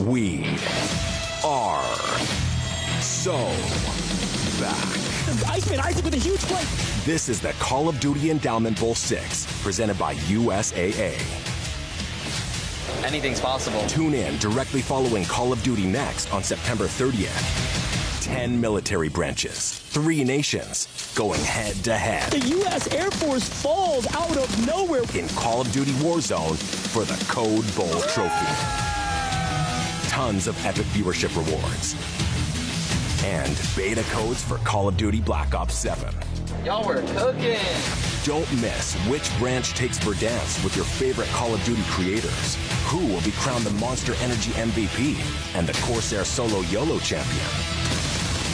We are so back. Iceman Isaac with a huge play. This is the Call of Duty Endowment Bowl 6, presented by USAA. Anything's possible. Tune in directly following Call of Duty Next on September 30th. 10 military branches, 3 nations, going head-to-head. The U.S. Air Force falls out of nowhere in Call of Duty Warzone for the Code Bowl trophy. Tons of epic viewership rewards. And beta codes for Call of Duty Black Ops 7. Y'all were cooking. Don't miss which branch takes Verdansk with your favorite Call of Duty creators. Who will be crowned the Monster Energy MVP and the Corsair Solo YOLO champion.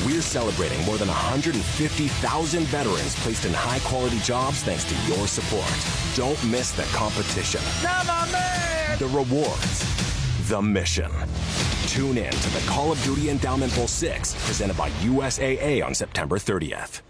We're celebrating more than 150,000 veterans placed in high-quality jobs thanks to your support. Don't miss the competition, the rewards, the mission. Tune in to the Call of Duty Endowment Bowl 6, presented by USAA on September 30th.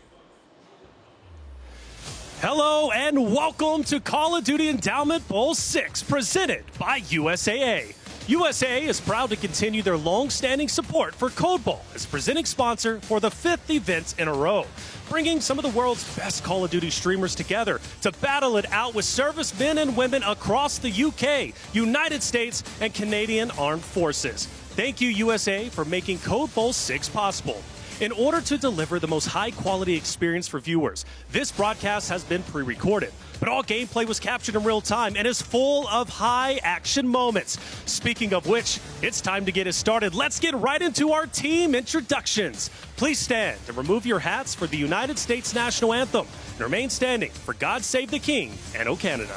Hello and welcome to Call of Duty Endowment Bowl 6, presented by USAA. USAA is proud to continue their long-standing support for Code Bowl as presenting sponsor for the 5th event in a row, bringing some of the world's best Call of Duty streamers together to battle it out with servicemen and women across the UK, United States, and Canadian Armed Forces. Thank you, USA, for making Code Bowl 6 possible. In order to deliver the most high-quality experience for viewers, this broadcast has been pre-recorded, but all gameplay was captured in real time and is full of high-action moments. Speaking of which, it's time to get it started. Let's get right into our team introductions. Please stand and remove your hats for the United States National Anthem and remain standing for God Save the King and O Canada.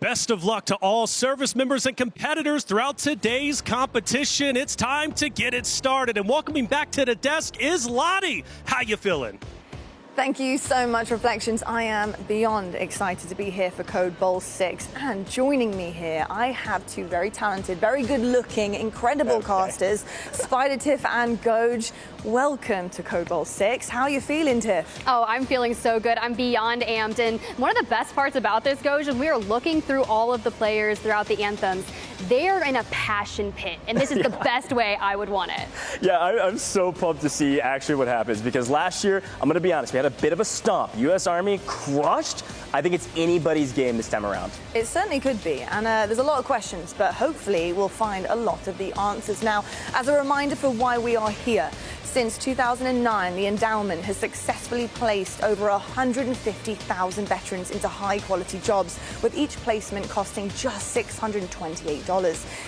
Best of luck to all service members and competitors throughout today's competition. It's time to get it started. And welcoming back to the desk is Lottie. How you feeling? Thank you so much, Reflections. I am beyond excited to be here for Code Bowl 6. And joining me here, I have two very talented, very good-looking, incredible casters, Spider, Tiff, and Goj. Welcome to Code Bowl 6. How are you feeling, Tiff? Oh, I'm feeling so good. I'm beyond amped. And one of the best parts about this, Goj, is we are looking through all of the players throughout the anthems. They are in a passion pit, and this is the best way I would want it. Yeah, I'm so pumped to see actually what happens, because last year, I'm going to be honest, we had a bit of a stomp. U.S. Army crushed. I think it's anybody's game this time around. It certainly could be, and there's a lot of questions, but hopefully we'll find a lot of the answers. Now, as a reminder for why we are here, since 2009, the Endowment has successfully placed over 150,000 veterans into high-quality jobs, with each placement costing just $628.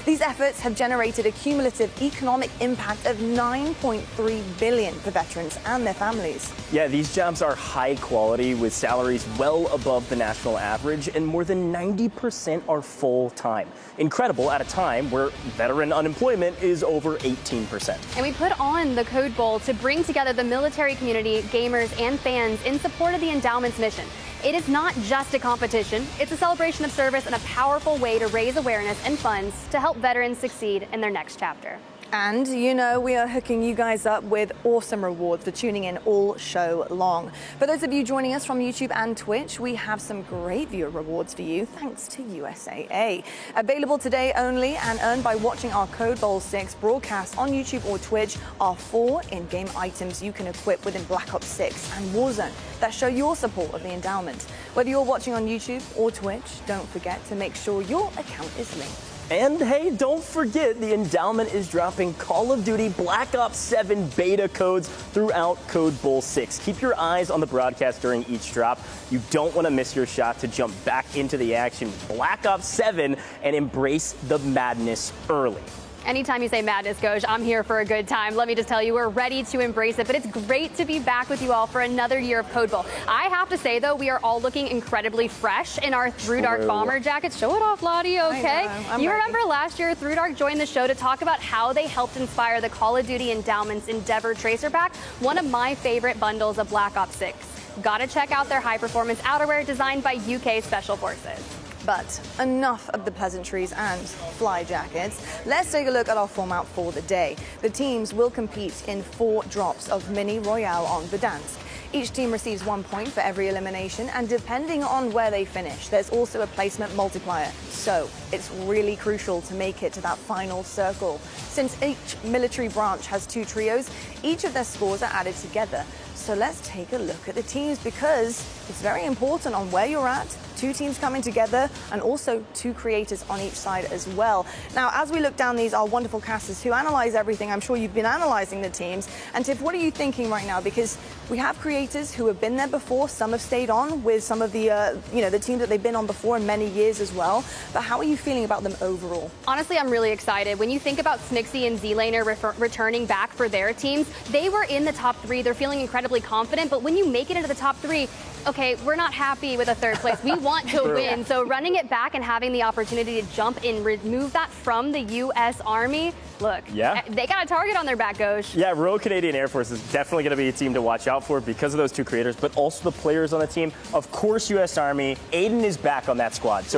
These efforts have generated a cumulative economic impact of $9.3 billion for veterans and their families. Yeah, these jobs are high quality with salaries well above the national average, and more than 90% are full-time. Incredible at a time where veteran unemployment is over 18%. And we put on the Code Bowl to bring together the military community, gamers, and fans in support of the Endowment's mission. It is not just a competition, it's a celebration of service and a powerful way to raise awareness and funds to help veterans succeed in their next chapter. And, you know, we are hooking you guys up with awesome rewards for tuning in all show long. For those of you joining us from YouTube and Twitch, we have some great viewer rewards for you, thanks to USAA. Available today only and earned by watching our Code Bowl 6 broadcast on YouTube or Twitch are 4 in-game items you can equip within Black Ops 6 and Warzone that show your support of the Endowment. Whether you're watching on YouTube or Twitch, don't forget to make sure your account is linked. And hey, don't forget, the Endowment is dropping Call of Duty Black Ops 7 beta codes throughout Code Bowl 6. Keep your eyes on the broadcast during each drop. You don't want to miss your shot to jump back into the action with Black Ops 7 and embrace the madness early. Anytime you say madness, Goj, I'm here for a good time. Let me just tell you, we're ready to embrace it. But it's great to be back with you all for another year of Code Bowl. I have to say, though, we are all looking incredibly fresh in our Through Dark bomber jackets. Show it off, Lottie, okay? You remember last year, Through Dark joined the show to talk about how they helped inspire the Call of Duty Endowment's Endeavor Tracer Pack, one of my favorite bundles of Black Ops 6. Gotta check out their high-performance outerwear designed by UK Special Forces. But enough of the pleasantries and fly jackets. Let's take a look at our format for the day. The teams will compete in 4 drops of Mini Royale on Verdansk. Each team receives 1 point for every elimination, and depending on where they finish, there's also a placement multiplier. So it's really crucial to make it to that final circle. Since each military branch has 2 trios, each of their scores are added together. So let's take a look at the teams, because it's very important on where you're at, 2 teams coming together, and also 2 creators on each side as well. Now, as we look down these, our wonderful casters who analyze everything, I'm sure you've been analyzing the teams. And Tiff, what are you thinking right now? Because we have creators who have been there before. Some have stayed on with some of the, the teams that they've been on before in many years as well. But how are you feeling about them overall? Honestly, I'm really excited. When you think about Snixie and Z-Laner returning back for their teams, they were in the top 3. They're feeling incredibly confident. But when you make it into the top 3, okay, we're not happy with a 3rd place. We want to win. So running it back and having the opportunity to jump and remove that from the U.S. Army, look, they got a target on their back, Goj. Yeah, Royal Canadian Air Force is definitely going to be a team to watch out for because of those 2 creators, but also the players on the team. Of course, U.S. Army. Aiden is back on that squad. So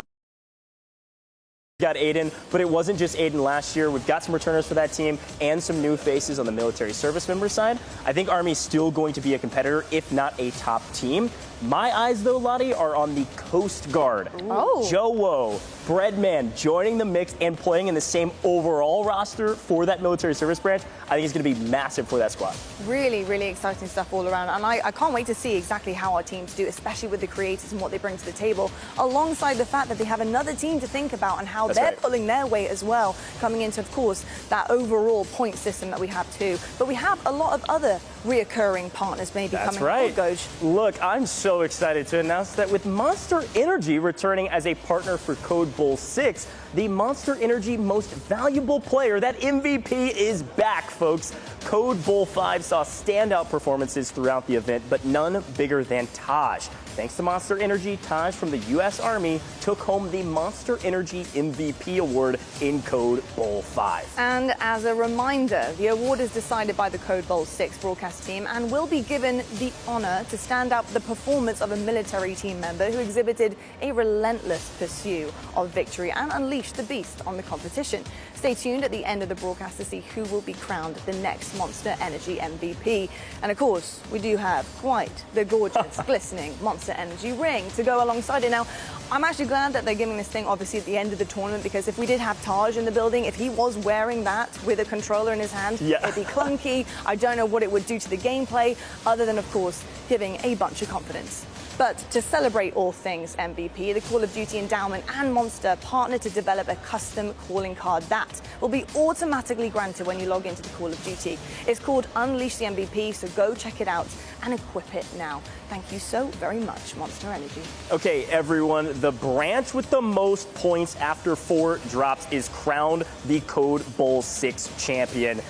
got Aiden, but it wasn't just Aiden last year. We've got some returners for that team and some new faces on the military service member side. I think Army's still going to be a competitor, if not a top team. My eyes, though, Lottie, are on the Coast Guard. Oh. Joe Woe, Breadman joining the mix and playing in the same overall roster for that military service branch. I think it's going to be massive for that squad. Really, really exciting stuff all around. And I can't wait to see exactly how our teams do, especially with the creators and what they bring to the table, alongside the fact that they have another team to think about and how they're pulling their weight as well, coming into, of course, that overall point system that we have too. But we have a lot of other reoccurring partners maybe coming. That's right. Look, I'm so excited to announce that with Monster Energy returning as a partner for Code Bowl 6, the Monster Energy most valuable player, that MVP, is back, folks. Code Bowl 5 saw standout performances throughout the event, but none bigger than Taj. thanks to Monster Energy, Taj from the U.S. Army took home the Monster Energy MVP award in Code Bowl 5. And as a reminder, the award is decided by the Code Bowl 6 broadcast team and will be given the honor to stand out the performance of a military team member who exhibited a relentless pursuit of victory and unleashed the beast on the competition. Stay tuned at the end of the broadcast to see who will be crowned the next Monster Energy MVP. And of course, we do have quite the gorgeous, glistening Monster Energy ring to go alongside it. Now, I'm actually glad that they're giving this thing obviously at the end of the tournament, because if we did have Taj in the building, if he was wearing that with a controller in his hand, it'd be clunky. I don't know what it would do to the gameplay, other than, of course, giving a bunch of confidence. But to celebrate all things MVP, the Call of Duty Endowment and Monster partnered to develop a custom calling card that will be automatically granted when you log into the Call of Duty. It's called Unleash the MVP, so go check it out and equip it now. Thank you so very much, Monster Energy. Okay, everyone, the branch with the most points after 4 drops is crowned the Code Bowl 6 champion.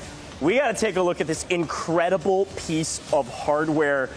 We got to take a look at this incredible piece of hardware.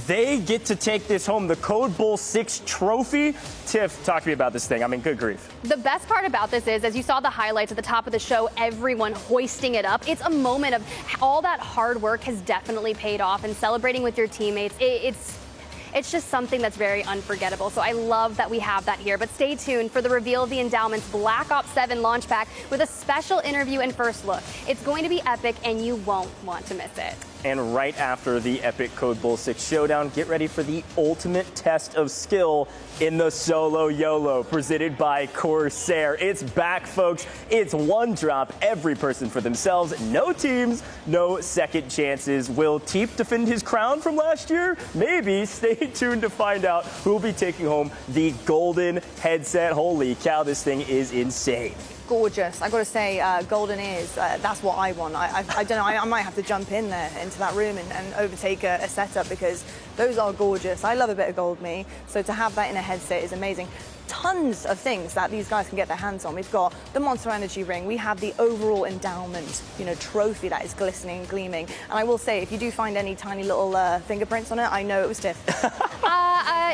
They get to take this home, the Code Bowl 6 trophy. Tiff, talk to me about this thing. I mean, good grief. The best part about this is, as you saw the highlights at the top of the show, everyone hoisting it up. It's a moment of all that hard work has definitely paid off, and celebrating with your teammates, it's just something that's very unforgettable. So I love that we have that here. But stay tuned for the reveal of the Endowment's Black Ops 7 launch pack with a special interview and first look. It's going to be epic, and you won't want to miss it. And right after the epic Code Bowl 6 showdown, get ready for the ultimate test of skill in the Solo YOLO, presented by Corsair. It's back, folks. It's one drop, every person for themselves. No teams, no second chances. Will Teep defend his crown from last year? Maybe. Stay tuned to find out who will be taking home the golden headset. Holy cow, this thing is insane. Gorgeous. I got to say, golden ears, that's what I want. I don't know, I might have to jump in there into that room and overtake a setup, because those are gorgeous. I love a bit of gold, me. So to have that in a headset is amazing. Tons of things that these guys can get their hands on. We've got the Monster Energy ring. We have the overall Endowment, trophy that is glistening and gleaming. And I will say, if you do find any tiny little fingerprints on it, I know it was Tiff.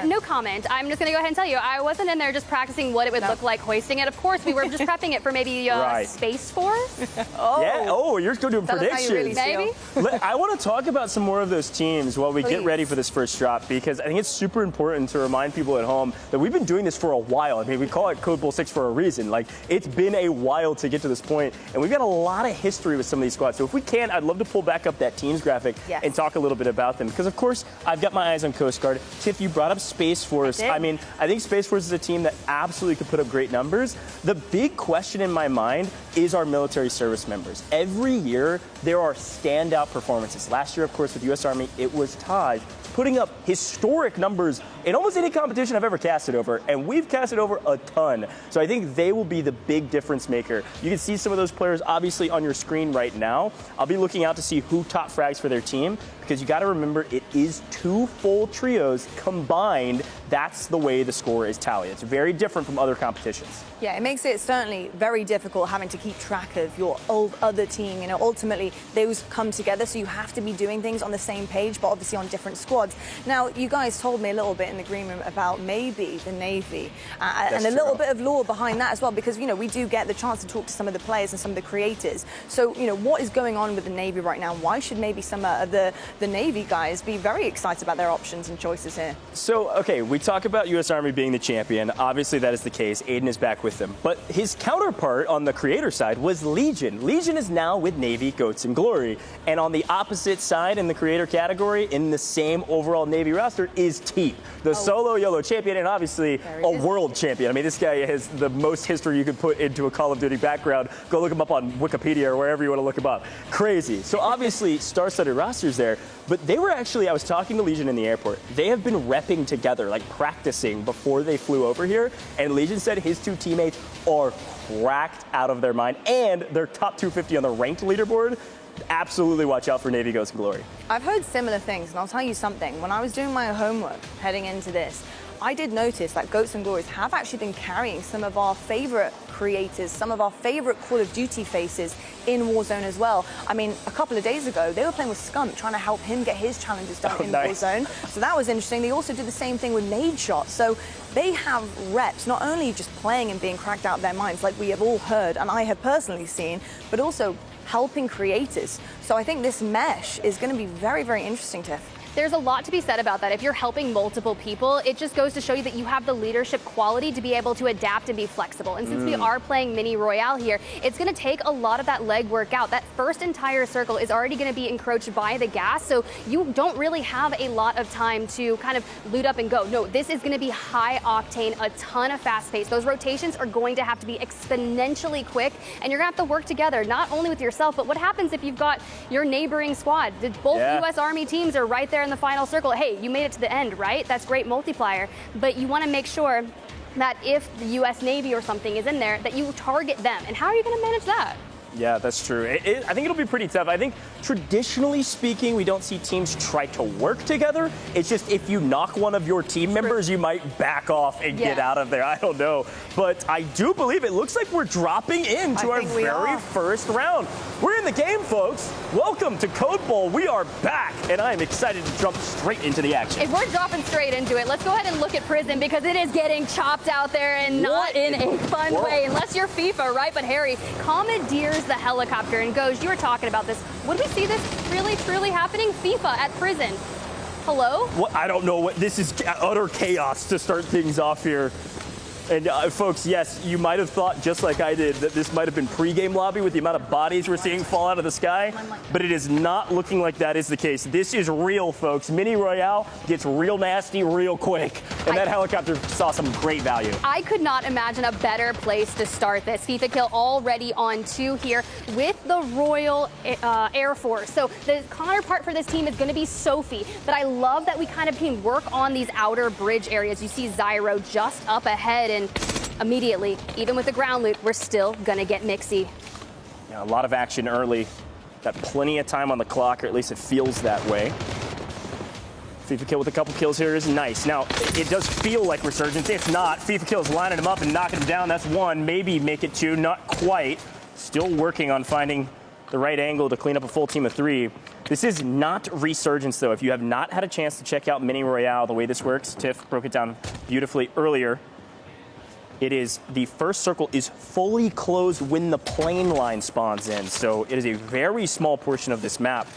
No comment. I'm just going to go ahead and tell you, I wasn't in there just practicing what it would look like hoisting it. Of course, we were just prepping it for maybe Space Force. Yeah. Oh, you're still doing predictions. Really maybe. I want to talk about some more of those teams while we get ready for this first drop, because I think it's super important to remind people at home that we've been doing this for a while. I mean, we call it Code Bowl 6 for a reason. Like, it's been a while to get to this point, and we've got a lot of history with some of these squads. So if we can, I'd love to pull back up that teams graphic and talk a little bit about them, because of course I've got my eyes on Coast Guard. Tiff, you brought up Space Force. I mean, I think Space Force is a team that absolutely could put up great numbers. The big question in my mind is our military service members. Every year there are standout performances. Last year, of course, with U.S. Army, it was Taj putting up historic numbers in almost any competition I've ever casted over, and we've casted over a ton. So I think they will be the big difference maker. You can see some of those players obviously on your screen right now. I'll be looking out to see who top frags for their team, because you got to remember it is 2 full trios combined. That's the way the score is tallied. It's very different from other competitions. Yeah, it makes it certainly very difficult having to keep track of your other team. Ultimately, those come together, so you have to be doing things on the same page, but obviously on different squads. Now, you guys told me a little bit in the green room about maybe the Navy, and a little bit of lore behind that as well, because, we do get the chance to talk to some of the players and some of the creators. So, what is going on with the Navy right now? Why should maybe some of the Navy guys be very excited about their options and choices here? So, okay, we talk about U.S. Army being the champion. Obviously, that is the case. Aiden is back with them. But his counterpart on the creator side was Legion. Legion is now with Navy, Goats, and Glory. And on the opposite side in the creator category, in the same overall Navy roster, is Teep, the Solo YOLO champion, and obviously a world champion. I mean, this guy has the most history you could put into a Call of Duty background. Go look him up on Wikipedia or wherever you want to look him up. Crazy. So obviously, star-studded rosters there. But they were actually, I was talking to Legion in the airport. They have been repping together, like practicing before they flew over here. And Legion said his 2 teammates are cracked out of their mind, and they're top 250 on the ranked leaderboard. Absolutely watch out for Navy, Goats, and Glory. I've heard similar things, and I'll tell you something. When I was doing my homework heading into this, I did notice that Goats and Glories have actually been carrying some of our favorite creators, some of our favorite Call of Duty faces in Warzone as well. I mean, a couple of days ago, they were playing with Skunk, trying to help him get his challenges done in Warzone. So that was interesting. They also did the same thing with Nade Shot. So they have reps, not only just playing and being cracked out of their minds, like we have all heard, and I have personally seen, but also helping creators. So I think this mesh is going to be very, very interesting, Tiff. There's a lot to be said about that. If you're helping multiple people, it just goes to show you that you have the leadership quality to be able to adapt and be flexible. And since we are playing Mini Royale here, it's going to take a lot of that leg work out. That first entire circle is already going to be encroached by the gas, so you don't really have a lot of time to kind of loot up and go. No, this is going to be high octane, a ton of fast pace. Those rotations are going to have to be exponentially quick, and you're going to have to work together, not only with yourself, but what happens if you've got your neighboring squad? Both U.S. Army teams are right there in the final circle. Hey, you made it to the end, right? That's great multiplier. But you want to make sure that if the U.S. Navy or something is in there, that you target them. And how are you going to manage that? Yeah, that's true. I think it'll be pretty tough. I think traditionally speaking, we don't see teams try to work together. It's just if you knock one of your team members, you might back off and get out of there. I don't know. But I do believe it looks like we're dropping into our very first round. We're in the game, folks. Welcome to Code Bowl. We are back, and I'm excited to jump straight into the action. If we're dropping straight into it, let's go ahead and look at Prison, because it is getting chopped out there, and not in a fun way, unless you're FIFA, right? But Harry commandeers the helicopter, and Goj, you were talking about this. Would we see this really, truly happening? FIFA at Prison. Hello? What? I don't know what this is. Utter chaos to start things off here. And folks, yes, you might have thought, just like I did, that this might have been pregame lobby with the amount of bodies we're seeing fall out of the sky, but it is not looking like that is the case. This is real, folks. Mini Royale gets real nasty real quick, and that helicopter saw some great value. I could not imagine a better place to start this. FIFA kill already on 2 here with the Royal Air Force. So the counterpart for this team is going to be Sophie, but I love that we kind of can work on these outer bridge areas. You see Zyro just up ahead, and immediately, even with the ground loot, we're still gonna get mixy. Yeah, a lot of action early. Got plenty of time on the clock, or at least it feels that way. FIFA kill with a couple kills here is nice. Now, it does feel like Resurgence. If not, FIFA kill is lining them up and knocking them down. That's 1, maybe make it 2, not quite. Still working on finding the right angle to clean up a full team of 3. This is not Resurgence, though. If you have not had a chance to check out Mini Royale, the way this works, Tiff broke it down beautifully earlier. It is, the first circle is fully closed when the plane line spawns in. So it is a very small portion of this map.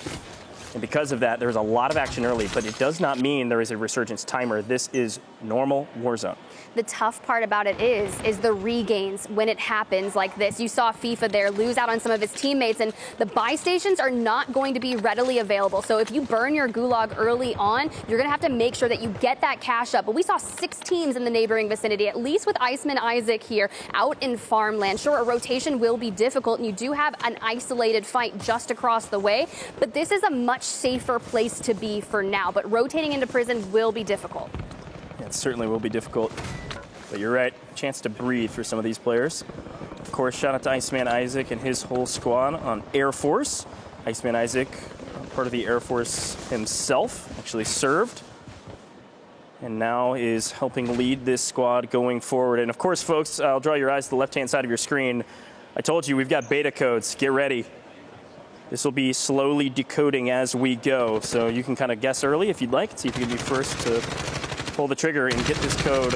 And because of that, there's a lot of action early, but it does not mean there is a Resurgence timer. This is normal Warzone. The tough part about it is the regains when it happens like this. You saw FIFA there lose out on some of his teammates, and the buy stations are not going to be readily available. So if you burn your gulag early on, you're going to have to make sure that you get that cash up. But we saw 6 teams in the neighboring vicinity, at least with Iceman Isaac here out in farmland. Sure, a rotation will be difficult, and you do have an isolated fight just across the way, but this is a much safer place to be for now. But rotating into Prison will be difficult. Yeah, it certainly will be difficult. But you're right, chance to breathe for some of these players. Of course, shout out to Iceman Isaac and his whole squad on Air Force. Iceman Isaac, part of the Air Force himself, actually served, and now is helping lead this squad going forward. And of course, folks, I'll draw your eyes to the left-hand side of your screen. I told you, we've got beta codes. Get ready. This will be slowly decoding as we go, so you can kind of guess early if you'd like. See if you can be first to pull the trigger and get this code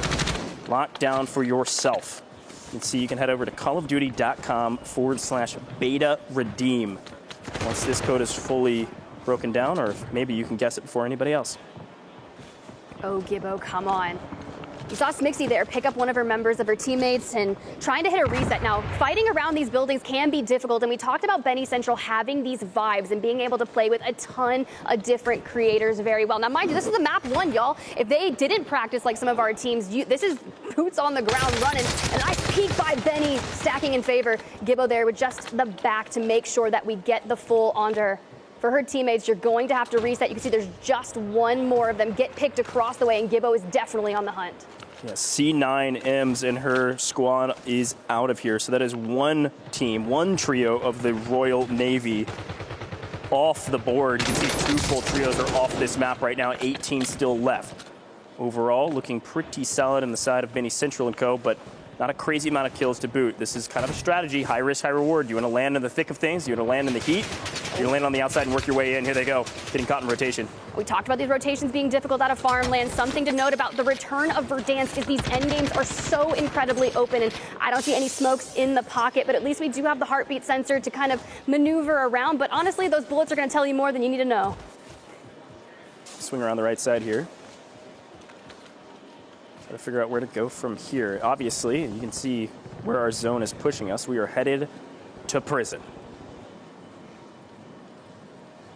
locked down for yourself. You can see you can head over to callofduty.com/beta redeem once this code is fully broken down, or maybe you can guess it before anybody else. Oh, Gibbo, come on. You saw Smixy there pick up one of her members of her teammates and trying to hit a reset. Now, fighting around these buildings can be difficult, and we talked about Benny Central having these vibes and being able to play with a ton of different creators very well. Now, mind you, this is a map 1, y'all. If they didn't practice like some of our teams, this is boots on the ground running. A nice peek by Benny, stacking in favor. Gibbo there with just the back to make sure that we get the full onto her. For her teammates, you're going to have to reset. You can see there's just one more of them get picked across the way, and Gibbo is definitely on the hunt. Yeah, C9Ms and her squad is out of here. So that is one team, one trio of the Royal Navy off the board. You can see 2 full trios are off this map right now, 18 still left. overall looking pretty solid on the side of Mini Central and Co., but not a crazy amount of kills to boot. This is kind of a strategy, high risk, high reward. You want to land in the thick of things, you want to land in the heat, you want to land on the outside and work your way in. Here they go, getting caught in rotation. We talked about these rotations being difficult out of farmland. Something to note about the return of Verdansk is these end games are so incredibly open, and I don't see any smokes in the pocket, but at least we do have the heartbeat sensor to kind of maneuver around. But honestly, those bullets are going to tell you more than you need to know. Swing around the right side here. Try to figure out where to go from here. Obviously, you can see where our zone is pushing us. We are headed to prison.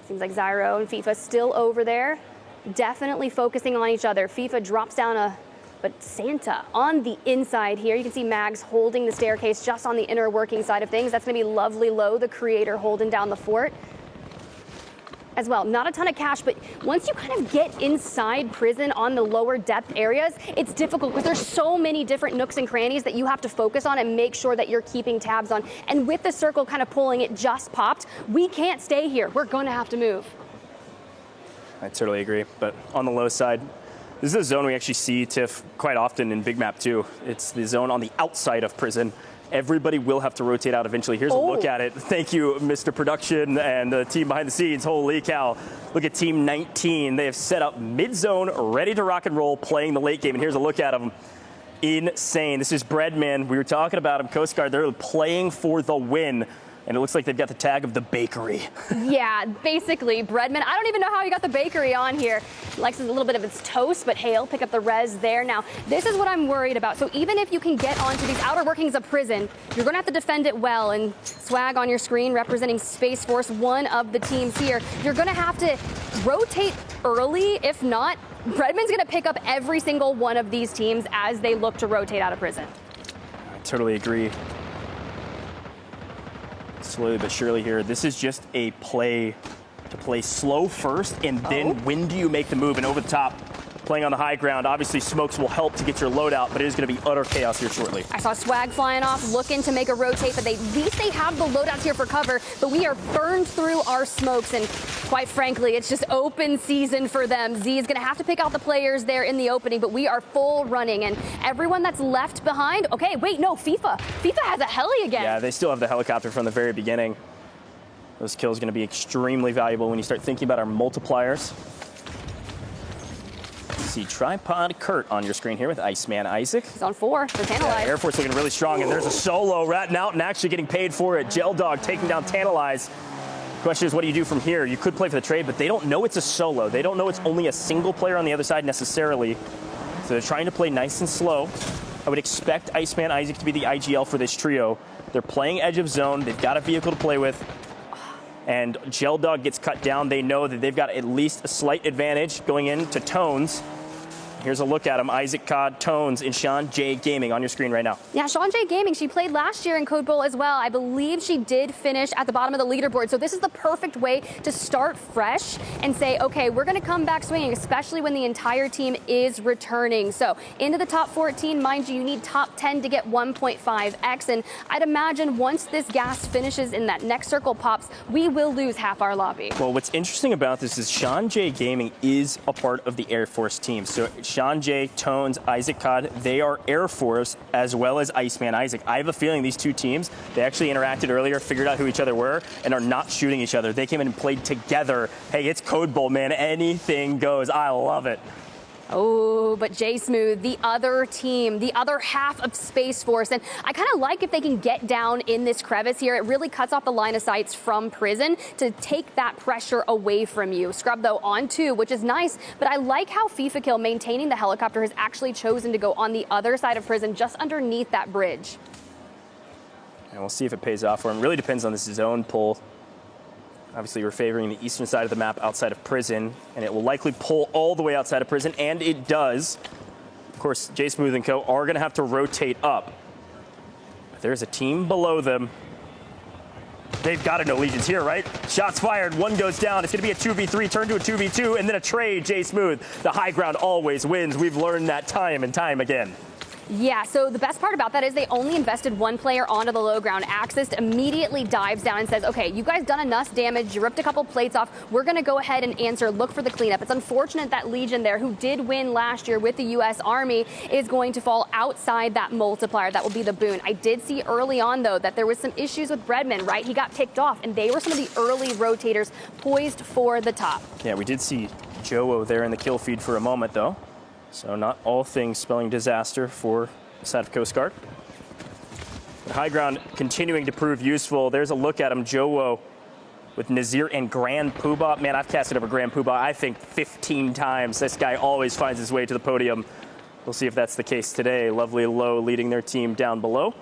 Seems like Zyro and FIFA still over there, definitely focusing on each other. FIFA drops down but Santa on the inside here. You can see Mags holding the staircase just on the inner working side of things. That's going to be Lovely Low, the creator, holding down the fort as well. Not a ton of cash, but once you kind of get inside prison on the lower depth areas, it's difficult because there's so many different nooks and crannies that you have to focus on and make sure that you're keeping tabs on. And with the circle kind of pulling, it just popped. We can't stay here. We're going to have to move. I totally agree, but on the low side, this is a zone we actually see TIFF quite often in Big Map 2. It's the zone on the outside of prison. Everybody will have to rotate out eventually. Here's a look at it. Thank you, Mr. Production and the team behind the scenes. Holy cow. Look at Team 19. They have set up mid-zone, ready to rock and roll, playing the late game. And here's a look at them. Insane. This is Breadman. We were talking about him, Coast Guard. They're playing for the win. And it looks like they've got the tag of the bakery. Yeah, basically, Breadman. I don't even know how you got the bakery on here. Likes a little bit of its toast, but hey, I'll pick up the res there. Now, this is what I'm worried about. So even if you can get onto these outer workings of prison, you're going to have to defend it well. And Swag on your screen representing Space Force, one of the teams here. You're going to have to rotate early. If not, Breadman's going to pick up every single one of these teams as they look to rotate out of prison. I totally agree. Slowly but surely here. This is just a play to play slow first, and then when do you make the move? And over the top, playing on the high ground. Obviously, smokes will help to get your loadout, but it is going to be utter chaos here shortly. I saw Swag flying off, looking to make a rotate, but at least they have the loadouts here for cover, but we are burned through our smokes, and quite frankly, it's just open season for them. Z is going to have to pick out the players there in the opening, but we are full running, and everyone that's left behind, okay, wait, no, FIFA has a heli again. Yeah, they still have the helicopter from the very beginning. Those kills are going to be extremely valuable when you start thinking about our multipliers. See Tripod Kurt on your screen here with Iceman Isaac. He's on 4 for Tantalize. Yeah, Air Force looking really strong, and there's a solo ratting out and actually getting paid for it. Gel Dog taking down Tantalize. Question is, what do you do from here? You could play for the trade, but they don't know it's a solo. They don't know it's only a single player on the other side necessarily. So they're trying to play nice and slow. I would expect Iceman Isaac to be the IGL for this trio. They're playing edge of zone. They've got a vehicle to play with. And Gel Dog gets cut down. They know that they've got at least a slight advantage going into Tones. Here's a look at him. Isaac Cod, Tones, and Sean J Gaming on your screen right now. Yeah, Sean J Gaming, she played last year in Code Bowl as well. I believe she did finish at the bottom of the leaderboard. So this is the perfect way to start fresh and say, okay, we're going to come back swinging, especially when the entire team is returning. So into the top 14, mind you, you need top 10 to get 1.5x. And I'd imagine once this gas finishes and that next circle pops, we will lose half our lobby. Well, what's interesting about this is Sean J Gaming is a part of the Air Force team. So Sean J, Tones, Isaac Cod, they are Air Force as well as Iceman Isaac. I have a feeling these two teams, they actually interacted earlier, figured out who each other were, and are not shooting each other. They came in and played together. Hey, it's Code Bowl, man. Anything goes. I love it. Oh, but J Smooth, the other team, the other half of Space Force. And I kind of like if they can get down in this crevice here. It really cuts off the line of sights from prison to take that pressure away from you. Scrub, though, on 2, which is nice. But I like how FIFA Kill, maintaining the helicopter, has actually chosen to go on the other side of prison, just underneath that bridge. And we'll see if it pays off for him. Really depends on this zone pull. Obviously, we're favoring the eastern side of the map outside of prison, and it will likely pull all the way outside of prison, and it does. Of course, J Smooth and Co. are going to have to rotate up. But there's a team below them. They've got to know Legion's here, right? Shots fired, 1 goes down. It's going to be a 2v3, turn to a 2v2, and then a trade. J Smooth, the high ground always wins. We've learned that time and time again. Yeah, so the best part about that is they only invested one player onto the low ground. Axis immediately dives down and says, okay, you guys done enough damage. You ripped a couple plates off. We're going to go ahead and answer, look for the cleanup. It's unfortunate that Legion there, who did win last year with the U.S. Army, is going to fall outside that multiplier. That will be the boon. I did see early on, though, that there was some issues with Breadman, right? He got picked off, and they were some of the early rotators poised for the top. Yeah, we did see Joe there in the kill feed for a moment, though. So not all things spelling disaster for the side of Coast Guard. The high ground continuing to prove useful. There's a look at him, Joe with Nazir and Grand Poobah. Man, I've casted over Grand Poobah, I think, 15 times. This guy always finds his way to the podium. We'll see if that's the case today. Lovely Low leading their team down below.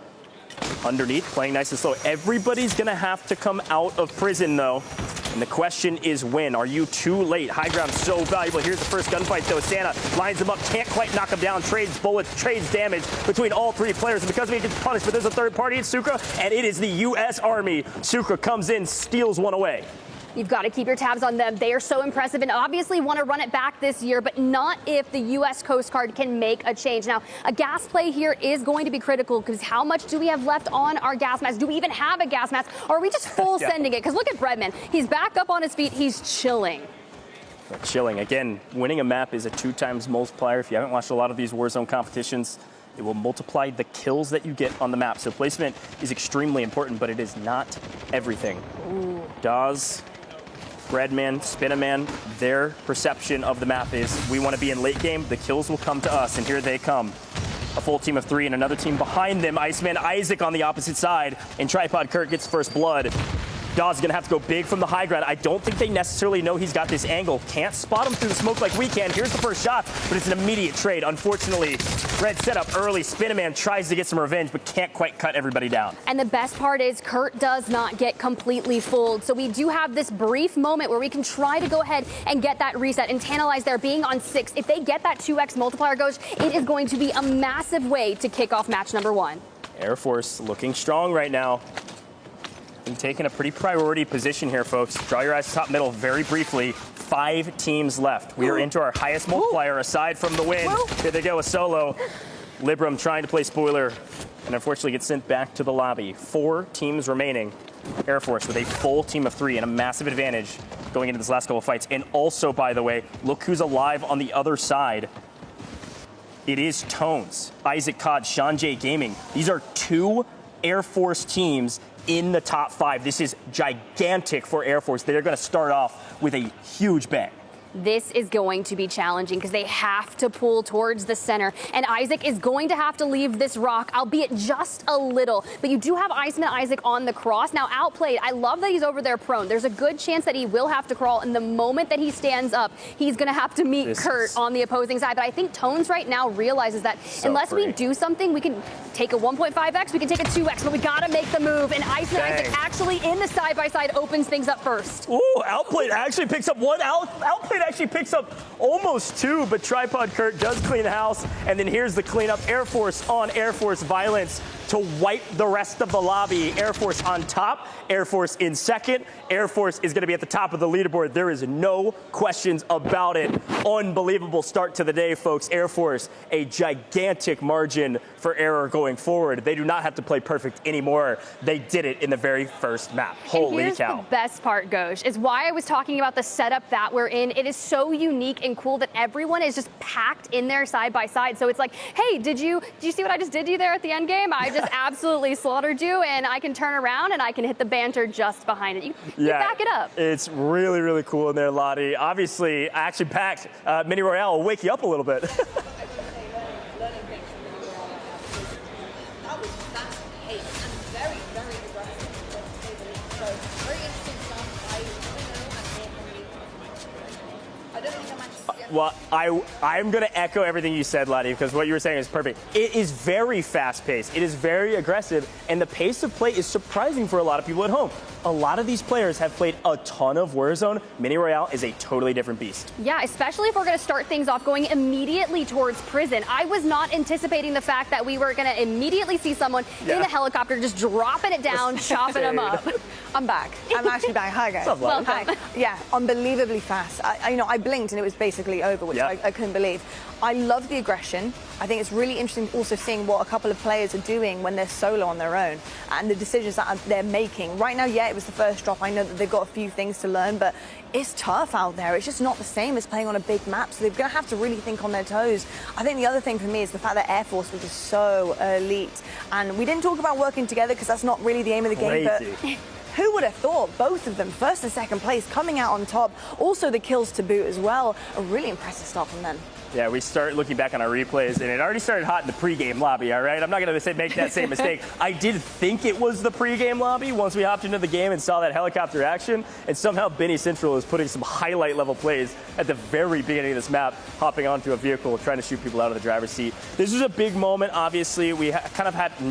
Underneath, playing nice and slow. Everybody's going to have to come out of prison, though. And the question is when. Are you too late? High ground so valuable. Here's the first gunfight, though. Santa lines him up, can't quite knock him down, trades bullets, trades damage between all three players. And because of it, he gets punished, but there's a third party, it's Sucre, and it is the U.S. Army. Sucre comes in, steals one away. You've got to keep your tabs on them. They are so impressive and obviously want to run it back this year, but not if the U.S. Coast Guard can make a change. Now, a gas play here is going to be critical because how much do we have left on our gas mask? Do we even have a gas mask? Or are we just full sending it? Because look at Breadman. He's back up on his feet. He's chilling. Chilling. Again, winning a map is a 2x multiplier. If you haven't watched a lot of these Warzone competitions, it will multiply the kills that you get on the map. So placement is extremely important, but it is not everything. Ooh. Dawes, Breadman, Spinaman, their perception of the map is we want to be in late game, the kills will come to us, and here they come. A full team of three and another team behind them. Iceman Isaac on the opposite side, and Tripod Kurt gets first blood. Dawes is going to have to go big from the high ground. I don't think they necessarily know he's got this angle. Can't spot him through the smoke like we can. Here's the first shot, but it's an immediate trade. Unfortunately, Red set up early. Spinaman tries to get some revenge, but can't quite cut everybody down. And the best part is Kurt does not get completely fooled. So we do have this brief moment where we can try to go ahead and get that reset. And Tantalize there being on 6. If they get that 2x multiplier goes, it is going to be a massive way to kick off match number 1. Air Force looking strong right now. And taking a pretty priority position here, folks. Draw your eyes to top middle very briefly. 5 teams left. We are into our highest multiplier aside from the win. Here they go, a solo. Libram trying to play spoiler and unfortunately gets sent back to the lobby. 4 teams remaining. Air Force with a full team of 3 and a massive advantage going into this last couple of fights. And also, by the way, look who's alive on the other side. It is Tones, Isaac Cod, Sean J Gaming. These are 2 Air Force teams in the top 5. This is gigantic for Air Force. They're going to start off with a huge bang. This is going to be challenging because they have to pull towards the center. And Isaac is going to have to leave this rock, albeit just a little. But you do have Iceman Isaac on the cross. Now, outplayed. I love that he's over there prone. There's a good chance that he will have to crawl. And the moment that he stands up, he's going to have to meet Kurt on the opposing side. But I think Tones right now realizes that unless we do something, we can take a 1.5x, we can take a 2x, but we got to make the move. And Iceman Isaac actually in the side-by-side opens things up first. Ooh, Outplayed actually picks up 1. Outplayed actually picks up almost 2, but Tripod Kurt does clean house. And then here's the cleanup. Air Force on Air Force violence to wipe the rest of the lobby. Air Force on top, Air Force in second. Air Force is going to be at the top of the leaderboard. There is no questions about it. Unbelievable start to the day, folks. Air Force, a gigantic margin for error going forward. They do not have to play perfect anymore. They did it in the very first map. Holy cow. The best part, Goj, is why I was talking about the setup that we're in. It is so unique and cool that everyone is just packed in there side by side. So it's like, hey, did you see what I just did to you there at the end game? I just absolutely slaughtered you, and I can turn around and I can hit the banter just behind it. You back it up. It's really, really cool in there, Lottie. Obviously, action-packed Mini Royale will wake you up a little bit. Well, I'm going to echo everything you said, Lottie, because what you were saying is perfect. It is very fast-paced. It is very aggressive, and the pace of play is surprising for a lot of people at home. A lot of these players have played a ton of Warzone. Mini Royale is a totally different beast. Yeah, especially if we're going to start things off going immediately towards prison. I was not anticipating the fact that we were going to immediately see someone in a helicopter just dropping it down, chopping them up. I'm back. I'm actually back. Hi, guys. What's up, Lottie? Welcome. Yeah, unbelievably fast. I blinked and it was basically actually over, which Yep. I couldn't believe. I love the aggression. I think it's really interesting also seeing what a couple of players are doing when they're solo on their own and the decisions that they're making. Right now, yeah, it was the first drop. I know that they've got a few things to learn, but it's tough out there. It's just not the same as playing on a big map, so they're going to have to really think on their toes. I think the other thing for me is the fact that Air Force was just so elite. And we didn't talk about working together because that's not really the aim of the game, but who would have thought both of them, first and second place, coming out on top? Also the kills to boot as well. A really impressive start from them. Yeah, we start looking back on our replays, and it already started hot in the pregame lobby, all right? I'm not going to make that same mistake. I did think it was the pregame lobby once we hopped into the game and saw that helicopter action, and somehow Benny Central is putting some highlight-level plays at the very beginning of this map, hopping onto a vehicle, trying to shoot people out of the driver's seat. This was a big moment, obviously. We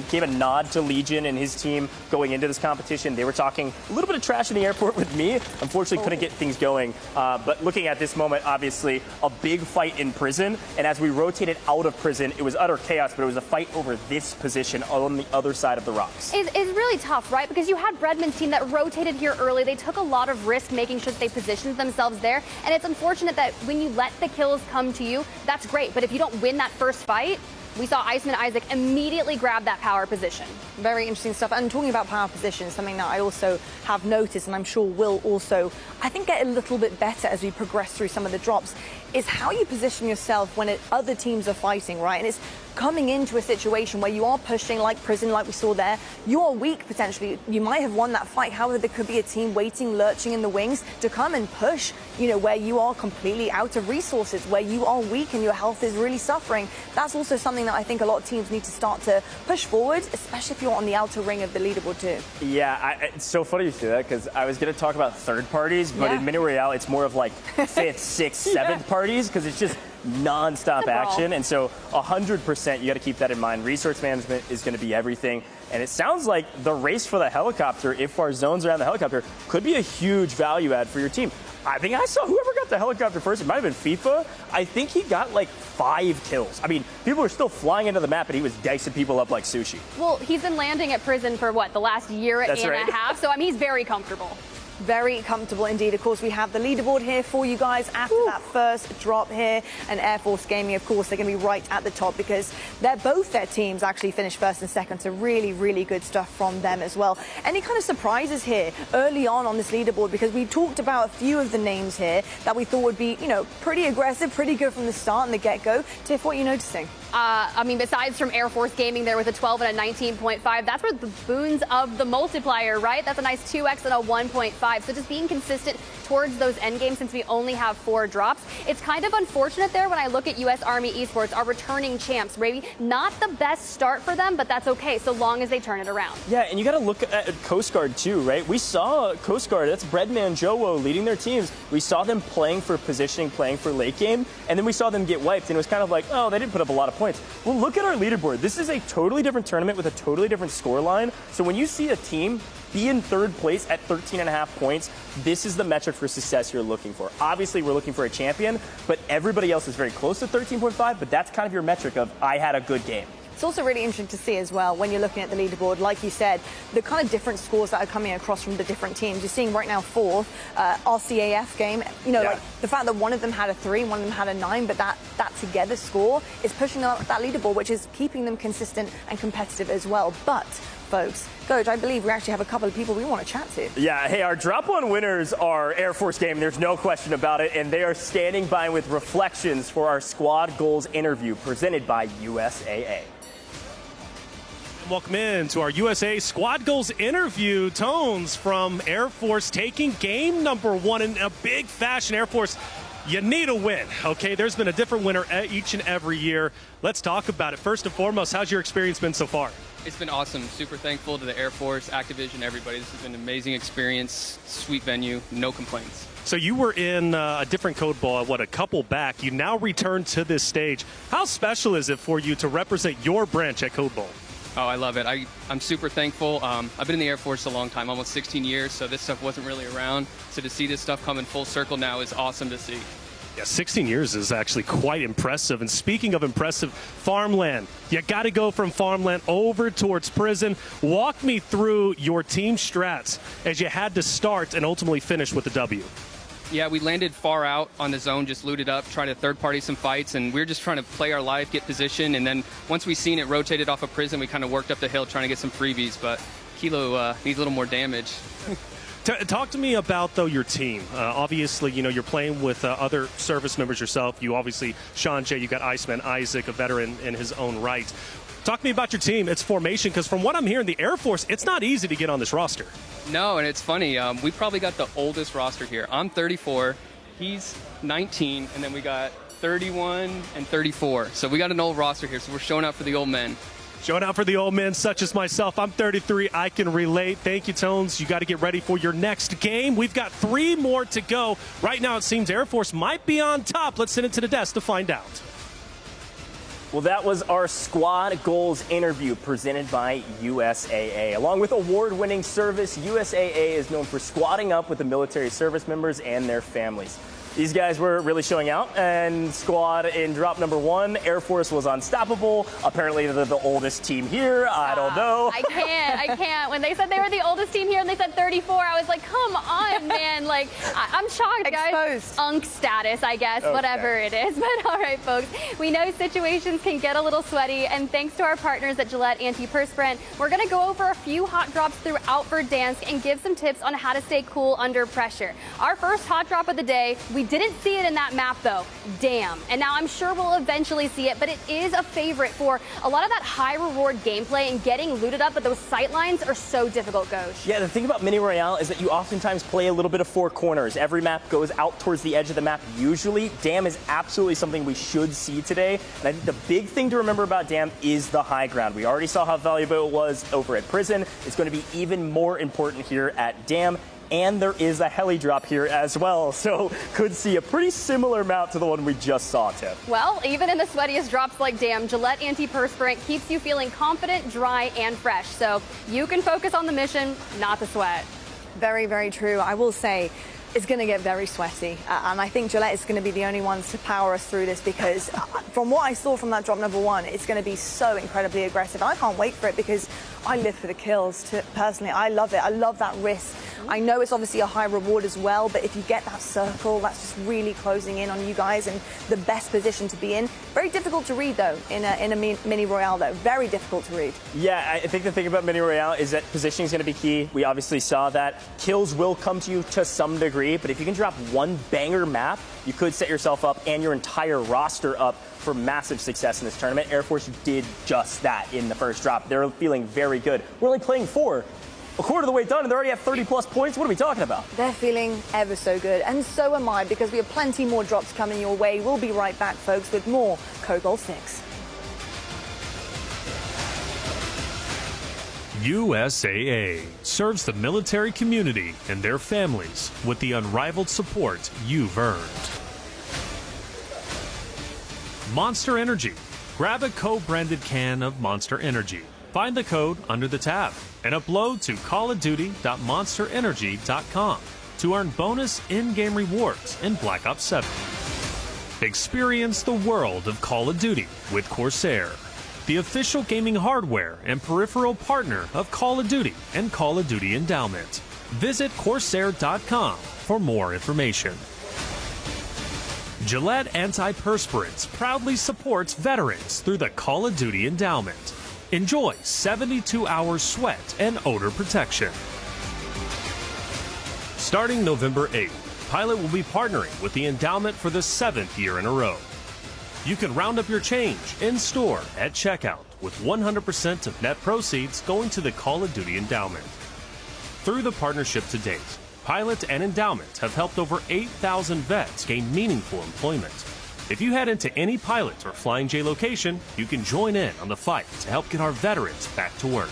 gave a nod to Legion and his team going into this competition. They were talking a little bit of trash in the airport with me. Unfortunately, couldn't get things going. But looking at this moment, obviously, a big fight in prison. And as we rotated out of prison, it was utter chaos, but it was a fight over this position on the other side of the rocks. It's really tough, right? Because you had Bredman's team that rotated here early. They took a lot of risk making sure that they positioned themselves there. And it's unfortunate that when you let the kills come to you, that's great. But if you don't win that first fight, we saw Iceman Isaac immediately grab that power position. Very interesting stuff. And talking about power positions, something that I also have noticed, and I'm sure will also, I think, get a little bit better as we progress through some of the drops, is how you position yourself when other teams are fighting, right? And it's coming into a situation where you are pushing like prison, like we saw there. You are weak, potentially. You might have won that fight. However, there could be a team waiting, lurching in the wings to come and push, where you are completely out of resources, where you are weak and your health is really suffering. That's also something that I think a lot of teams need to start to push forward, especially if you're on the outer ring of the leaderboard too. Yeah, it's so funny you say that because I was going to talk about third parties, but in Mini Royale, it's more of like fifth, sixth, seventh parties because it's just non-stop action. And so 100% you got to keep that in mind. Resource management is going to be everything. And it sounds like the race for the helicopter, if our zones around the helicopter, could be a huge value add for your team. I think I saw whoever got the helicopter first. It might have been FIFA. I think he got like 5 kills. I mean, people are still flying into the map, and he was dicing people up like sushi. Well, he's been landing at prison for what, the last year and a half? So, I mean, he's very comfortable. Very comfortable indeed. Of course, we have the leaderboard here for you guys after that first drop here. And Air Force Gaming, of course, they're going to be right at the top because both their teams actually finished first and second. So really, really good stuff from them as well. Any kind of surprises here early on this leaderboard? Because we talked about a few of the names here that we thought would be, pretty aggressive, pretty good from the start and the get-go. Tiff, what are you noticing? I mean, besides from Air Force Gaming there with a 12 and a 19.5, that's where the boons of the multiplier, right? That's a nice 2x and a 1.5. So just being consistent towards those end games since we only have 4 drops. It's kind of unfortunate there when I look at U.S. Army Esports, our returning champs, maybe not the best start for them, but that's okay so long as they turn it around. Yeah, and you got to look at Coast Guard too, right? We saw Coast Guard, that's Breadman, Jowo leading their teams. We saw them playing for positioning, playing for late game, and then we saw them get wiped, and it was kind of like, oh, they didn't put up a lot of points. Well, look at our leaderboard. This is a totally different tournament with a totally different score line. So when you see a team be in third place at 13.5 points, this is the metric for success you're looking for. Obviously, we're looking for a champion, but everybody else is very close to 13.5, but that's kind of your metric of, I had a good game. It's also really interesting to see as well when you're looking at the leaderboard, like you said, the kind of different scores that are coming across from the different teams. You're seeing right now 4th, RCAF game, like the fact that one of them had a 3, one of them had a 9, but that together score is pushing up that leaderboard, which is keeping them consistent and competitive as well. But folks, Coach, I believe we actually have a couple of people we want to chat to. Yeah, hey, our drop one winners are Air Force Game. There's no question about it. And they are standing by with reflections for our squad goals interview presented by USAA. Welcome in to our USA Squad Goals interview. Tones from Air Force taking game number 1 in a big fashion. Air Force, you need a win, okay? There's been a different winner each and every year. Let's talk about it. First and foremost, how's your experience been so far? It's been awesome. Super thankful to the Air Force, Activision, everybody. This has been an amazing experience. Sweet venue. No complaints. So you were in a different Code Ball, a couple back. You now return to this stage. How special is it for you to represent your branch at Code Ball? Oh, I love it. I'm super thankful. I've been in the Air Force a long time, almost 16 years, so this stuff wasn't really around. So to see this stuff come in full circle now is awesome to see. Yeah, 16 years is actually quite impressive. And speaking of impressive, farmland. You got to go from farmland over towards prison. Walk me through your team strats as you had to start and ultimately finish with a W. Yeah, we landed far out on the zone, just looted up, trying to third-party some fights, and we were just trying to play our life, get position, and then once we seen it rotated off of prison, we kind of worked up the hill trying to get some freebies, but Kilo needs a little more damage. Talk to me about, though, your team. Obviously, you know, you're playing with other service members yourself. You obviously, Sean J., you got Iceman Isaac, a veteran in his own right. Talk to me about your team, its formation, because from what I'm hearing, the Air Force, it's not easy to get on this roster. No, and it's funny. We probably got the oldest roster here. I'm 34, he's 19, and then we got 31 and 34. So we got an old roster here, so we're showing up for the old men. Showing out for the old men such as myself. I'm 33. I can relate. Thank you, Tones. You got to get ready for your next game. We've got 3 more to go. Right now, it seems Air Force might be on top. Let's send it to the desk to find out. Well, that was our squad goals interview presented by USAA. Along with award-winning service, USAA is known for squadding up with the military service members and their families. These guys were really showing out, and squad in drop number 1, Air Force was unstoppable. Apparently, they're the oldest team here. I don't know. I can't. When they said they were the oldest team here and they said 34, I was like, come on, man. Like, I'm shocked, guys. Exposed. Unk status, I guess, Okay. whatever it is. But all right, folks, we know situations can get a little sweaty, and thanks to our partners at Gillette Antiperspirant, we're going to go over a few hot drops throughout Verdansk and give some tips on how to stay cool under pressure. Our first hot drop of the day, we didn't see it in that map, though. Damn. And now I'm sure we'll eventually see it, but it is a favorite for a lot of that high reward gameplay, and getting looted up, but those sight lines are so difficult, Ghosh. Yeah, the thing about Mini Royale is that you oftentimes play a little bit of 4 corners. Every map goes out towards the edge of the map usually. Dam is absolutely something we should see today. And I think the big thing to remember about Dam is the high ground. We already saw how valuable it was over at Prison. It's going to be even more important here at Dam. And there is a heli drop here as well, so could see a pretty similar map to the one we just saw, Tiff. Well, even in the sweatiest drops like Dam, Gillette Antiperspirant keeps you feeling confident, dry, and fresh. So you can focus on the mission, not the sweat. Very, very true. I will say it's going to get very sweaty. And I think Gillette is going to be the only ones to power us through this, because from what I saw from that drop number 1, it's going to be so incredibly aggressive. I can't wait for it because I live for the kills. Personally, I love it. I love that risk. I know it's obviously a high reward as well, but if you get that circle, that's just really closing in on you guys and the best position to be in. Very difficult to read, though, in a mini royale, though. Very difficult to read. Yeah, I think the thing about Mini Royale is that positioning is going to be key. We obviously saw that. Kills will come to you to some degree, but if you can drop one banger map, you could set yourself up and your entire roster up for massive success in this tournament. Air Force did just that in the first drop. They're feeling very good. We're only playing 4. A quarter of the way done, and they already have 30-plus points. What are we talking about? They're feeling ever so good, and so am I, because we have plenty more drops coming your way. We'll be right back, folks, with more Code Bowl 6. USAA serves the military community and their families with the unrivaled support you've earned. Monster Energy. Grab a co-branded can of Monster Energy. Find the code under the tab and upload to callofduty.monsterenergy.com to earn bonus in-game rewards in Black Ops 7. Experience the world of Call of Duty with Corsair, the official gaming hardware and peripheral partner of Call of Duty and Call of Duty Endowment. Visit Corsair.com for more information. Gillette Antiperspirants proudly supports veterans through the Call of Duty Endowment. Enjoy 72 hours sweat and odor protection. Starting November 8th, Pilot will be partnering with the Endowment for the 7th year in a row. You can round up your change in store at checkout, with 100% of net proceeds going to the Call of Duty Endowment. Through the partnership to date, Pilot and Endowment have helped over 8,000 vets gain meaningful employment. If you head into any Pilot or Flying J location, you can join in on the fight to help get our veterans back to work.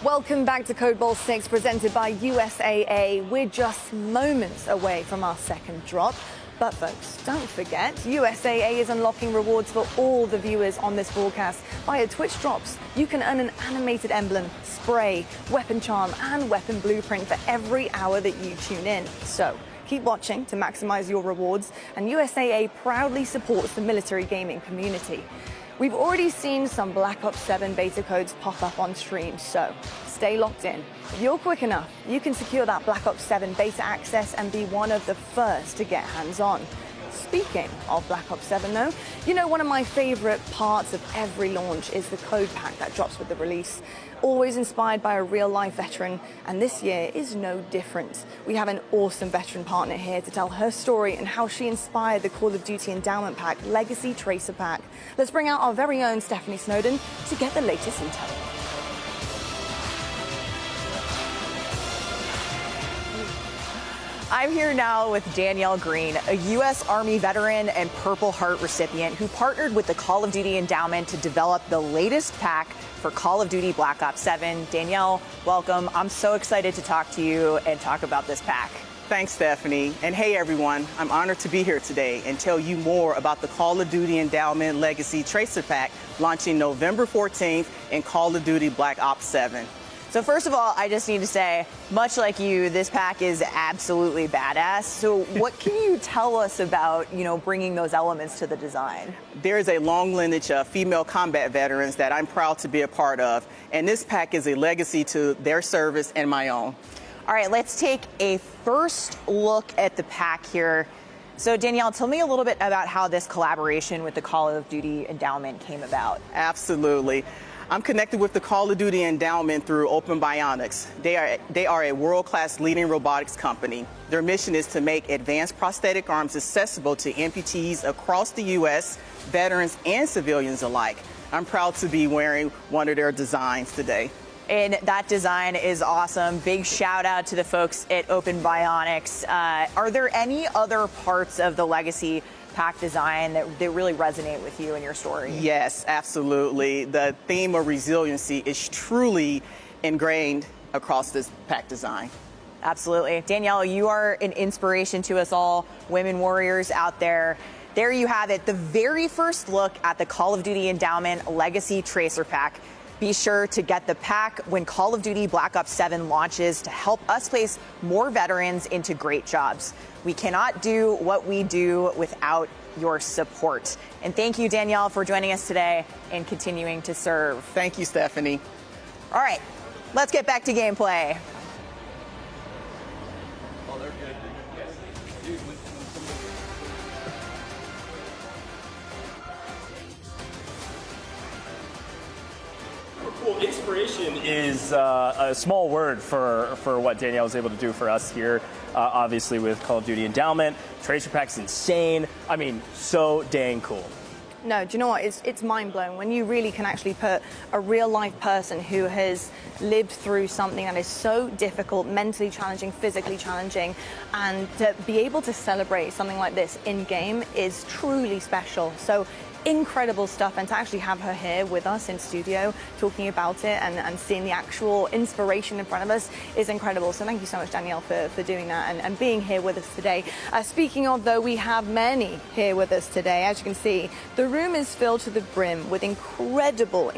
Welcome back to Code Bowl 6, presented by USAA. We're just moments away from our second drop. But folks, don't forget, USAA is unlocking rewards for all the viewers on this broadcast. Via Twitch drops, you can earn an animated emblem, spray, weapon charm, and weapon blueprint for every hour that you tune in. So keep watching to maximize your rewards, and USAA proudly supports the military gaming community. We've already seen some Black Ops 7 beta codes pop up on stream, so stay locked in. If you're quick enough, you can secure that Black Ops 7 beta access and be one of the first to get hands-on. Speaking of Black Ops 7 though, you know, one of my favorite parts of every launch is the code pack that drops with the release. Always inspired by a real-life veteran, and this year is no different. We have an awesome veteran partner here to tell her story and how she inspired the Call of Duty Endowment Pack Legacy Tracer Pack. Let's bring out our very own Stephanie Snowden to get the latest intel. I'm here now with Danielle Green, a U.S. Army veteran and Purple Heart recipient who partnered with the Call of Duty Endowment to develop the latest pack for Call of Duty Black Ops 7. Danielle, welcome. I'm so excited to talk to you and talk about this pack. Thanks, Stephanie. And hey, everyone. I'm honored to be here today and tell you more about the Call of Duty Endowment Legacy Tracer Pack launching November 14th in Call of Duty Black Ops 7. So first of all, I just need to say, much like you, this pack is absolutely badass. So what can you tell us about, bringing those elements to the design? There is a long lineage of female combat veterans that I'm proud to be a part of, and this pack is a legacy to their service and my own. All right, let's take a first look at the pack here. So Danielle, tell me a little bit about how this collaboration with the Call of Duty Endowment came about. Absolutely. I'm connected with the Call of Duty Endowment through Open Bionics. They are a world-class leading robotics company. Their mission is to make advanced prosthetic arms accessible to amputees across the U.S., veterans and civilians alike. I'm proud to be wearing one of their designs today. And that design is awesome. Big shout out to the folks at Open Bionics. Are there any other parts of the Legacy pack design that really resonate with you and your story? Yes, absolutely. The theme of resiliency is truly ingrained across this pack design. Absolutely. Danielle, you are an inspiration to us all, women warriors out there. There you have it, the very first look at the Call of Duty Endowment Legacy Tracer Pack. Be sure to get the pack when Call of Duty Black Ops 7 launches to help us place more veterans into great jobs. We cannot do what we do without your support. And thank you, Danielle, for joining us today and continuing to serve. Thank you, Stephanie. All right, let's get back to gameplay. Well, inspiration is a small word for what Danielle was able to do for us here, obviously with Call of Duty Endowment. Tracer Pack's insane. I mean, so dang cool. No, do you know what? It's mind-blowing when you really can actually put a real-life person who has lived through something that is so difficult, mentally challenging, physically challenging, and to be able to celebrate something like this in-game is truly special. So incredible stuff, and to actually have her here with us in studio talking about it and seeing the actual inspiration in front of us is incredible. So thank you so much, Danielle, for doing that and being here with us today. Speaking of, though, we have many here with us today. As you can see, the room is filled to the brim with incredible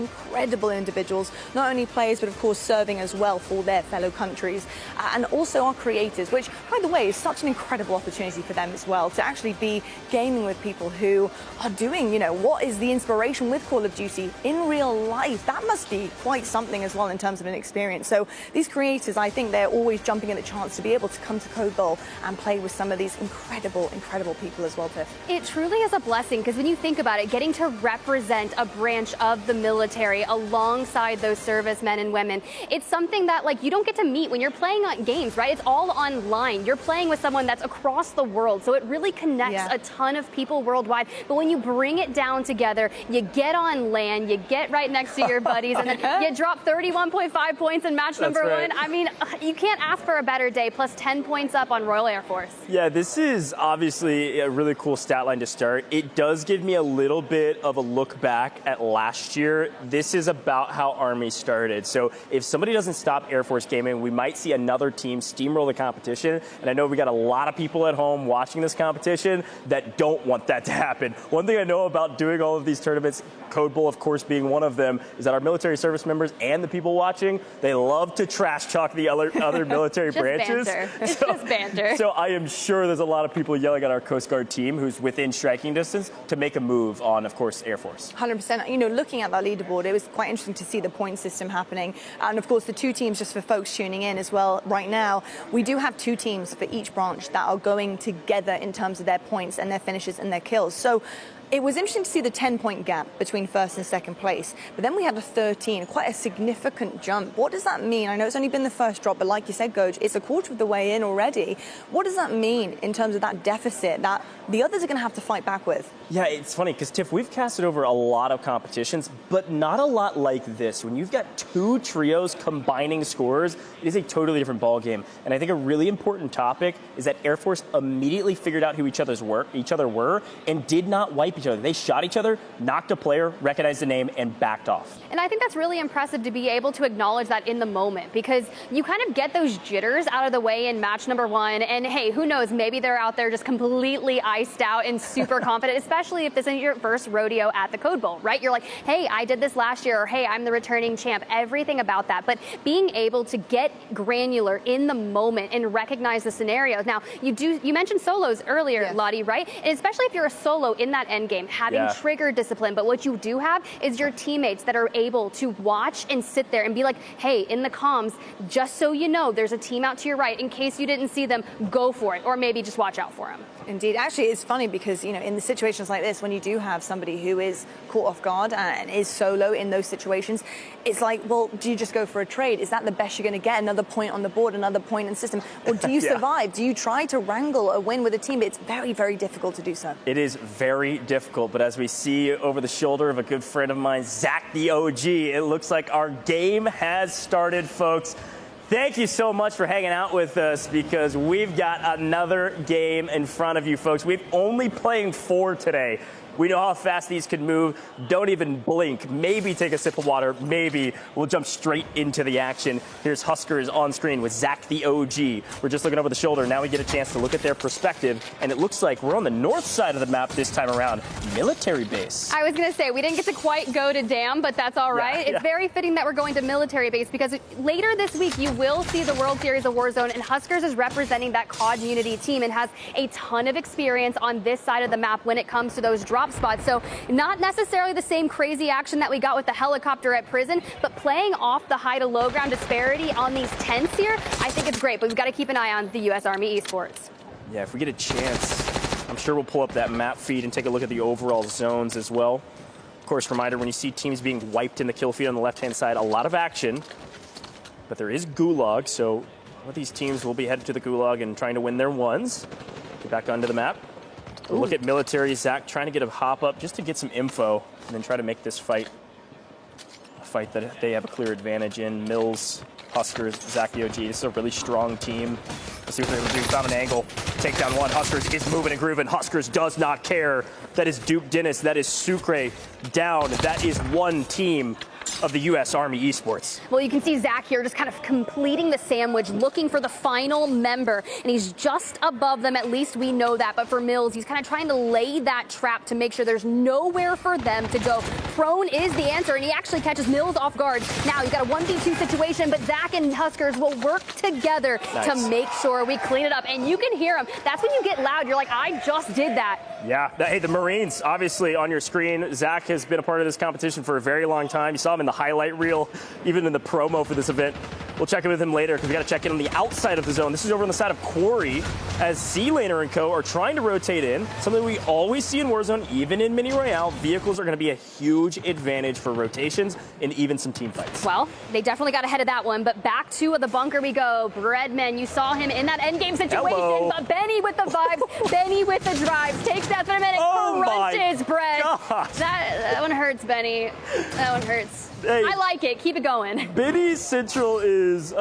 individuals, not only players, but of course serving as well for their fellow countries, and also our creators, which, by the way, is such an incredible opportunity for them as well, to actually be gaming with people who are doing, what is the inspiration with Call of Duty in real life. That must be quite something as well in terms of an experience. So these creators, I think they're always jumping at the chance to be able to come to Code Bowl and play with some of these incredible people as well, Tiff. It truly is a blessing, because when you think about it, getting to represent a branch of the military alongside those servicemen and women, it's something that you don't get to meet when you're playing on games, right? It's all online. You're playing with someone that's across the world, so it really connects a ton of people worldwide. But when you bring it down together, you get on LAN, you get right next to your buddies, and then you drop 31.5 points in match number one. I mean, you can't ask for a better day, plus 10 points up on Royal Air Force. Yeah, this is obviously a really cool stat line to start. It does give me a little bit of a look back at last year. This is about how Army started. So if somebody doesn't stop Air Force gaming, we might see another team steamroll the competition. And I know we got a lot of people at home watching this competition that don't want that to happen. One thing I know about doing all of these tournaments, Code Bowl, of course, being one of them, is that our military service members and the people watching, they love to trash talk the other military branches. Banter. It's just banter. So I am sure there's a lot of people yelling at our Coast Guard team who's within striking distance to make a move on, of course, Air Force. 100%. You know, looking at that leaderboard, it was quite interesting to see the point system happening. And of course, the two teams, just for folks tuning in as well, right now, we do have two teams for each branch that are going together in terms of their points and their finishes and their kills. So it was interesting to see the 10-point gap between first and second place, but then we had a 13, quite a significant jump. What does that mean? I know it's only been the first drop, but like you said, Goj, it's a quarter of the way in already. What does that mean in terms of that deficit that the others are going to have to fight back with? Yeah, it's funny because, Tiff, we've casted over a lot of competitions, but not a lot like this. When you've got two trios combining scores, it is a totally different ballgame. And I think a really important topic is that Air Force immediately figured out who each other were and did not wipe each other. They shot each other, knocked a player, recognized the name, and backed off. And I think that's really impressive to be able to acknowledge that in the moment, because you kind of get those jitters out of the way in match number one. And hey, who knows, maybe they're out there just completely iced out and super confident, especially if this isn't your first rodeo at the Code Bowl, right? You're like, hey, I did this last year, or hey, I'm the returning champ, everything about that. But being able to get granular in the moment and recognize the scenarios. Now, you mentioned solos earlier, yes, Lottie, right? And especially if you're a solo in that end game, having trigger discipline. But what you do have is your teammates that are able to watch and sit there and be like, hey, in the comms, just so you know, there's a team out to your right. In case you didn't see them, go for it. Or maybe just watch out for them. Indeed. Actually, it's funny because, you know, in the situations like this, when you do have somebody who is caught off guard and is solo in those situations, it's like, well, do you just go for a trade? Is that the best you're going to get? Another point on the board, another point in the system? Or do you survive? Do you try to wrangle a win with a team? It's very, very difficult to do so. It is very difficult, but as we see over the shoulder of a good friend of mine, Zach the OG, it looks like our game has started, folks. Thank you so much for hanging out with us because we've got another game in front of you, folks. We've only playing 4 today. We know how fast these can move. Don't even blink. Maybe take a sip of water. Maybe we'll jump straight into the action. Here's Huskers on screen with Zach the OG. We're just looking over the shoulder. Now we get a chance to look at their perspective. And it looks like we're on the north side of the map this time around. Military base. I was going to say, we didn't get to quite go to Dam, but that's all right. It's very fitting that we're going to military base because later this week you will see the World Series of Warzone, and Huskers is representing that COD Unity team and has a ton of experience on this side of the map when it comes to those drop spots. So not necessarily the same crazy action that we got with the helicopter at prison, but playing off the high to low ground disparity on these tents here, I think it's great, but we've got to keep an eye on the U.S. Army esports. Yeah, if we get a chance, I'm sure we'll pull up that map feed and take a look at the overall zones as well. Of course, reminder, when you see teams being wiped in the kill feed on the left-hand side, a lot of action, but there is Gulag, so one of these teams will be headed to the Gulag and trying to win their ones. Get back onto the map. We'll look at military. Zach trying to get a hop up just to get some info and then try to make this fight a fight that they have a clear advantage in. Mills, Huskers, Zach the OG. This is a really strong team. Let's see what they're going to do. Found an angle. Takedown one. Huskers is moving and grooving. Huskers does not care. That is Duke Dennis. That is Sucre down. That is one team of the U.S. Army esports. Well, you can see Zach here just kind of completing the sandwich, looking for the final member, and he's just above them. At least we know that. But for Mills, he's kind of trying to lay that trap to make sure there's nowhere for them to go. Prone is the answer, and he actually catches Mills off guard. Now he's got a 1v2 situation, but Zach and Huskers will work together to make sure we clean it up. And you can hear him. That's when you get loud. You're like, I just did that. Yeah. Hey, the Marines, obviously on your screen. Zach has been a part of this competition for a very long time. You saw him in the highlight reel, even in the promo for this event. We'll check in with him later because we got to check in on the outside of the zone. This is over on the side of Quarry as Z-Laner and co are trying to rotate in. Something we always see in Warzone, even in Mini Royale. Vehicles are going to be a huge advantage for rotations and even some team fights. Well, they definitely got ahead of that one, but back to the bunker we go. Breadman, you saw him in that endgame situation, but Benny with the vibes, Benny with the drives, takes that for a minute, crunches Bread. That one hurts, Benny. That one hurts. Hey, I like it. Keep it going. Benny Central is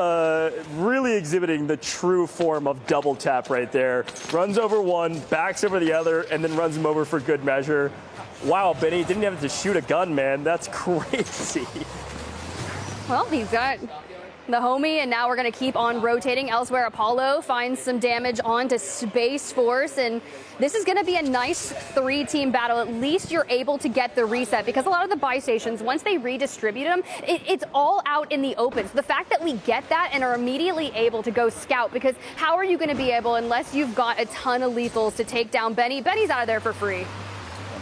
really exhibiting the true form of double tap right there. Runs over one, backs over the other, and then runs him over for good measure. Wow, Benny didn't have to shoot a gun, man. That's crazy. Well, he's got the homie, and now we're going to keep on rotating. Elsewhere, Apollo finds some damage onto Space Force, and this is going to be a nice 3-team battle. At least you're able to get the reset, because a lot of the buy stations, once they redistribute them, it's all out in the open. So the fact that we get that and are immediately able to go scout, because how are you going to be able, unless you've got a ton of lethals to take down Benny? Benny's out of there for free.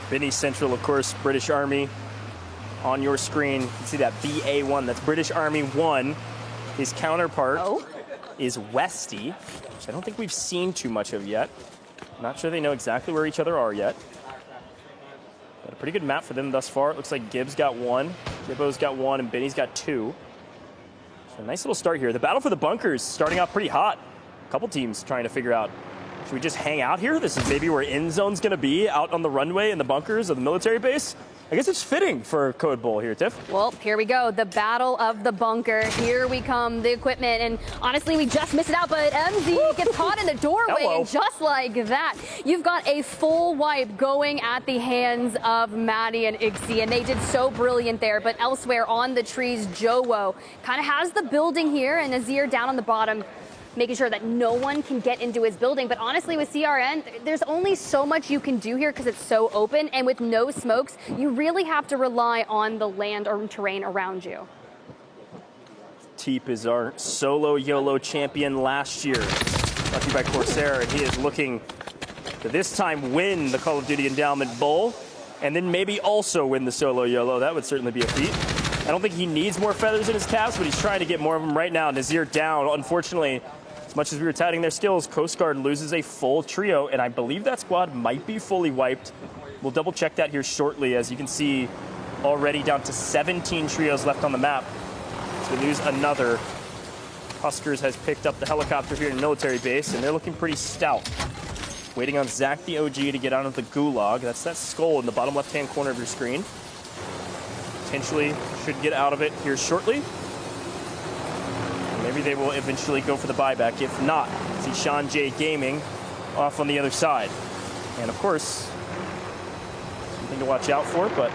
Benny Central, of course, British Army. On your screen, you can see that BA1. That's British Army 1. His counterpart is Westy, which I don't think we've seen too much of yet. Not sure they know exactly where each other are yet. But a pretty good map for them thus far. It looks like Gibbs got 1, Jibbo's got 1, and Benny's got 2. So a nice little start here. The battle for the bunkers starting off pretty hot. A couple teams trying to figure out, should we just hang out here? This is maybe where end zone's going to be, out on the runway in the bunkers of the military base. I guess it's fitting for Code Bowl here, Tiff. Well, here we go. The battle of the bunker. Here we come, the equipment. And honestly, we just missed it out, but MZ gets caught in the doorway. And just like that, you've got a full wipe going at the hands of Maddie and Ixie. And they did so brilliant there. But elsewhere on the trees, Jowo kind of has the building here, and Azir down on the bottom, making sure that no one can get into his building. But honestly, with CRN, there's only so much you can do here because it's so open. And with no smokes, you really have to rely on the land or terrain around you. Teep is our solo YOLO champion last year, lucky by Corsair, and he is looking to this time win the Call of Duty Endowment Bowl, and then maybe also win the solo YOLO. That would certainly be a feat. I don't think he needs more feathers in his caps, but he's trying to get more of them right now. Nazir down, unfortunately. As much as we were touting their skills, Coast Guard loses a full trio, and I believe that squad might be fully wiped. We'll double check that here shortly. As you can see, already down to 17 trios left on the map. So we lose another. Huskers has picked up the helicopter here in military base, and they're looking pretty stout. Waiting on Zach the OG to get out of the gulag. That's that skull in the bottom left-hand corner of your screen. Potentially should get out of it here shortly. Maybe they will eventually go for the buyback. If not, see Sean J Gaming off on the other side. And of course, something to watch out for, but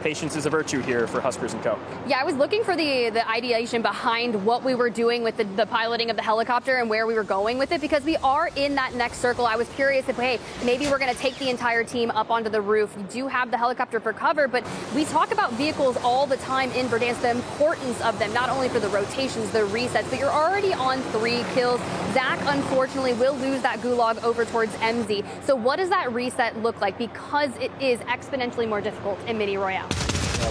patience is a virtue here for Huskers and Co. Yeah, I was looking for the ideation behind what we were doing with the piloting of the helicopter and where we were going with it, because we are in that next circle. I was curious if, hey, maybe we're going to take the entire team up onto the roof. We do have the helicopter for cover, but we talk about vehicles all the time in Verdansk, the importance of them, not only for the rotations, the resets, but you're already on 3 kills. Zach, unfortunately, will lose that gulag over towards MZ. So what does that reset look like? Because it is exponentially more difficult in Mini Royale.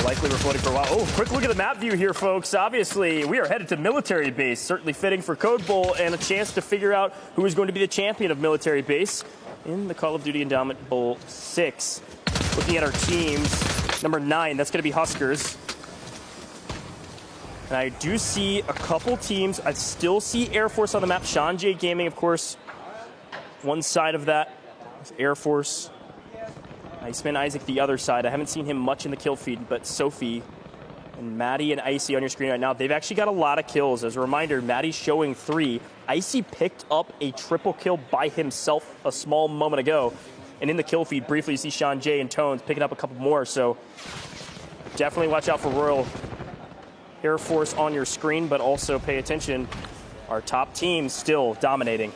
Likely we're floating for a while. Oh, quick look at the map view here, folks. Obviously, we are headed to military base. Certainly fitting for Code Bowl and a chance to figure out who is going to be the champion of military base in the Call of Duty Endowment Bowl 6. Looking at our teams, number 9, that's going to be Huskers. And I do see a couple teams. I still see Air Force on the map. Sean J Gaming, of course, one side of that is Air Force. Iceman Isaac the other side. I haven't seen him much in the kill feed, but Sophie and Maddie and Icy on your screen right now, they've actually got a lot of kills. As a reminder, Maddie's showing 3. Icy picked up a triple kill by himself a small moment ago. And in the kill feed, briefly, you see Sean J and Tones picking up a couple more. So definitely watch out for Royal Air Force on your screen, but also pay attention. Our top team still dominating.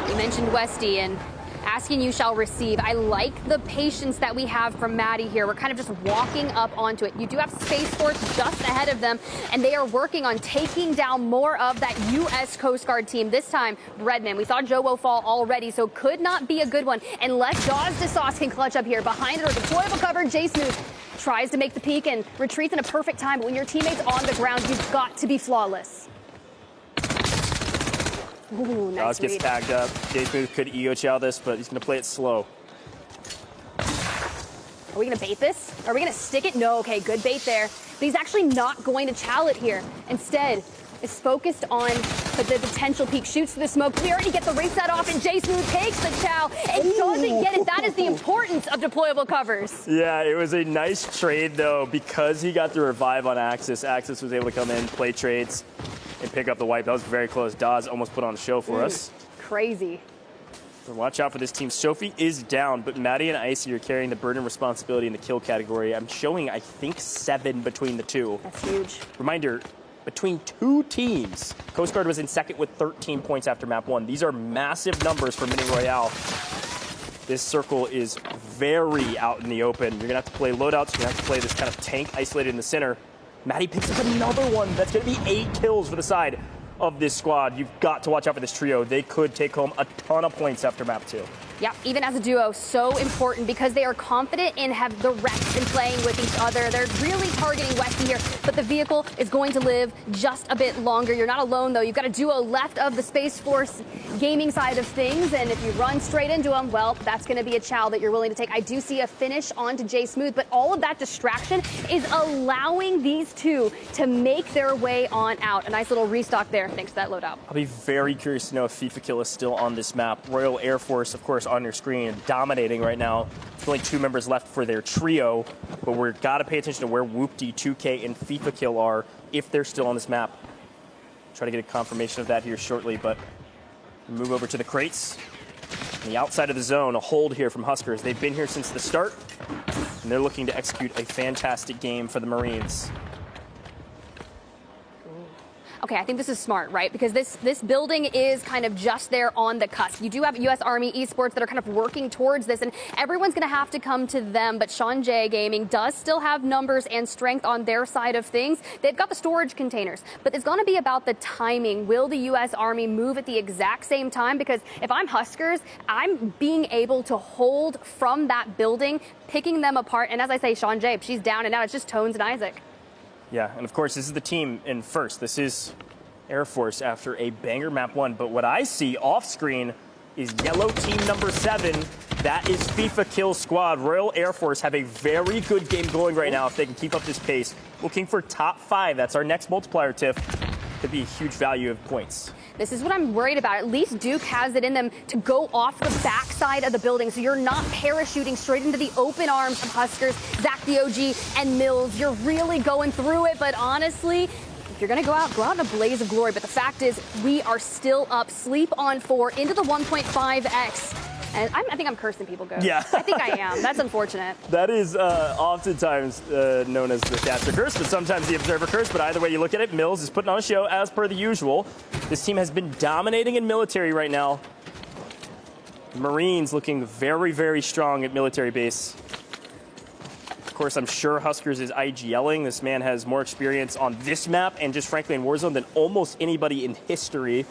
You mentioned Westy, and asking you shall receive. I like the patience that we have from Maddie here. We're kind of just walking up onto it. You do have Space Force just ahead of them, and they are working on taking down more of that U.S. Coast Guard team. This time, Redman. We saw Jowo fall already, so could not be a good one unless Dawes DeSauce can clutch up here. Behind it, or deployable cover, J Smooth tries to make the peek and retreats in a perfect time. But when your teammate's on the ground, you've got to be flawless. Ooh, nice gets tagged up. J Smooth could ego chow this, but he's going to play it slow. Are we going to bait this? Are we going to stick it? No, okay, good bait there. But he's actually not going to chow it here. Instead, is focused on the potential peek. Shoots through the smoke. We already get the reset off, and J Smooth takes the chow and doesn't get it. That is the importance of deployable covers. Yeah, it was a nice trade, though, because he got the revive on Axis. Axis was able to come in, play trades, and pick up the wipe. That was very close. Dawes almost put on a show for us. Crazy. So watch out for this team. Sophie is down, but Maddie and Icy are carrying the burden and responsibility in the kill category. I'm showing, I think, 7 between the two. That's huge. Reminder, between two teams. Coast Guard was in second with 13 points after map 1. These are massive numbers for Mini Royale. This circle is very out in the open. You're going to have to play loadouts. You're going to have to play this kind of tank isolated in the center. Maddie picks up another one. That's going to be 8 kills for the side of this squad. You've got to watch out for this trio. They could take home a ton of points after map 2. Yeah, even as a duo, so important because they are confident and have the reps in playing with each other. They're really targeting Westy here, but the vehicle is going to live just a bit longer. You're not alone, though. You've got a duo left of the Space Force gaming side of things, and if you run straight into them, well, that's going to be a chow that you're willing to take. I do see a finish onto Jay Smooth, but all of that distraction is allowing these two to make their way on out. A nice little restock there, thanks to that loadout. I'll be very curious to know if FIFA Kill is still on this map. Royal Air Force, of course, on your screen, dominating right now. There's only 2 members left for their trio, but we've got to pay attention to where Whoopty, 2K, and FIFA Kill are, if they're still on this map. Try to get a confirmation of that here shortly, but move over to the crates. On the outside of the zone, a hold here from Huskers. They've been here since the start, and they're looking to execute a fantastic game for the Marines. Okay, I think this is smart, right? Because this building is kind of just there on the cusp. You do have U.S. Army Esports that are kind of working towards this, and everyone's going to have to come to them. But Sean J Gaming does still have numbers and strength on their side of things. They've got the storage containers, but it's going to be about the timing. Will the U.S. Army move at the exact same time? Because if I'm Huskers, I'm being able to hold from that building, picking them apart. And as I say, Sean J, she's down and now it's just Tones and Isaac. Yeah, and of course, this is the team in first. This is Air Force after a banger map 1. But what I see off screen is yellow team number 7. That is FIFA Kill Squad. Royal Air Force have a very good game going right now if they can keep up this pace. Looking for top 5. That's our next multiplier tip. Could be a huge value of points. This is what I'm worried about. At least Duke has it in them to go off the backside of the building, so you're not parachuting straight into the open arms of Huskers, Zach the OG, and Mills. You're really going through it, but honestly, if you're going to go out in a blaze of glory. But the fact is, we are still up. Sleep on 4 into the 1.5x. And I think I'm cursing people, Go. Yeah. I think I am. That's unfortunate. That is oftentimes known as the caster curse, but sometimes the observer curse. But either way you look at it, Mills is putting on a show as per the usual. This team has been dominating in military right now. Marines looking very, very strong at military base. Of course, I'm sure Huskers is IGLing. This man has more experience on this map and just frankly in Warzone than almost anybody in history.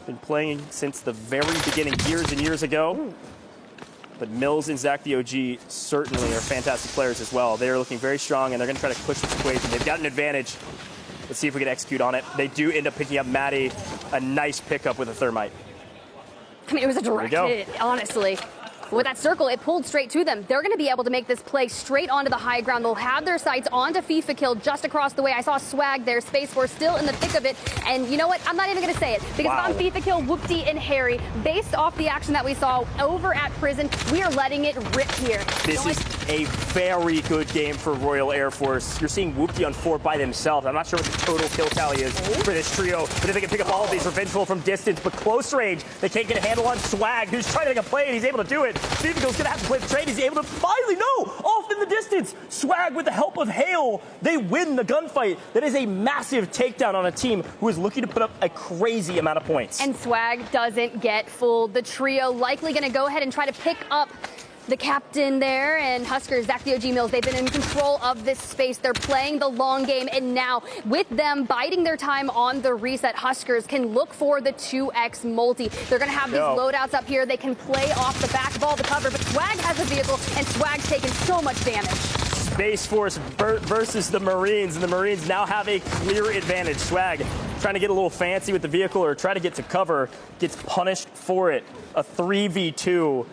Been playing since the very beginning, years and years ago. But Mills and Zach the OG certainly are fantastic players as well. They are looking very strong, and they're going to try to push this equation. They've got an advantage. Let's see if we can execute on it. They do end up picking up Maddie. A nice pickup with a thermite. I mean, it was a direct hit, honestly. With that circle, it pulled straight to them. They're going to be able to make this play straight onto the high ground. They'll have their sights onto FIFA Kill just across the way. I saw Swag there, Space Force still in the thick of it. And you know what? I'm not even going to say it. Because if I'm FIFA Kill, Whoopty, and Harry, based off the action that we saw over at Prison, we are letting it rip here. This is a very good game for Royal Air Force. You're seeing Whoopty on 4 by themselves. I'm not sure what the total kill tally is for this trio, but if they can pick up all of these, Revengeful from distance, but close range, they can't get a handle on Swag, who's trying to make a play, and he's able to do it. Steven's gonna have to play the trade. He's able to finally, off in the distance. Swag with the help of Hale. They win the gunfight. That is a massive takedown on a team who is looking to put up a crazy amount of points. And Swag doesn't get fooled. The trio likely going to go ahead and try to pick up the captain there, and Huskers, Zach the OG Mills, they've been in control of this space. They're playing the long game, and now with them biding their time on the reset, Huskers can look for the 2x multi. They're going to have these loadouts up here. They can play off the back of all the cover, but Swag has a vehicle, and Swag's taking so much damage. Space Force versus the Marines, and the Marines now have a clear advantage. Swag trying to get a little fancy with the vehicle or try to get to cover, gets punished for it. A 3v2.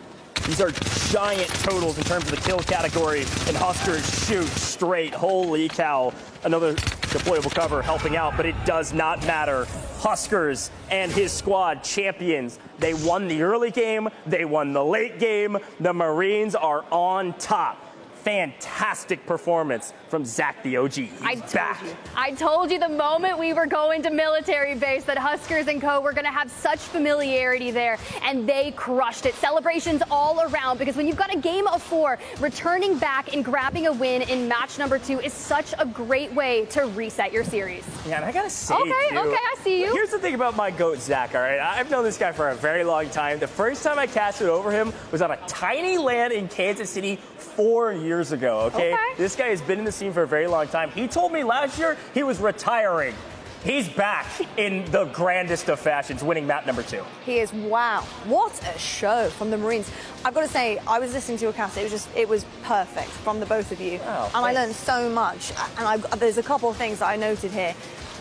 These are giant totals in terms of the kill category, and Huskers shoot straight. Holy cow. Another deployable cover helping out, but it does not matter. Huskers and his squad, champions. They won the early game. They won the late game. The Marines are on top. fantastic performance from Zach the OG. He's back. I told you the moment we were going to military base that Huskers and co were going to have such familiarity there, and they crushed it. Celebrations all around, because when you've got a game of 4, returning back and grabbing a win in match number 2 is such a great way to reset your series. Yeah, and I gotta say, okay, I see you. Here's the thing about my GOAT, Zach, all right? I've known this guy for a very long time. The first time I casted over him was on a tiny land in Kansas City 4 years ago, okay? This guy has been in the scene for a very long time. He told me last year he was retiring. He's back in the grandest of fashions, winning map number 2. He is. Wow. What a show from the Marines. I've got to say, I was listening to your cast. It was perfect from the both of you. Oh, and I learned so much. And there's a couple of things that I noted here.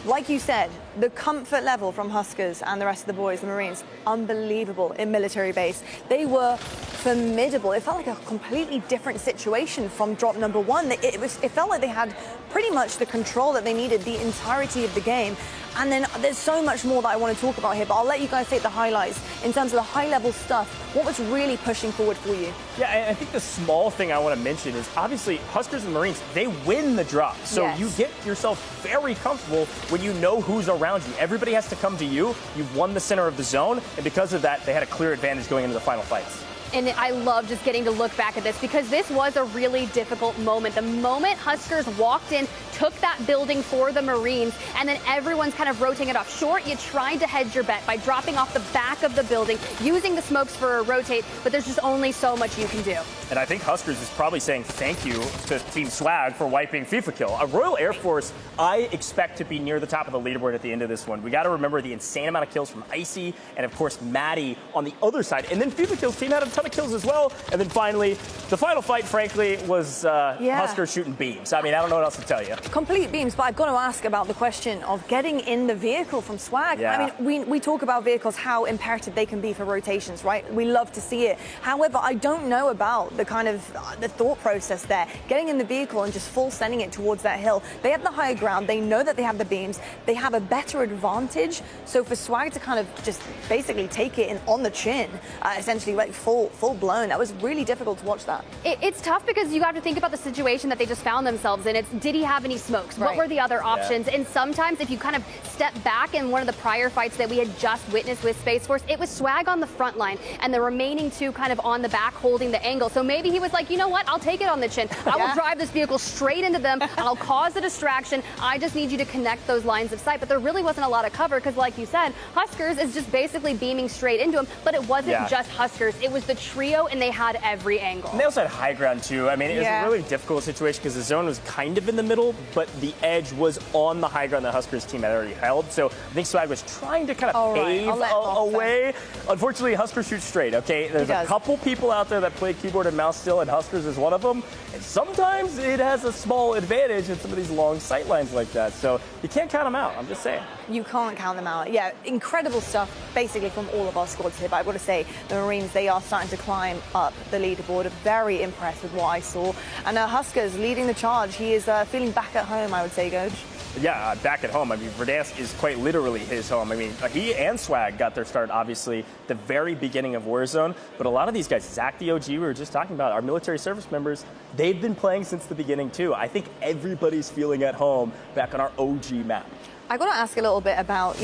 Like you said, the comfort level from Huskers and the rest of the boys, the Marines, unbelievable in military base. They were formidable. It felt like a completely different situation from drop number 1. It felt like they had pretty much the control that they needed the entirety of the game. And then there's so much more that I want to talk about here, but I'll let you guys take the highlights. In terms of the high-level stuff, what was really pushing forward for you? Yeah, I think the small thing I want to mention is obviously Huskers and Marines, they win the drop. So you get yourself very comfortable when you know who's around you. Everybody has to come to you. You've won the center of the zone, and because of that, they had a clear advantage going into the final fights. And I love just getting to look back at this, because this was a really difficult moment. The moment Huskers walked in, took that building for the Marines, and then everyone's kind of rotating it off short. You tried to hedge your bet by dropping off the back of the building, using the smokes for a rotate, but there's just only so much you can do. And I think Huskers is probably saying thank you to Team Swag for wiping FIFA kill. A Royal Air Force, I expect to be near the top of the leaderboard at the end of this one. We got to remember the insane amount of kills from Icy and, of course, Maddie on the other side. And then FIFA Kill's team had a ton of kills as well. And then finally, the final fight, frankly, was Huskers shooting beams. I mean, I don't know what else to tell you. Complete beams, but I've got to ask about the question of getting in the vehicle from Swag. Yeah. I mean, we talk about vehicles, how imperative they can be for rotations, right? We love to see it. However, I don't know about the kind of the thought process there. Getting in the vehicle and just full sending it towards that hill. They have the higher ground. They know that they have the beams. They have a better advantage. So for Swag to kind of just basically take it in on the chin, essentially like full blown, that was really difficult to watch that. It's tough because you have to think about the situation that they just found themselves in. It's, did he have any smokes? What were the other options? And sometimes if you kind of step back in one of the prior fights that we had just witnessed with Space Force, it was Swag on the front line and the remaining 2 kind of on the back holding the angle. So maybe he was like, you know what, I'll take it on the chin. I will drive this vehicle straight into them and I'll cause a distraction. I just need you to connect those lines of sight. But there really wasn't a lot of cover because, like you said, Huskers is just basically beaming straight into him. But it wasn't just Huskers. It was the trio, and they had every angle. And they also had high ground, too. I mean, it was a really difficult situation because the zone was kind of in the middle, but the edge was on the high ground the Huskers team had already held. So I think Swag was trying to kind of pave a way. Unfortunately, Huskers shoot straight, okay? There's a couple people out there that play keyboard and mouse still, and Huskers is one of them. And sometimes it has a small advantage in some of these long sight lines like that. So you can't count them out. I'm just saying. You can't count them out. Yeah, incredible stuff basically from all of our squads here. But I've got to say, the Marines, they are starting to climb up the leaderboard. Very impressed with what I saw. And Huskers leading the charge. He is feeling back at home, I would say, Goj. Yeah, back at home. I mean, Verdansk is quite literally his home. I mean, he and Swag got their start, obviously, the very beginning of Warzone. But a lot of these guys, Zach the OG, we were just talking about, our military service members, they've been playing since the beginning, too. I think everybody's feeling at home back on our OG map. I got to ask a little bit about,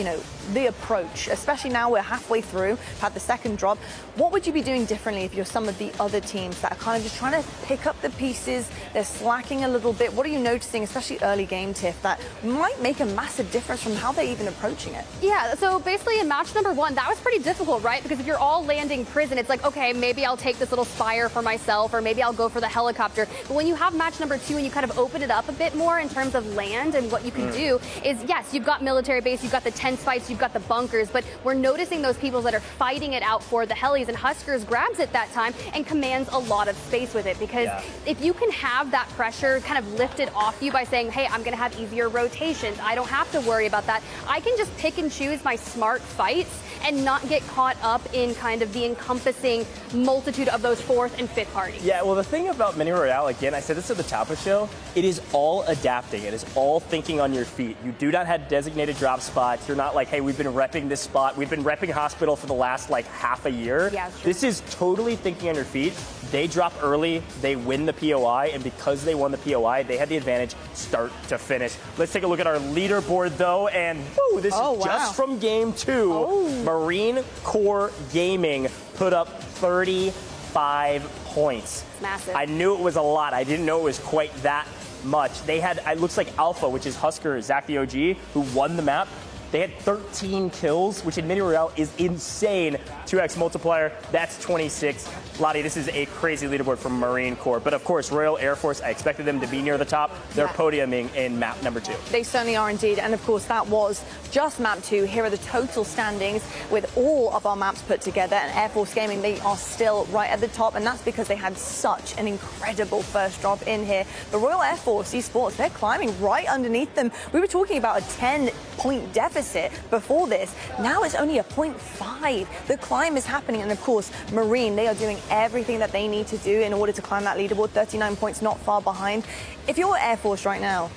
the approach, especially now we're halfway through, had the second drop. What would you be doing differently if you're some of the other teams that are kind of just trying to pick up the pieces, they're slacking a little bit? What are you noticing, especially early game, Tiff, that might make a massive difference from how they're even approaching it? Yeah, so basically in match number 1, that was pretty difficult, right? Because if you're all landing prison, it's like, okay, maybe I'll take this little spire for myself, or maybe I'll go for the helicopter. But when you have match number 2 and you kind of open it up a bit more in terms of land and what you can do is, yes, you've got military base, you've got the tense fights, you've got the bunkers, but we're noticing those people that are fighting it out for the helis, and Huskers grabs it that time and commands a lot of space with it, because if you can have that pressure kind of lifted off you by saying, hey, I'm going to have easier rotations, I don't have to worry about that, I can just pick and choose my smart fights and not get caught up in kind of the encompassing multitude of those 4th and 5th parties. Yeah, well, the thing about Mini Royale, again, I said this at the top of the show, it is all adapting. It is all thinking on your feet. You do not had designated drop spots. You're not like, hey, we've been repping this spot. We've been repping hospital for the last like half a year. Yeah, true. This is totally thinking on your feet. They drop early, they win the POI, and because they won the POI, they had the advantage start to finish. Let's take a look at our leaderboard though, and woo, this is just from game 2. Marine Corps Gaming put up 35 points. It's massive. I knew it was a lot. I didn't know it was quite that much. They had, it looks like Alpha, which is Husker, Zach the OG, who won the map. They had 13 kills, which in Mini Royale is insane. 2x multiplier, that's 26. Lottie, this is a crazy leaderboard from Marine Corps. But of course, Royal Air Force, I expected them to be near the top. They're podiuming in map number 2. They certainly are indeed. And of course, that was just map 2. Here are the total standings with all of our maps put together. And Air Force Gaming, they are still right at the top. And that's because they had such an incredible first drop in here. The Royal Air Force Esports, they're climbing right underneath them. We were talking about a 10-point deficit before this. Now it's only a 0.5. The climb is happening. And of course, Marine, they are doing everything that they need to do in order to climb that leaderboard. 39 points, not far behind. If you're Air Force right now,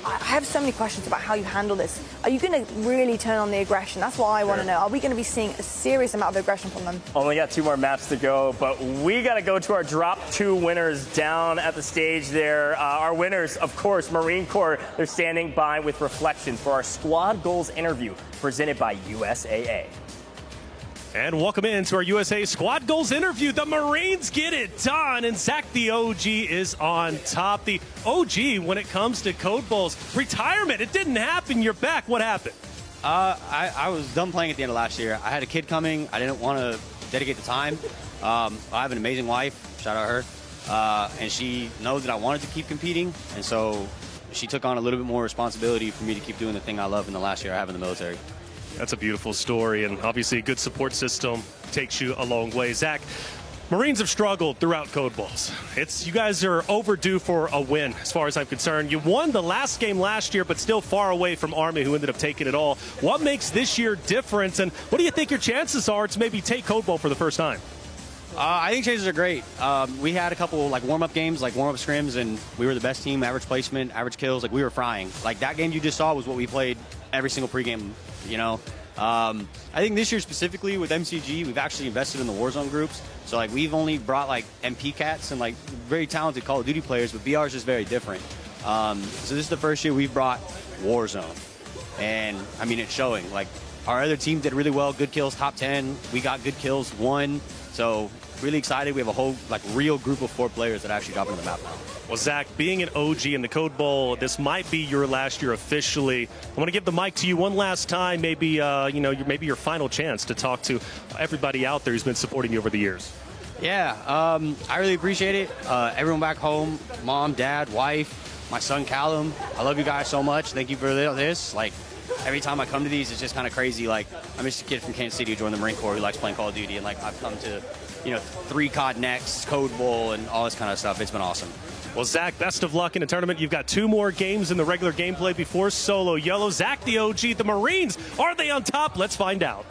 I have so many questions about how you handle this. Are you going to really turn on the aggression? That's what I want to know. Are we going to be seeing a serious amount of aggression from them? Only got 2 more maps to go, but we got to go to our drop 2 winners down at the stage there. Our winners, of course, Marine Corps. They're standing by with reflections for our squad goals interview presented by USAA. And welcome into our USA Squad Goals interview. The Marines get it done, and Zach the OG is on top. The OG, when it comes to Code Bowls, retirement, it didn't happen. You're back. What happened? I was done playing at the end of last year. I had a kid coming. I didn't want to dedicate the time. I have an amazing wife. Shout out her. And she knows that I wanted to keep competing, and so she took on a little bit more responsibility for me to keep doing the thing I love in the last year I have in the military. That's a beautiful story, and obviously a good support system takes you a long way. Zach, Marines have struggled throughout Code Bowls. You guys are overdue for a win, as far as I'm concerned. You won the last game last year, but still far away from Army, who ended up taking it all. What makes this year different, and what do you think your chances are to maybe take Code Bowl for the first time? I think chances are great. We had a couple like warm-up games, like warm-up scrims, and we were the best team, average placement, average kills. Like, we were frying. Like, that game you just saw was what we played every single pregame, you know. I think this year specifically with MCG, we've actually invested in the Warzone groups. So, like, we've only brought, like, MP cats and, like, very talented Call of Duty players, but BR is just very different. So this is the first year we've brought Warzone. And, I mean, it's showing. Like, our other team did really well, good kills, top 10. We got good kills, won. So, really excited. We have a whole, like, real group of 4 players that actually drop into the map now. Well, Zach, being an OG in the Code Bowl, this might be your last year officially. I want to give the mic to you one last time, maybe maybe your final chance to talk to everybody out there who's been supporting you over the years. Yeah, I really appreciate it. Everyone back home, mom, dad, wife, my son Callum, I love you guys so much. Thank you for this. Like, every time I come to these, it's just kind of crazy. Like, I'm just a kid from Kansas City who joined the Marine Corps who likes playing Call of Duty, and like, I've come to, 3 COD Next, Code Bowl, and all this kind of stuff. It's been awesome. Well, Zach, best of luck in the tournament. You've got 2 more games in the regular gameplay before Solo Yellow. Zach the OG, the Marines, are they on top? Let's find out.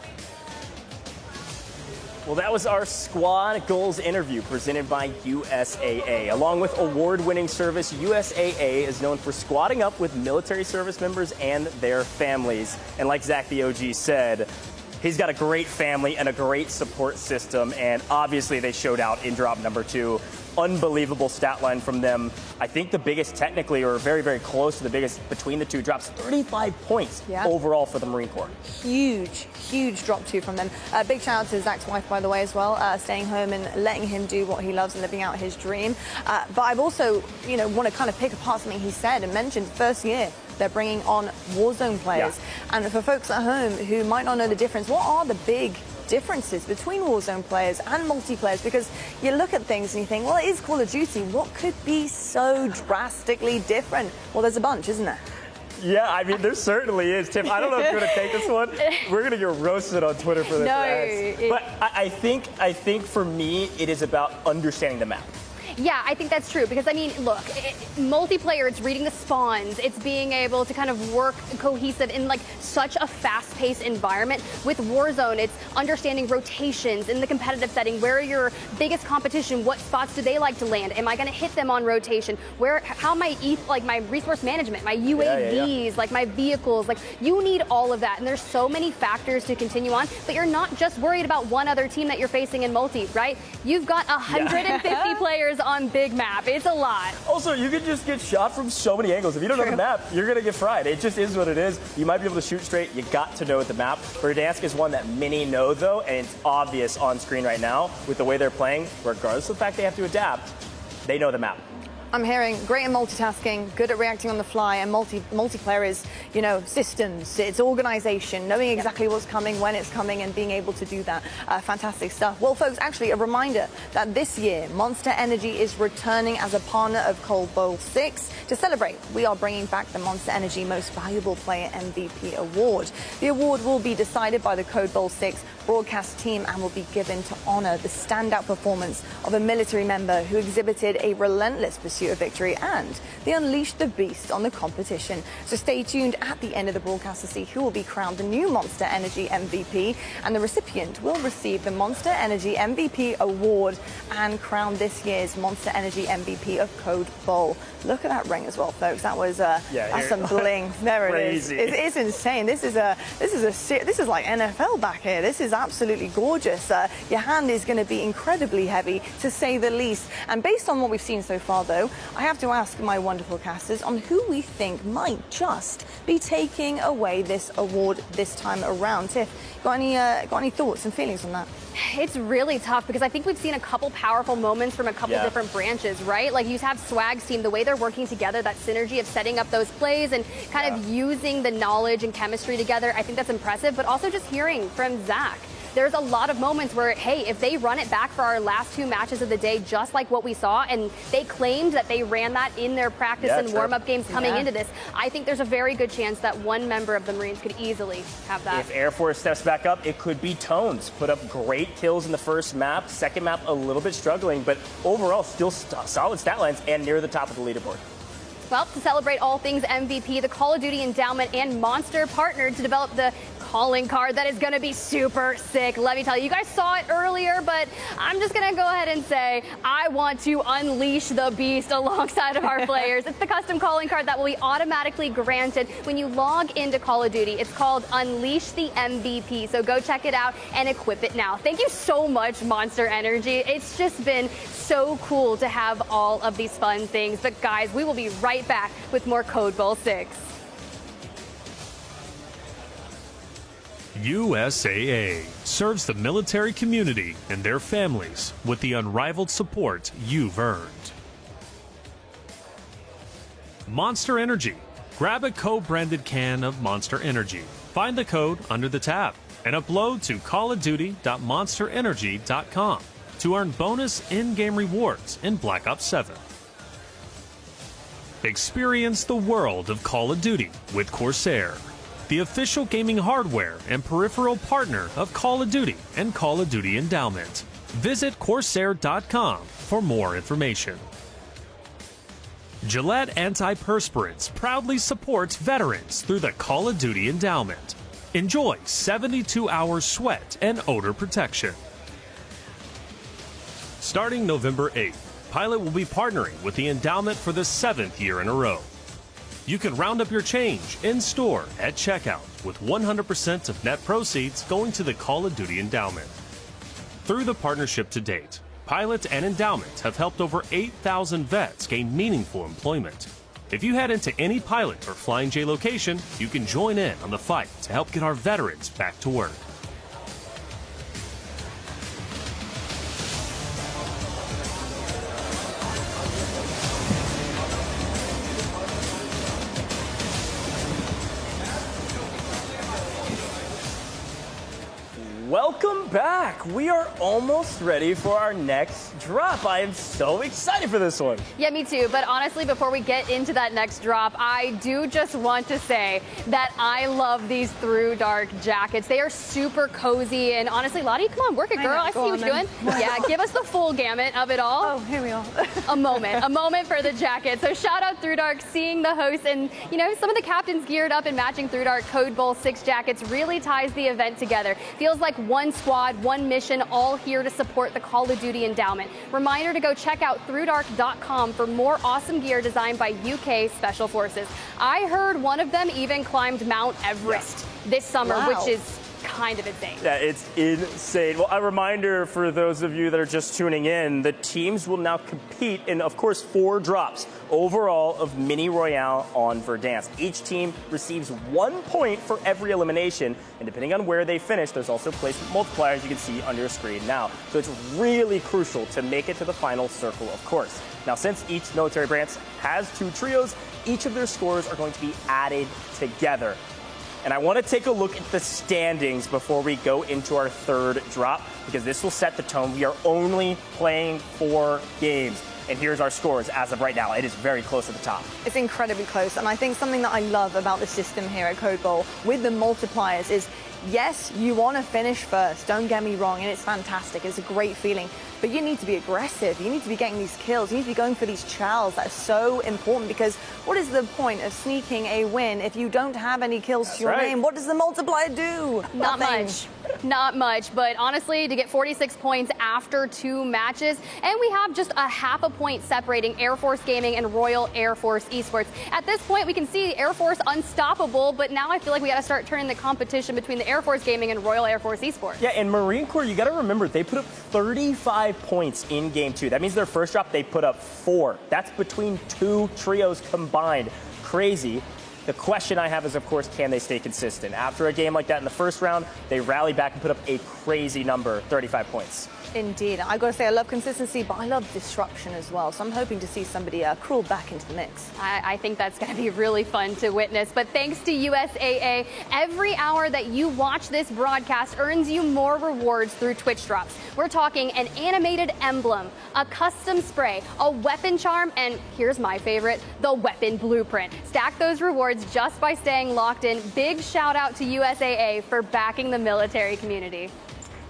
Well, that was our squad goals interview presented by USAA. Along with award-winning service, USAA is known for squadding up with military service members and their families. And like Zach the OG said, he's got a great family and a great support system, and obviously they showed out in drop number 2. Unbelievable stat line from them. I think the biggest technically, or very, very close to the biggest between the 2 drops, 35 points overall for the Marine Corps. Huge drop 2 from them. Big shout out to Zach's wife, by the way, as well, staying home and letting him do what he loves and living out his dream. But I've also, want to kind of pick apart something he said and mentioned. First year, they're bringing on Warzone players. And for folks at home who might not know the difference, what are the big differences between Warzone players and multiplayers? Because you look at things and you think, well, it is Call of Duty. What could be so drastically different? Well, there's a bunch, isn't there? Yeah, I mean, there certainly is, Tiff. I don't know if you're going to take this one. We're going to get roasted on Twitter for this. No. But I think for me, it is about understanding the map. Yeah, I think that's true because, I mean, look, multiplayer, it's reading the spawns. It's being able to kind of work cohesive in like such a fast-paced environment. With Warzone, it's understanding rotations in the competitive setting. Where are your biggest competition? What spots do they like to land? Am I going to hit them on rotation? How my resource management, my UAVs, like my vehicles, like you need all of that. And there's so many factors to continue on, but you're not just worried about one other team that you're facing in multi, right? You've got 150 players on big map. It's a lot. Also, you can just get shot from so many angles. If you don't know the map, you're going to get fried. It just is what it is. You might be able to shoot straight. You got to know the map. Verdansk is one that many know, though, and it's obvious on screen right now with the way they're playing. Regardless of the fact they have to adapt, they know the map. I'm hearing great at multitasking, good at reacting on the fly, and multiplayer is, you know, systems, it's organization, knowing exactly what's coming, when it's coming, and being able to do that. Fantastic stuff. Well, folks, actually, a reminder that this year, Monster Energy is returning as a partner of Cold Bowl 6. To celebrate, we are bringing back the Monster Energy Most Valuable Player MVP Award. The award will be decided by the Code Bowl 6 broadcast team and will be given to honor the standout performance of a military member who exhibited a relentless pursuit of victory and they unleashed the beast on the competition. So stay tuned at the end of the broadcast to see who will be crowned the new Monster Energy MVP, and the recipient will receive the Monster Energy MVP Award and crown this year's Monster Energy MVP of Code Bowl. Look at that ring as well, folks. That was that's some bling. There it is. It's insane. This is like NFL back here. This is absolutely gorgeous. Your hand is going to be incredibly heavy, to say the least. And based on what we've seen so far, though, I have to ask my wonderful casters on who we think might just be taking away this award this time around. Tiff, got any thoughts and feelings on that? It's really tough because I think we've seen a couple powerful moments from a couple different branches, right? Like you have Swag's team, the way they're working together, that synergy of setting up those plays and kind of using the knowledge and chemistry together. I think that's impressive, but also just hearing from Zach. There's a lot of moments where, hey, if they run it back for our last two matches of the day, just like what we saw, and they claimed that they ran that in their practice and warm-up games coming into this, I think there's a very good chance that one member of the Marines could easily have that. If Air Force steps back up, it could be Tones. Put up great kills in the first map. Second map, a little bit struggling, but overall still solid stat lines and near the top of the leaderboard. Well, to celebrate all things MVP, the Call of Duty Endowment and Monster partnered to develop the calling card that is going to be super sick. Let me tell you, you guys saw it earlier, but I'm just going to go ahead and say I want to unleash the beast alongside of our players. It's the custom calling card that will be automatically granted when you log into Call of Duty. It's called Unleash the MVP, so go check it out and equip it now. Thank you so much, Monster Energy. It's just been so cool to have all of these fun things. But guys, we will be right back with more Code Bowl 6. USAA serves the military community and their families with the unrivaled support you've earned. Monster Energy. Grab a co-branded can of Monster Energy. Find the code under the tab and upload to callofduty.monsterenergy.com to earn bonus in-game rewards in Black Ops 7. Experience the world of Call of Duty with Corsair, the official gaming hardware and peripheral partner of Call of Duty and Call of Duty Endowment. Visit Corsair.com for more information. Gillette Antiperspirants proudly supports veterans through the Call of Duty Endowment. Enjoy 72-hour sweat and odor protection. Starting November 8th, Pilot will be partnering with the Endowment for the 7th year in a row. You can round up your change in-store at checkout with 100% of net proceeds going to the Call of Duty Endowment. Through the partnership to date, Pilot and Endowment have helped over 8,000 vets gain meaningful employment. If you head into any Pilot or Flying J location, you can join in on the fight to help get our veterans back to work. Welcome back. We are almost ready for our next drop. I am so excited for this one. Yeah, me too. But honestly, before we get into that next drop, I do just want to say that I love these Through Dark jackets. They are super cozy. And honestly, Lottie, come on, work it, girl. I see what you're doing. Yeah, give us the full gamut of it all. Oh, here we are. a moment for the jacket. So shout out Through Dark, seeing the hosts and, you know, some of the captains geared up in matching Through Dark Code Bowl 6 jackets really ties the event together. Feels like one squad, one mission, all here to support the Call of Duty Endowment. Reminder to go check out ThroughDark.com for more awesome gear designed by UK Special Forces. I heard one of them even climbed Mount Everest this summer, which is kind of insane. Yeah, it's insane. Well, a reminder for those of you that are just tuning in, the teams will now compete in, of course, 4 drops overall of Mini Royale on Verdansk. Each team receives 1 point for every elimination, and depending on where they finish, there's also placement multipliers you can see on your screen now. So it's really crucial to make it to the final circle, of course. Now, since each military branch has 2 trios, each of their scores are going to be added together. And I want to take a look at the standings before we go into our 3rd drop, because this will set the tone. We are only playing 4 games. And here's our scores as of right now. It is very close at the top. It's incredibly close. And I think something that I love about the system here at Code Bowl with the multipliers is, yes, you want to finish first. Don't get me wrong. And it's fantastic. It's a great feeling. But you need to be aggressive. You need to be getting these kills. You need to be going for these chows. That's so important, because what is the point of sneaking a win if you don't have any kills to your name? What does the multiplier do? Not much. Not much. But honestly, to get 46 points after 2 matches, and we have just a half a point separating Air Force Gaming and Royal Air Force Esports. At this point, we can see Air Force unstoppable, but now I feel like we got to start turning the competition between the Air Force Gaming and Royal Air Force Esports. Yeah, and Marine Corps, you got to remember, they put up 35 points in game 2. That means their first drop, they put up 4. That's between 2 trios combined. Crazy. The question I have is, of course, can they stay consistent? After a game like that in the first round, they rally back and put up a crazy number, 35 points. Indeed. I got to say, I love consistency, but I love disruption as well. So I'm hoping to see somebody crawl back into the mix. I think that's going to be really fun to witness. But thanks to USAA, every hour that you watch this broadcast earns you more rewards through Twitch drops. We're talking an animated emblem, a custom spray, a weapon charm, and here's my favorite, the weapon blueprint. Stack those rewards just by staying locked in. Big shout out to USAA for backing the military community.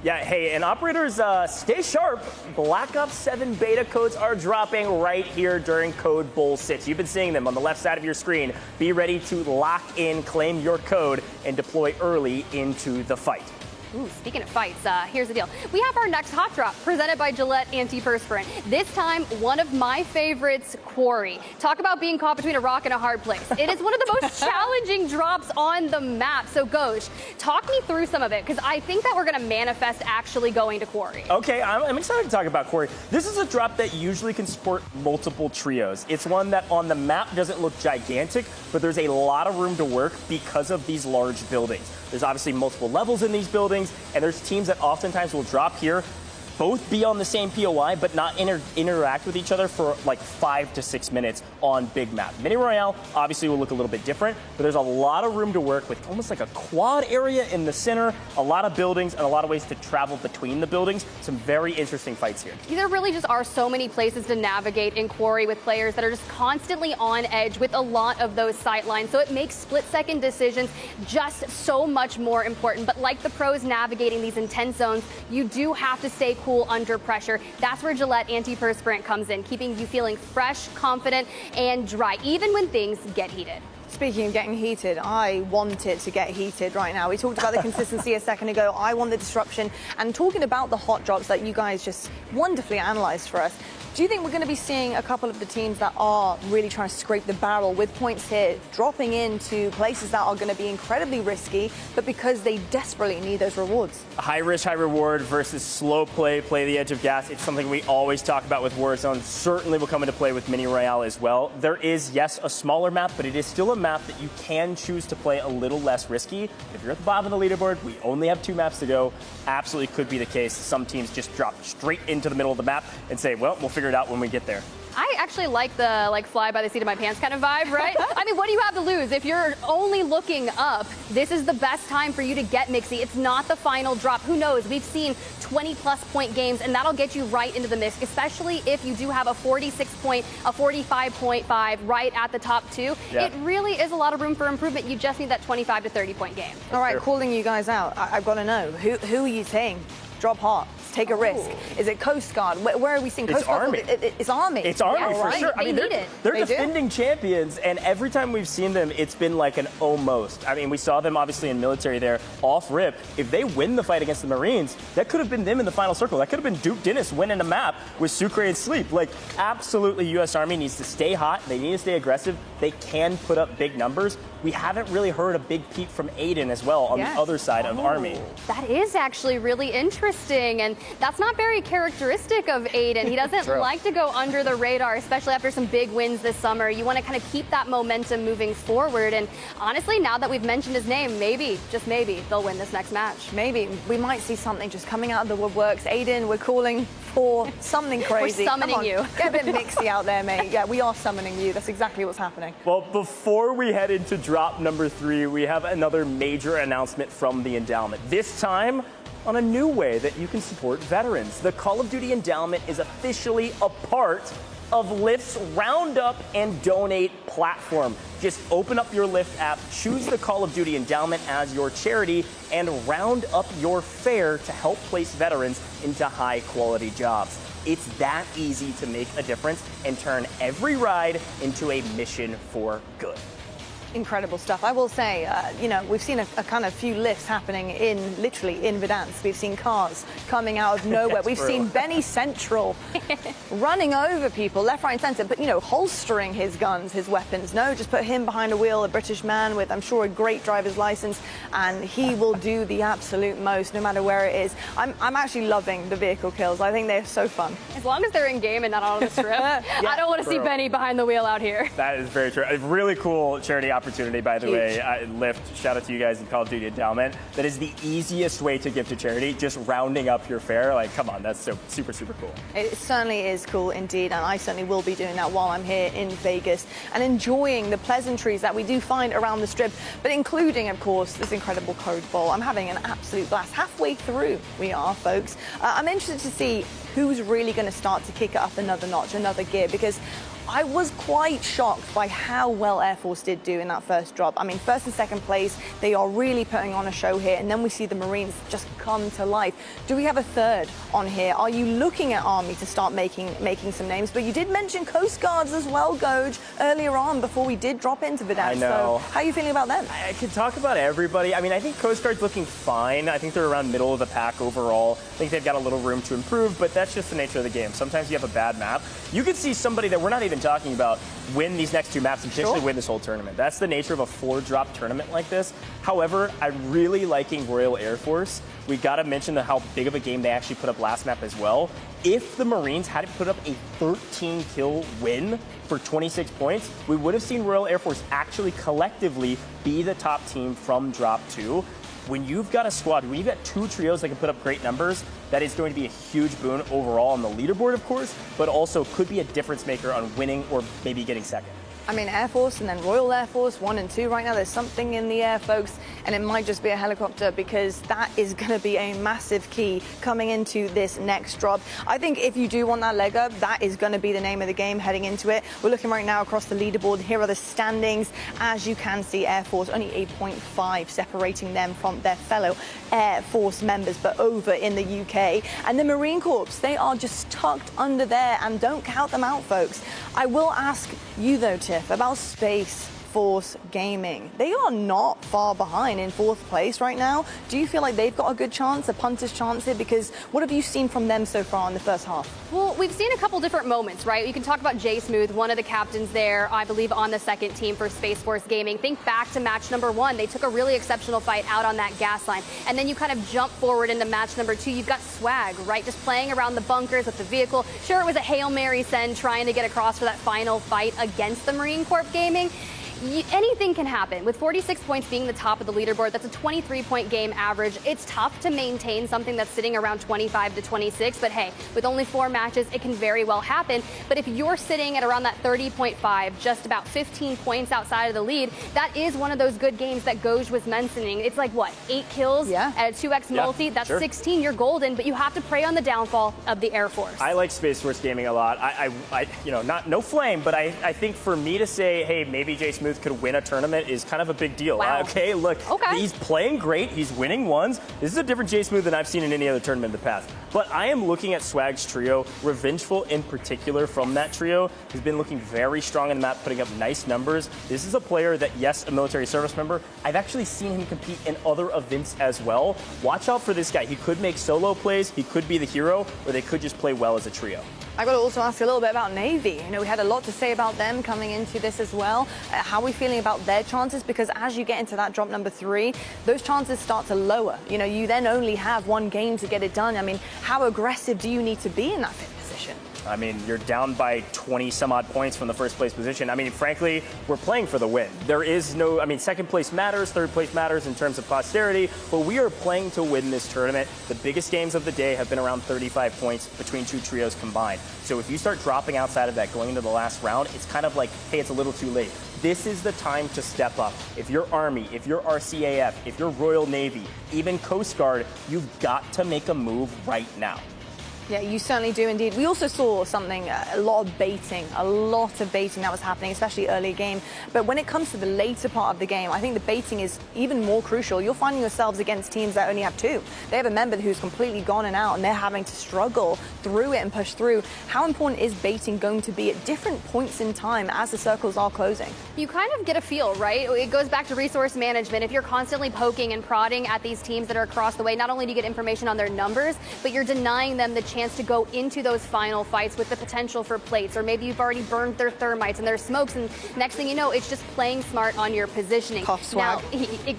Yeah, hey, and operators, stay sharp. Black Ops 7 beta codes are dropping right here during Code Bowl 6. You've been seeing them on the left side of your screen. Be ready to lock in, claim your code, and deploy early into the fight. Ooh, speaking of fights, here's the deal. We have our next hot drop presented by Gillette Antiperspirant. This time, one of my favorites, Quarry. Talk about being caught between a rock and a hard place. It is one of the most challenging drops on the map. So, Goj, talk me through some of it, because I think that we're going to manifest actually going to Quarry. Okay, I'm excited to talk about Quarry. This is a drop that usually can support multiple trios. It's one that on the map doesn't look gigantic, but there's a lot of room to work because of these large buildings. There's obviously multiple levels in these buildings, and there's teams that oftentimes will drop here, both be on the same POI, but not interact with each other for like 5 to 6 minutes on big map. Mini Royale obviously will look a little bit different, but there's a lot of room to work with, almost like a quad area in the center, a lot of buildings, and a lot of ways to travel between the buildings. Some very interesting fights here. There really just are so many places to navigate in Quarry with players that are just constantly on edge with a lot of those sight lines. So it makes split-second decisions just so much more important. But like the pros navigating these intense zones, you do have to stay cool under pressure. That's where Gillette Antiperspirant comes in, keeping you feeling fresh, confident, and dry, even when things get heated. Speaking of getting heated, I want it to get heated right now. We talked about the consistency a second ago. I want the disruption. And talking about the hot drops that you guys just wonderfully analyzed for us, do you think we're going to be seeing a couple of the teams that are really trying to scrape the barrel with points here, dropping into places that are going to be incredibly risky, but because they desperately need those rewards? High risk, high reward versus slow play the edge of gas. It's something we always talk about with Warzone. Certainly will come into play with Mini Royale as well. There is, yes, a smaller map, but it is still a map that you can choose to play a little less risky. If you're at the bottom of the leaderboard, we only have 2 maps to go. Absolutely could be the case. Some teams just drop straight into the middle of the map and say, well, we'll figure it out when we get there. I actually like the fly by the seat of my pants kind of vibe, right? I mean, what do you have to lose? If you're only looking up, this is the best time for you to get mixy. It's not the final drop. Who knows? We've seen 20-plus point games, and that'll get you right into the mix, especially if you do have a 46-point, a 45.5 right at the top two. Yeah. It really is a lot of room for improvement. You just need that 25 to 30-point game. All right, calling you guys out. I've got to know, who are you saying? Drop hot. Take a risk. Is it Coast Guard? Where are we seeing Coast Guard? Army. It's Army. It's Army Yeah, for right. sure. I mean, They they're do. defending champions, and every time we've seen them, it's been like an almost. I mean, we saw them obviously in military there, off rip. If they win the fight against the Marines, that could have been them in the final circle. That could have been Duke Dennis winning a map with Sucre and Sleep. Like, absolutely, U.S. Army needs to stay hot. They need to stay aggressive. They can put up big numbers. We haven't really heard a big peep from Aiden as well on the other side of Army. That is actually really interesting, and that's not very characteristic of Aiden. He doesn't like to go under the radar, especially after some big wins this summer. You want to kind of keep that momentum moving forward, and honestly, now that we've mentioned his name, maybe, just maybe, they'll win this next match. Maybe. We might see something just coming out of the woodworks. Aiden, we're calling for something crazy. We're summoning you. Get a bit mixy out there, mate. Yeah, we are summoning you. That's exactly what's happening. Well, before we head into drop number 3, we have another major announcement from the Endowment. This time, on a new way that you can support veterans. The Call of Duty Endowment is officially a part of Lyft's Roundup and Donate platform. Just open up your Lyft app, choose the Call of Duty Endowment as your charity, and round up your fare to help place veterans into high-quality jobs. It's that easy to make a difference and turn every ride into a mission for good. Incredible stuff. I will say, we've seen a kind of few lifts happening literally in Verdansk. We've seen cars coming out of nowhere. We've seen Benny Central running over people left, right, and centre, but, holstering his guns, his weapons. No, just put him behind a wheel, a British man with, I'm sure, a great driver's license, and he will do the absolute most, no matter where it is. I'm actually loving the vehicle kills. I think they're so fun. As long as they're in game and not on the strip. I don't want to see Benny behind the wheel out here. That is very true. A really cool charity opportunity, by the way. Lyft, shout out to you guys in Call of Duty Endowment. That is the easiest way to give to charity, just rounding up your fare. Like, come on, that's so super, super cool. It certainly is cool indeed, and I certainly will be doing that while I'm here in Vegas and enjoying the pleasantries that we do find around the strip, but including, of course, this incredible Code Bowl. I'm having an absolute blast. Halfway through, we are, folks. I'm interested to see who's really going to start to kick it up another notch, another gear, because I was quite shocked by how well Air Force did do in that first drop. I mean, first and second place, they are really putting on a show here, and then we see the Marines just come to life. Do we have a third on here? Are you looking at Army to start making some names? But you did mention Coast Guards as well, Goj, earlier on before we did drop into Verdansk. I know. So how are you feeling about them? I could talk about everybody. I mean, I think Coast Guard's looking fine. I think they're around middle of the pack overall. I think they've got a little room to improve, but that's just the nature of the game. Sometimes you have a bad map. You could see somebody that we're not even talking about win these next two maps and potentially win this whole tournament. That's the nature of a 4-drop tournament like this. However, I'm really liking Royal Air Force. We got to mention how big of a game they actually put up last map as well. If the Marines had put up a 13-kill win for 26 points, we would have seen Royal Air Force actually collectively be the top team from drop 2. When you've got a squad, when you've got two trios that can put up great numbers, that is going to be a huge boon overall on the leaderboard, of course, but also could be a difference maker on winning or maybe getting second. I mean, Air Force and then Royal Air Force 1 and 2 right now. There's something in the air, folks, and it might just be a helicopter, because that is going to be a massive key coming into this next drop. I think if you do want that leg up, that is going to be the name of the game heading into it. We're looking right now across the leaderboard. Here are the standings. As you can see, Air Force only 8.5 separating them from their fellow Air Force members, but over in the UK. And the Marine Corps, they are just tucked under there, and don't count them out, folks. I will ask you, though, Tiff, about Space Force Gaming. They are not far behind in 4th place right now. Do you feel like they've got a good chance, a punter's chance here? Because what have you seen from them so far in the first half? Well, we've seen a couple different moments, right? You can talk about Jay Smooth, one of the captains there, I believe, on the second team for Space Force Gaming. Think back to match number 1. They took a really exceptional fight out on that gas line. And then you kind of jump forward into match number 2. You've got Swag, right? Just playing around the bunkers with the vehicle. Sure, it was a Hail Mary send trying to get across for that final fight against the Marine Corps Gaming. anything can happen. With 46 points being the top of the leaderboard, that's a 23-point game average. It's tough to maintain something that's sitting around 25 to 26, but hey, with only 4 matches, it can very well happen. But if you're sitting at around that 30.5, just about 15 points outside of the lead, that is one of those good games that Goj was mentioning. It's like, what, 8 kills at a 2x multi? That's 16, you're golden, but you have to prey on the downfall of the Air Force. I like Space Force Gaming a lot. No flame, but I think for me to say, hey, maybe Jay Smooth could win a tournament is kind of a big deal. Wow. Look, he's playing great. He's winning ones. This is a different Jay Smooth than I've seen in any other tournament in the past. But I am looking at Swag's trio. Revengeful in particular from that trio has been looking very strong in the map, putting up nice numbers. This is a player that, yes, a military service member. I've actually seen him compete in other events as well. Watch out for this guy. He could make solo plays. He could be the hero, or they could just play well as a trio. I got to also ask a little bit about Navy. We had a lot to say about them coming into this as well. How are we feeling about their chances? Because as you get into that drop number 3, those chances start to lower. You then only have 1 game to get it done. I mean, how aggressive do you need to be in that 5th position? I mean, you're down by 20 some odd points from the first place position. I mean, frankly, we're playing for the win. There is no, second place matters, third place matters in terms of posterity, but we are playing to win this tournament. The biggest games of the day have been around 35 points between 2 trios combined. So if you start dropping outside of that going into the last round, it's kind of like, hey, it's a little too late. This is the time to step up. If you're Army, if you're RCAF, if you're Royal Navy, even Coast Guard, you've got to make a move right now. Yeah, you certainly do indeed. We also saw something, a lot of baiting that was happening, especially early game. But when it comes to the later part of the game, I think the baiting is even more crucial. You're finding yourselves against teams that only have 2. They have a member who's completely gone and out, and they're having to struggle through it and push through. How important is baiting going to be at different points in time as the circles are closing? You kind of get a feel, right? It goes back to resource management. If you're constantly poking and prodding at these teams that are across the way, not only do you get information on their numbers, but you're denying them the chance to go into those final fights with the potential for plates, or maybe you've already burned their thermites and their smokes, and next thing you know, it's just playing smart on your positioning. Cough swag.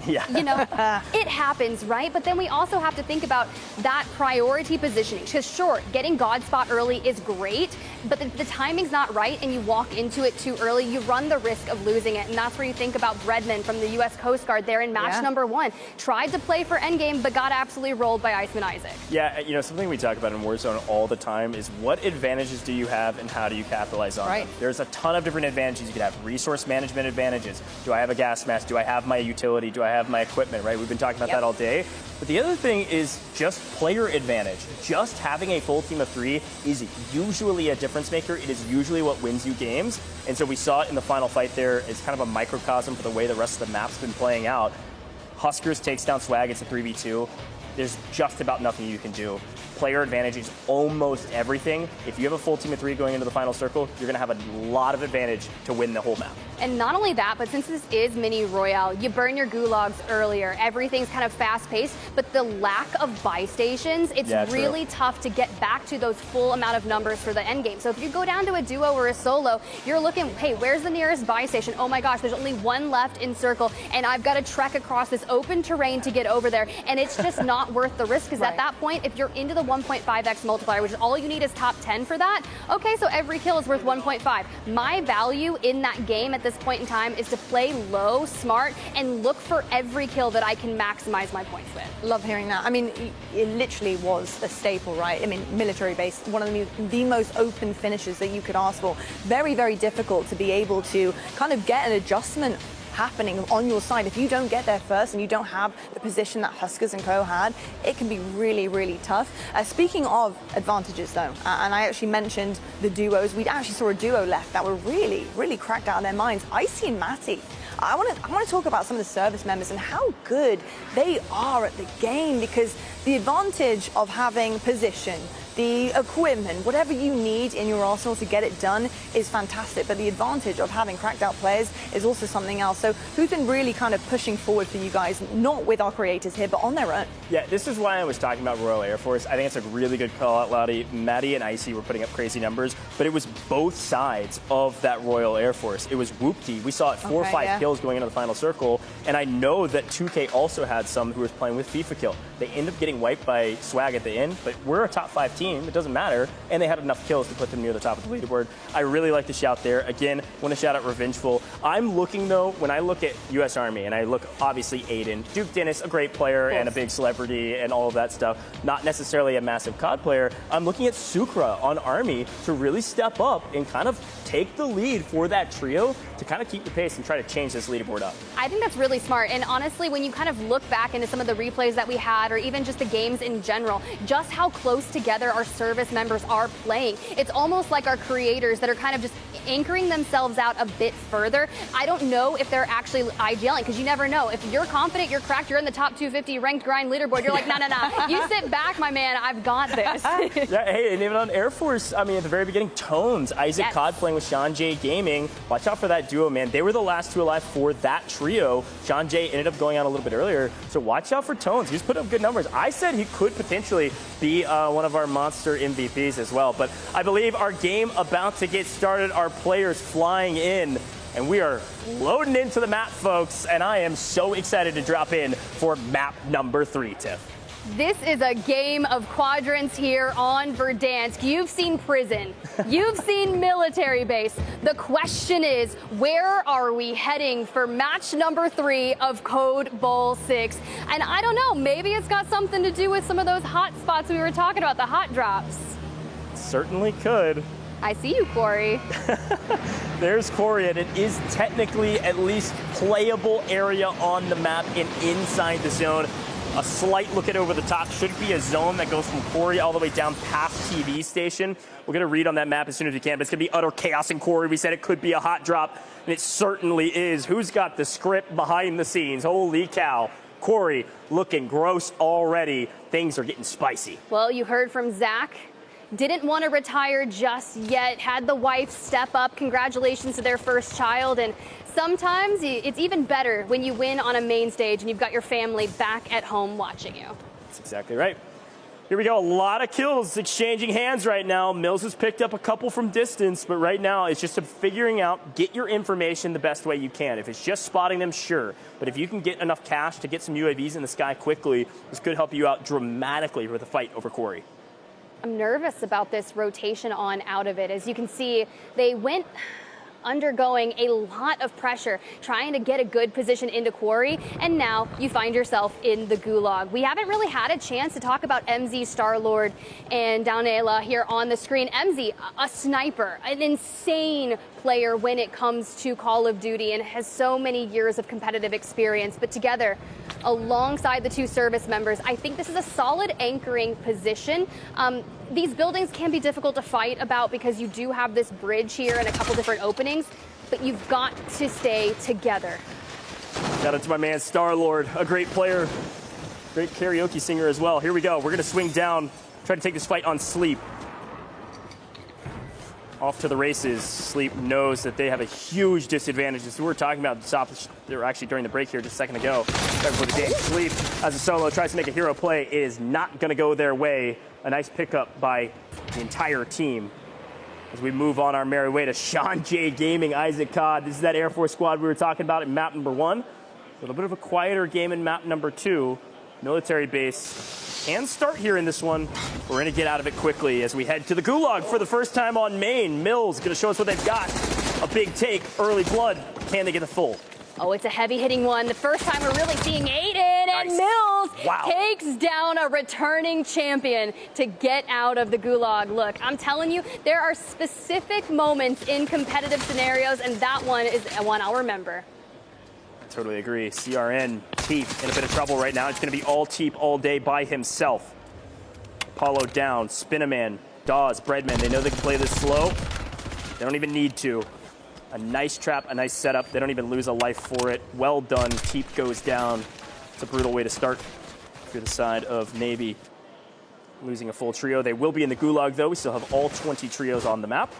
Now, it happens, right? But then we also have to think about that priority positioning. Because sure, getting God spot early is great, but the timing's not right and you walk into it too early, you run the risk of losing it. And that's where you think about Bredman from the U.S. Coast Guard there in match number 1. Tried to play for endgame, but got absolutely rolled by Iceman Isaac. Yeah, something we talk about in Warzone all the time is what advantages do you have and how do you capitalize on them? There's a ton of different advantages you can have. Resource management advantages. Do I have a gas mask? Do I have my utility? Do I have my equipment, right? We've been talking about that all day. But the other thing is just player advantage. Just having a full team of 3 is usually a difference maker. It is usually what wins you games. And so we saw it in the final fight there. It's kind of a microcosm for the way the rest of the map's been playing out. Huskers takes down Swag. It's a 3v2. There's just about nothing you can do. Player advantage is almost everything. If you have a full team of 3 going into the final circle, you're going to have a lot of advantage to win the whole map. And not only that, but since this is Mini Royale, you burn your gulags earlier. Everything's kind of fast-paced, but the lack of buy stations, it's really tough to get back to those full amount of numbers for the end game. So if you go down to a duo or a solo, you're looking, hey, where's the nearest buy station? Oh my gosh, there's only 1 left in circle, and I've got to trek across this open terrain to get over there, and it's just not worth the risk, because at that point, if you're into the 1.5x multiplier, which is all you need is top 10 for that, okay, so every kill is worth 1.5. My value in that game at this point in time is to play low, smart, and look for every kill that I can maximize my points with. Love hearing that. I mean, it literally was a staple, right? I mean, military-based, one of the most open finishes that you could ask for. Very, very difficult to be able to kind of get an adjustment happening on your side. If you don't get there first and you don't have the position that Huskers and Co had, it can be really, really tough. Speaking of advantages though, and I actually mentioned the duos, we actually saw a duo left that were really, really cracked out of their minds. Icy and Matty. I want to talk about some of the service members and how good they are at the game, because the advantage of having position, the equipment, whatever you need in your arsenal to get it done is fantastic. But the advantage of having cracked out players is also something else. So who's been really kind of pushing forward for you guys, not with our creators here, but on their own? Yeah, this is why I was talking about Royal Air Force. I think it's a really good call out, Lottie. Maddie and Icy were putting up crazy numbers, but it was both sides of that Royal Air Force. It was Whoopty. We saw it 4 or 5 kills going into the final circle, and I know that 2K also had some who was playing with FIFA kill. They ended up getting wiped by Swag at the end, but we're a top 5 team. team. It doesn't matter. And they had enough kills to put them near the top of the leaderboard. I really like the shout there. Again, want to shout out Revengeful. I'm looking, though, when I look at U.S. Army, and I look, obviously, Aiden, Duke Dennis, a great player and a big celebrity and all of that stuff, not necessarily a massive COD player. I'm looking at Sukra on Army to really step up and kind of take the lead for that trio to kind of keep the pace and try to change this leaderboard up. I think that's really smart. And honestly, when you kind of look back into some of the replays that we had, or even just the games in general, just how close together our service members are playing. It's almost like our creators that are kind of just anchoring themselves out a bit further. I don't know if they're actually IGLing, because you never know. If you're confident, you're cracked, you're in the top 250 ranked grind leaderboard, you're like, no. You sit back, my man, I've got this. Yeah, hey, and even on Air Force, I mean, at the very beginning, Tones, Isaac COD playing with Sean J Gaming. Watch out for that duo, man. They were the last two alive for that trio. Sean J ended up going out a little bit earlier, so watch out for Tones. He's put up good numbers. I said he could potentially be one of our monster MVPs as well, but I believe our game about to get started. Our players flying in, and we are loading into the map, folks, and I am so excited to drop in for map number 3, Tiff. This is a game of quadrants here on Verdansk. You've seen prison. You've seen military base. The question is, where are we heading for match number 3 of Code Bowl 6? And I don't know, maybe it's got something to do with some of those hot spots we were talking about, the hot drops. Certainly could. I see you, Corey. There's Corey, and it is technically at least playable area on the map and inside the zone. A slight look at over the top. Should be a zone that goes from Corey all the way down past TV station. We're going to read on that map as soon as we can, but it's going to be utter chaos in Corey. We said it could be a hot drop, and it certainly is. Who's got the script behind the scenes? Holy cow. Corey looking gross already. Things are getting spicy. Well, you heard from Zach. Didn't want to retire just yet. Had the wife step up. Congratulations to their first child. And sometimes it's even better when you win on a main stage and you've got your family back at home watching you. That's exactly right. Here we go. A lot of kills exchanging hands right now. Mills has picked up a couple from distance, but right now it's just figuring out, get your information the best way you can. If it's just spotting them, sure. But if you can get enough cash to get some UAVs in the sky quickly, this could help you out dramatically with the fight over Corey. I'm nervous about this rotation on out of it. As you can see, they went undergoing a lot of pressure trying to get a good position into Quarry, and now you find yourself in the gulag. We haven't really had a chance to talk about MZ, Star-Lord, and Downela here on the screen. MZ, a sniper, an insane player when it comes to Call of Duty, and has so many years of competitive experience, but together alongside the two service members, I think this is a solid anchoring position. These buildings can be difficult to fight about because you do have this bridge here and a couple different openings, but you've got to stay together. Shout out to my man Star-Lord, a great player, great karaoke singer as well. Here we go. We're going to swing down, try to take this fight on Sleep. Off to the races. Sleep knows that they have a huge disadvantage. As we were talking about the top, they were actually during the break here just a second ago. Right before the game. Sleep, as a solo, tries to make a hero play. It is not going to go their way. A nice pickup by the entire team. As we move on our merry way to Sean J Gaming, Isaac COD. This is that Air Force squad we were talking about in map number 1. A little bit of a quieter game in map number 2. Military base can start here in this one. We're going to get out of it quickly as we head to the Gulag for the first time on main. Mills going to show us what they've got. A big take, early blood. Can they get the full? Oh, it's a heavy-hitting one. The first time we're really seeing Aiden, and Mills takes down a returning champion to get out of the Gulag. Look, I'm telling you, there are specific moments in competitive scenarios, and that one is one I'll remember. Totally agree. CRN, Teep, in a bit of trouble right now. It's going to be all Teep all day by himself. Apollo down, Spinaman, Dawes, Breadman. They know they can play this slow. They don't even need to. A nice trap, a nice setup. They don't even lose a life for it. Well done. Teep goes down. It's a brutal way to start through the side of Navy. Losing a full trio. They will be in the Gulag, though. We still have all 20 trios on the map.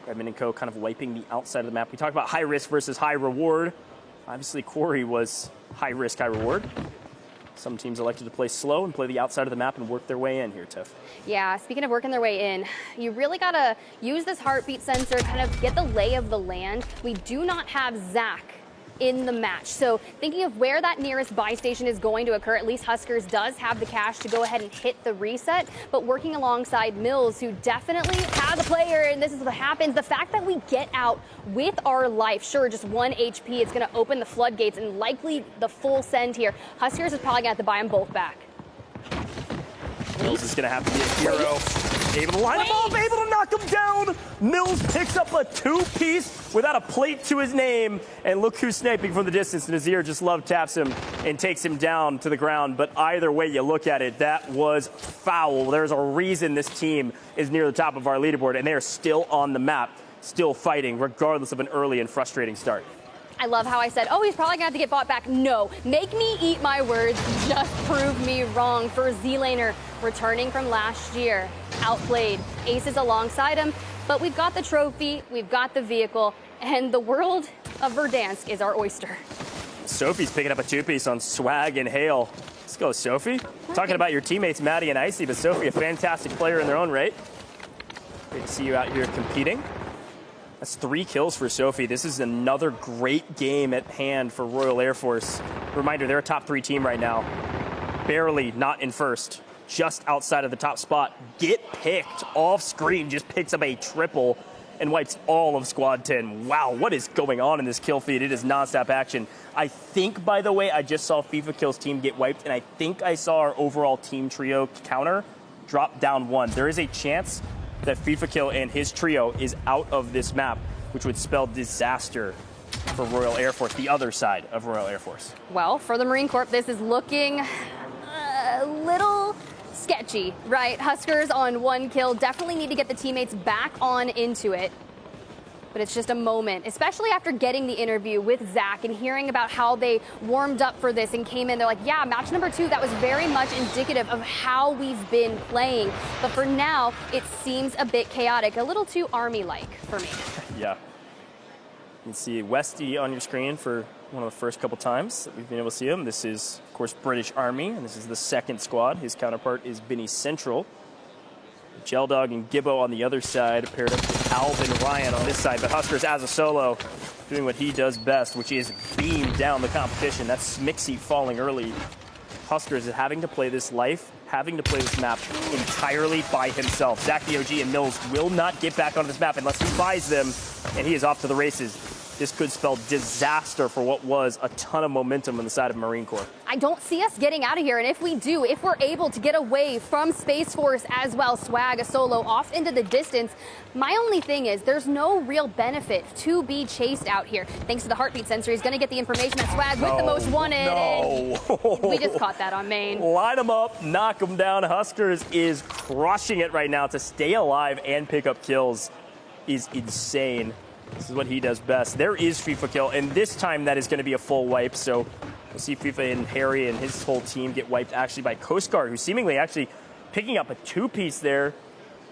Redmond and Co. kind of wiping the outside of the map. We talked about high risk versus high reward. Obviously, Quarry was high risk, high reward. Some teams elected to play slow and play the outside of the map and work their way in here, Tiff. Yeah, speaking of working their way in, you really got to use this heartbeat sensor, kind of get the lay of the land. We do not have Zach in the match. So thinking of where that nearest buy station is going to occur, at least Huskers does have the cash to go ahead and hit the reset, but working alongside Mills, who definitely has a player, and this is what happens. The fact that we get out with our life, sure, just 1 HP, it's going to open the floodgates and likely the full send here. Huskers is probably going to have to buy them both back. Mills is going to have to be a hero. Able to line him up, able to knock him down. Mills picks up a 2-piece without a plate to his name. And look who's sniping from the distance. Nazir just love taps him and takes him down to the ground. But either way you look at it, that was foul. There's a reason this team is near the top of our leaderboard, and they are still on the map, still fighting, regardless of an early and frustrating start. I love how I said, oh, he's probably going to have to get bought back. No, make me eat my words. Just prove me wrong. For Z-Laner, returning from last year, outplayed. Aces alongside him, but we've got the trophy, we've got the vehicle, and the world of Verdansk is our oyster. Sophie's picking up a 2-piece on Swag and Hale. Let's go, Sophie. Talking about your teammates, Maddie and Icy, but Sophie, a fantastic player in their own right. Great to see you out here competing. That's 3 kills for Sophie. This is another great game at hand for Royal Air Force. Reminder, they're a top 3 team right now. Barely not in first, just outside of the top spot. Get picked off screen, just picks up a triple and wipes all of Squad 10. Wow, what is going on in this kill feed? It is nonstop action. I think, by the way, I just saw FIFA Kill's team get wiped, and I think I saw our overall team trio counter drop down 1. There is a chance that FIFA Kill and his trio is out of this map, which would spell disaster for Royal Air Force, the other side of Royal Air Force. Well, for the Marine Corps, this is looking a little sketchy, right? Huskers on 1 kill, definitely need to get the teammates back on into it. But it's just a moment, especially after getting the interview with Zach and hearing about how they warmed up for this and came in. They're like, yeah, match number 2, that was very much indicative of how we've been playing. But for now, it seems a bit chaotic, a little too Army-like for me. Yeah. You can see Westy on your screen for one of the first couple times that we've been able to see him. This is, of course, British Army, and this is the 2nd squad. His counterpart is Benny Central. Geldog and Gibbo on the other side, paired up with Alvin Ryan on this side. But Huskers as a solo, doing what he does best, which is beam down the competition. That's Smixy falling early. Huskers is having to play this life, having to play this map entirely by himself. Zach DOG and Mills will not get back on this map unless he buys them, and he is off to the races. This could spell disaster for what was a ton of momentum on the side of Marine Corps. I don't see us getting out of here, and if we do, if we're able to get away from Space Force as well, Swag, a solo, off into the distance, my only thing is there's no real benefit to be chased out here. Thanks to the heartbeat sensor, he's going to get the information that Swag with the most wanted. No. We just caught that on main. Line them up, knock them down. Huskers is crushing it right now. To stay alive and pick up kills is insane. This is what he does best. There is FIFA Kill, and this time that is going to be a full wipe. So we'll see FIFA and Harry and his whole team get wiped actually by Coast Guard, who's seemingly actually picking up a 2-piece there.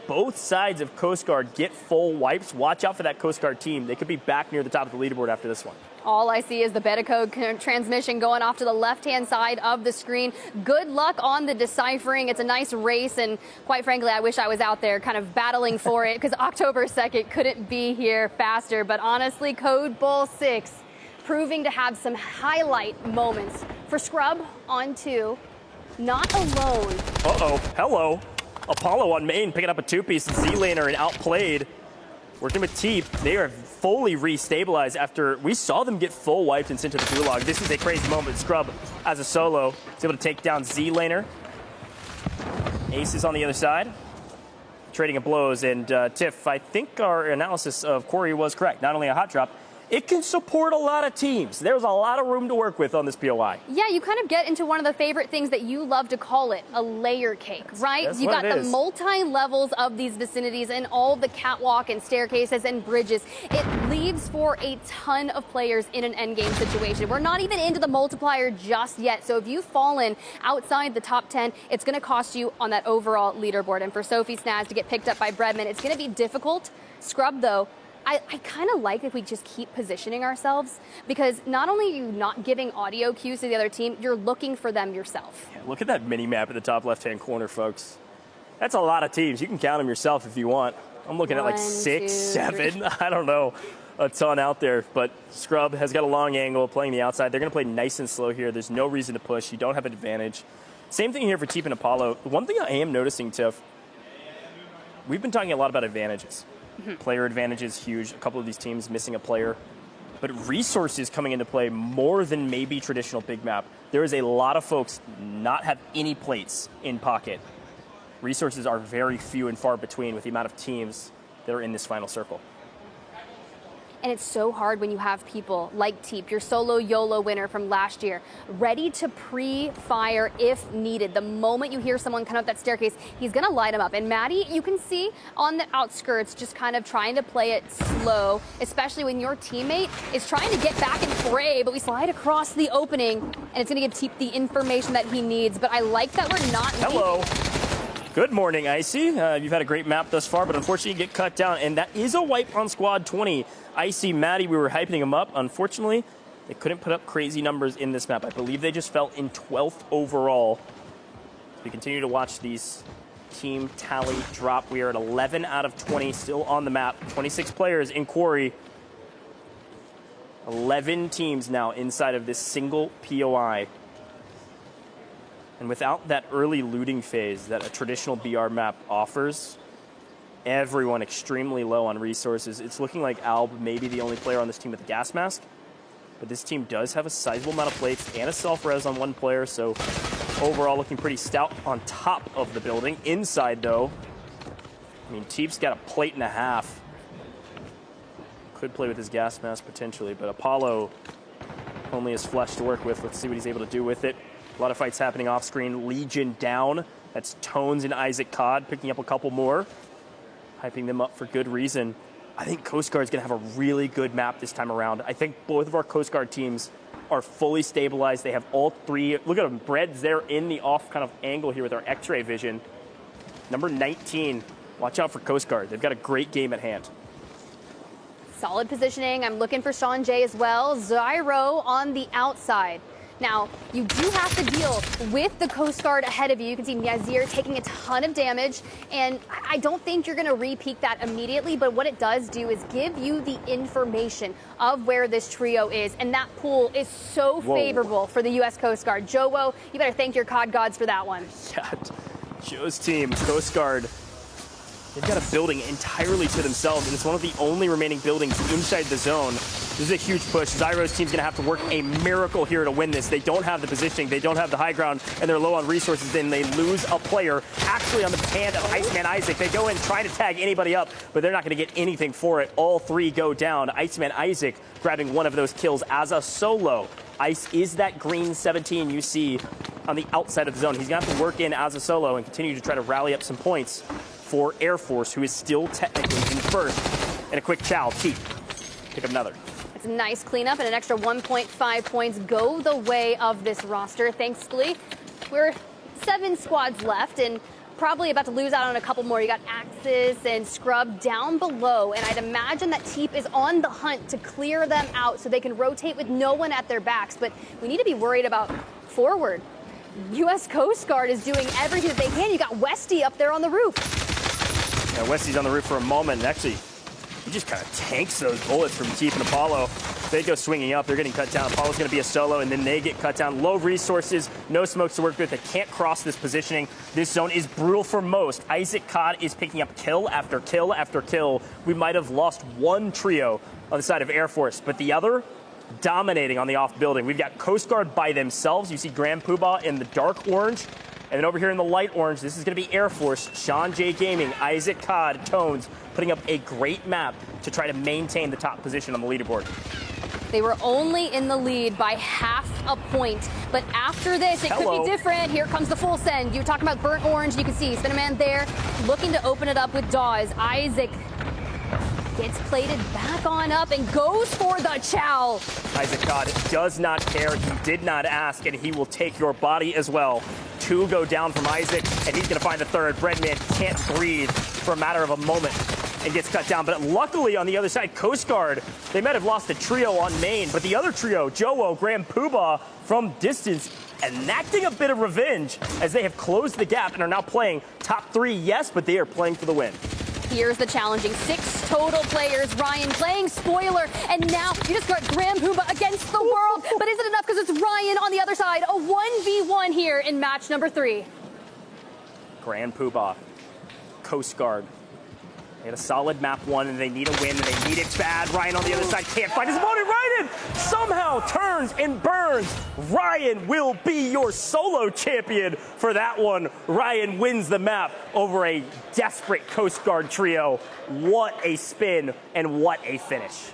Both sides of Coast Guard get full wipes. Watch out for that Coast Guard team. They could be back near the top of the leaderboard after this one. All I see is the beta code transmission going off to the left-hand side of the screen. Good luck on the deciphering. It's a nice race, and quite frankly, I wish I was out there kind of battling for it because October 2nd couldn't be here faster. But honestly, Code Bowl 6 proving to have some highlight moments. For Scrub on 2, not alone. Uh-oh, hello. Apollo on main, picking up a 2-piece. Z-Laner and outplayed. Working with Teep, they are fully restabilized after we saw them get full wiped and sent to the gulag. This is a crazy moment. Scrub, as a solo, is able to take down Z-Laner. Ace is on the other side, trading of blows. And Tiff, I think our analysis of Corey was correct. Not only a hot drop, it can support a lot of teams. There's a lot of room to work with on this POI. Yeah, you kind of get into one of the favorite things that you love to call it, a layer cake, right? That's You what got it the is. multi-levels of these vicinities and all the catwalk and staircases and bridges. It leaves for a ton of players in an endgame situation. We're not even into the multiplier just yet. So if you've fallen outside the top 10, it's going to cost you on that overall leaderboard. And for Sophie Snaz to get picked up by Bredman, it's going to be difficult. Scrub, though, I kind of like if we just keep positioning ourselves, because not only are you not giving audio cues to the other team, you're looking for them yourself. Yeah, look at that mini map at the top left-hand corner, folks. That's a lot of teams. You can count them yourself if you want. I'm looking at like 6, 7. I don't know. a ton out there. But Scrub has got a long angle, playing the outside. They're going to play nice and slow here. There's no reason to push. You don't have an advantage. Same thing here for Teep and Apollo. One thing I am noticing, Tiff, we've been talking a lot about advantages. Player advantage is huge. A couple of these teams missing a player. But resources coming into play more than maybe traditional big map. There is a lot of folks not have any plates in pocket. Resources are very few and far between with the amount of teams that are in this final circle. And it's so hard when you have people like Teep, your solo YOLO winner from last year, ready to pre-fire if needed. The moment you hear someone come up that staircase, he's going to light them up. And Maddie, you can see on the outskirts just kind of trying to play it slow, especially when your teammate is trying to get back and fray, but we slide across the opening, and it's going to give Teep the information that he needs. But I like that we're not Hello. leaving. Good morning, Icy. You've had a great map thus far, but unfortunately you get cut down, and that is a wipe on Squad 20. Icy, Maddie, we were hyping him up. Unfortunately, they couldn't put up crazy numbers in this map. I believe they just fell in 12th overall. We continue to watch these team tally drop. We are at 11 out of 20 still on the map. 26 players in Quarry. 11 teams now inside of this single POI. And without that early looting phase that a traditional BR map offers, everyone extremely low on resources. It's looking like Alb may be the only player on this team with a gas mask, but this team does have a sizable amount of plates and a self-res on one player, so overall looking pretty stout on top of the building. Inside, though, I mean, Teep's got a plate and a half. Could play with his gas mask potentially, but Apollo only has flesh to work with. Let's see what he's able to do with it. A lot of fights happening off screen. Legion down. That's Tones and Isaac Codd picking up a couple more. Hyping them up for good reason. I think Coast Guard's going to have a really good map this time around. I think both of our Coast Guard teams are fully stabilized. They have all three. Look at them. Bread's there in the off kind of angle here with our X-ray vision. Number 19. Watch out for Coast Guard. They've got a great game at hand. Solid positioning. I'm looking for Sean J as well. Zyro on the outside. Now, you do have to deal with the Coast Guard ahead of you. You can see Nazir taking a ton of damage, and I don't think you're going to re-peak that immediately, but what it does do is give you the information of where this trio is, and that pool is so favorable for the U.S. Coast Guard. Joe, you better thank your COD gods for that one. Yeah, Joe's team, Coast Guard, they've got a building entirely to themselves, and it's one of the only remaining buildings inside the zone. This is a huge push. Zyro's team's going to have to work a miracle here to win this. They don't have the positioning, they don't have the high ground, and they're low on resources. Then they lose a player actually on the hand of Iceman Isaac. They go in trying to tag anybody up, but they're not going to get anything for it. All three go down. Iceman Isaac grabbing one of those kills as a solo. Ice is that green 17 you see on the outside of the zone. He's going to have to work in as a solo and continue to try to rally up some points for Air Force, who is still technically in first. And a quick chow. Teep. Pick up another. It's a nice cleanup, and an extra 1.5 points go the way of this roster. Thankfully, we're 7 squads left, and probably about to lose out on a couple more. You got Axis and Scrub down below, and I'd imagine that Teep is on the hunt to clear them out so they can rotate with no one at their backs. But we need to be worried about forward. U.S. Coast Guard is doing everything that they can. You got Westy up there on the roof. Yeah, Westy's on the roof for a moment, and actually, he just kind of tanks those bullets from Teep and Apollo. They go swinging up. They're getting cut down. Apollo's going to be a solo, and then they get cut down. Low resources, no smokes to work with. They can't cross this positioning. This zone is brutal for most. Isaac Codd is picking up kill after kill after kill. We might have lost one trio on the side of Air Force, but the other dominating on the off building. We've got Coast Guard by themselves. You see Grand Poobah in the dark orange. And then over here in the light orange, this is going to be Air Force, Sean J Gaming, Isaac Codd, Tones, putting up a great map to try to maintain the top position on the leaderboard. They were only in the lead by half a point, but after this, it could be different. Here comes the full send. You were talking about burnt orange. You can see Spinnerman there looking to open it up with Dawes. Isaac gets plated back on up and goes for the chow. Isaac Codd does not care. He did not ask, and he will take your body as well. 2 go down from Isaac, and he's going to find the third. Breadman can't breathe for a matter of a moment and gets cut down. But luckily on the other side, Coast Guard, they might have lost a trio on main, but the other trio, Joe, Grand Poobah, from distance, enacting a bit of revenge as they have closed the gap and are now playing top 3, yes, but they are playing for the win. here's the challenging 6 total players. Ryan playing spoiler, and now you just got Grand Poobah against the world. But is it enough? Because it's Ryan on the other side. A 1v1 here in match number 3. Grand Poobah, Coast Guard. They had a solid map 1, and they need a win, and they need it bad. Ryan on the other side can't find his opponent. Ryan somehow turns and burns. Ryan will be your solo champion for that one. Ryan wins the map over a desperate Coast Guard trio. What a spin, and what a finish.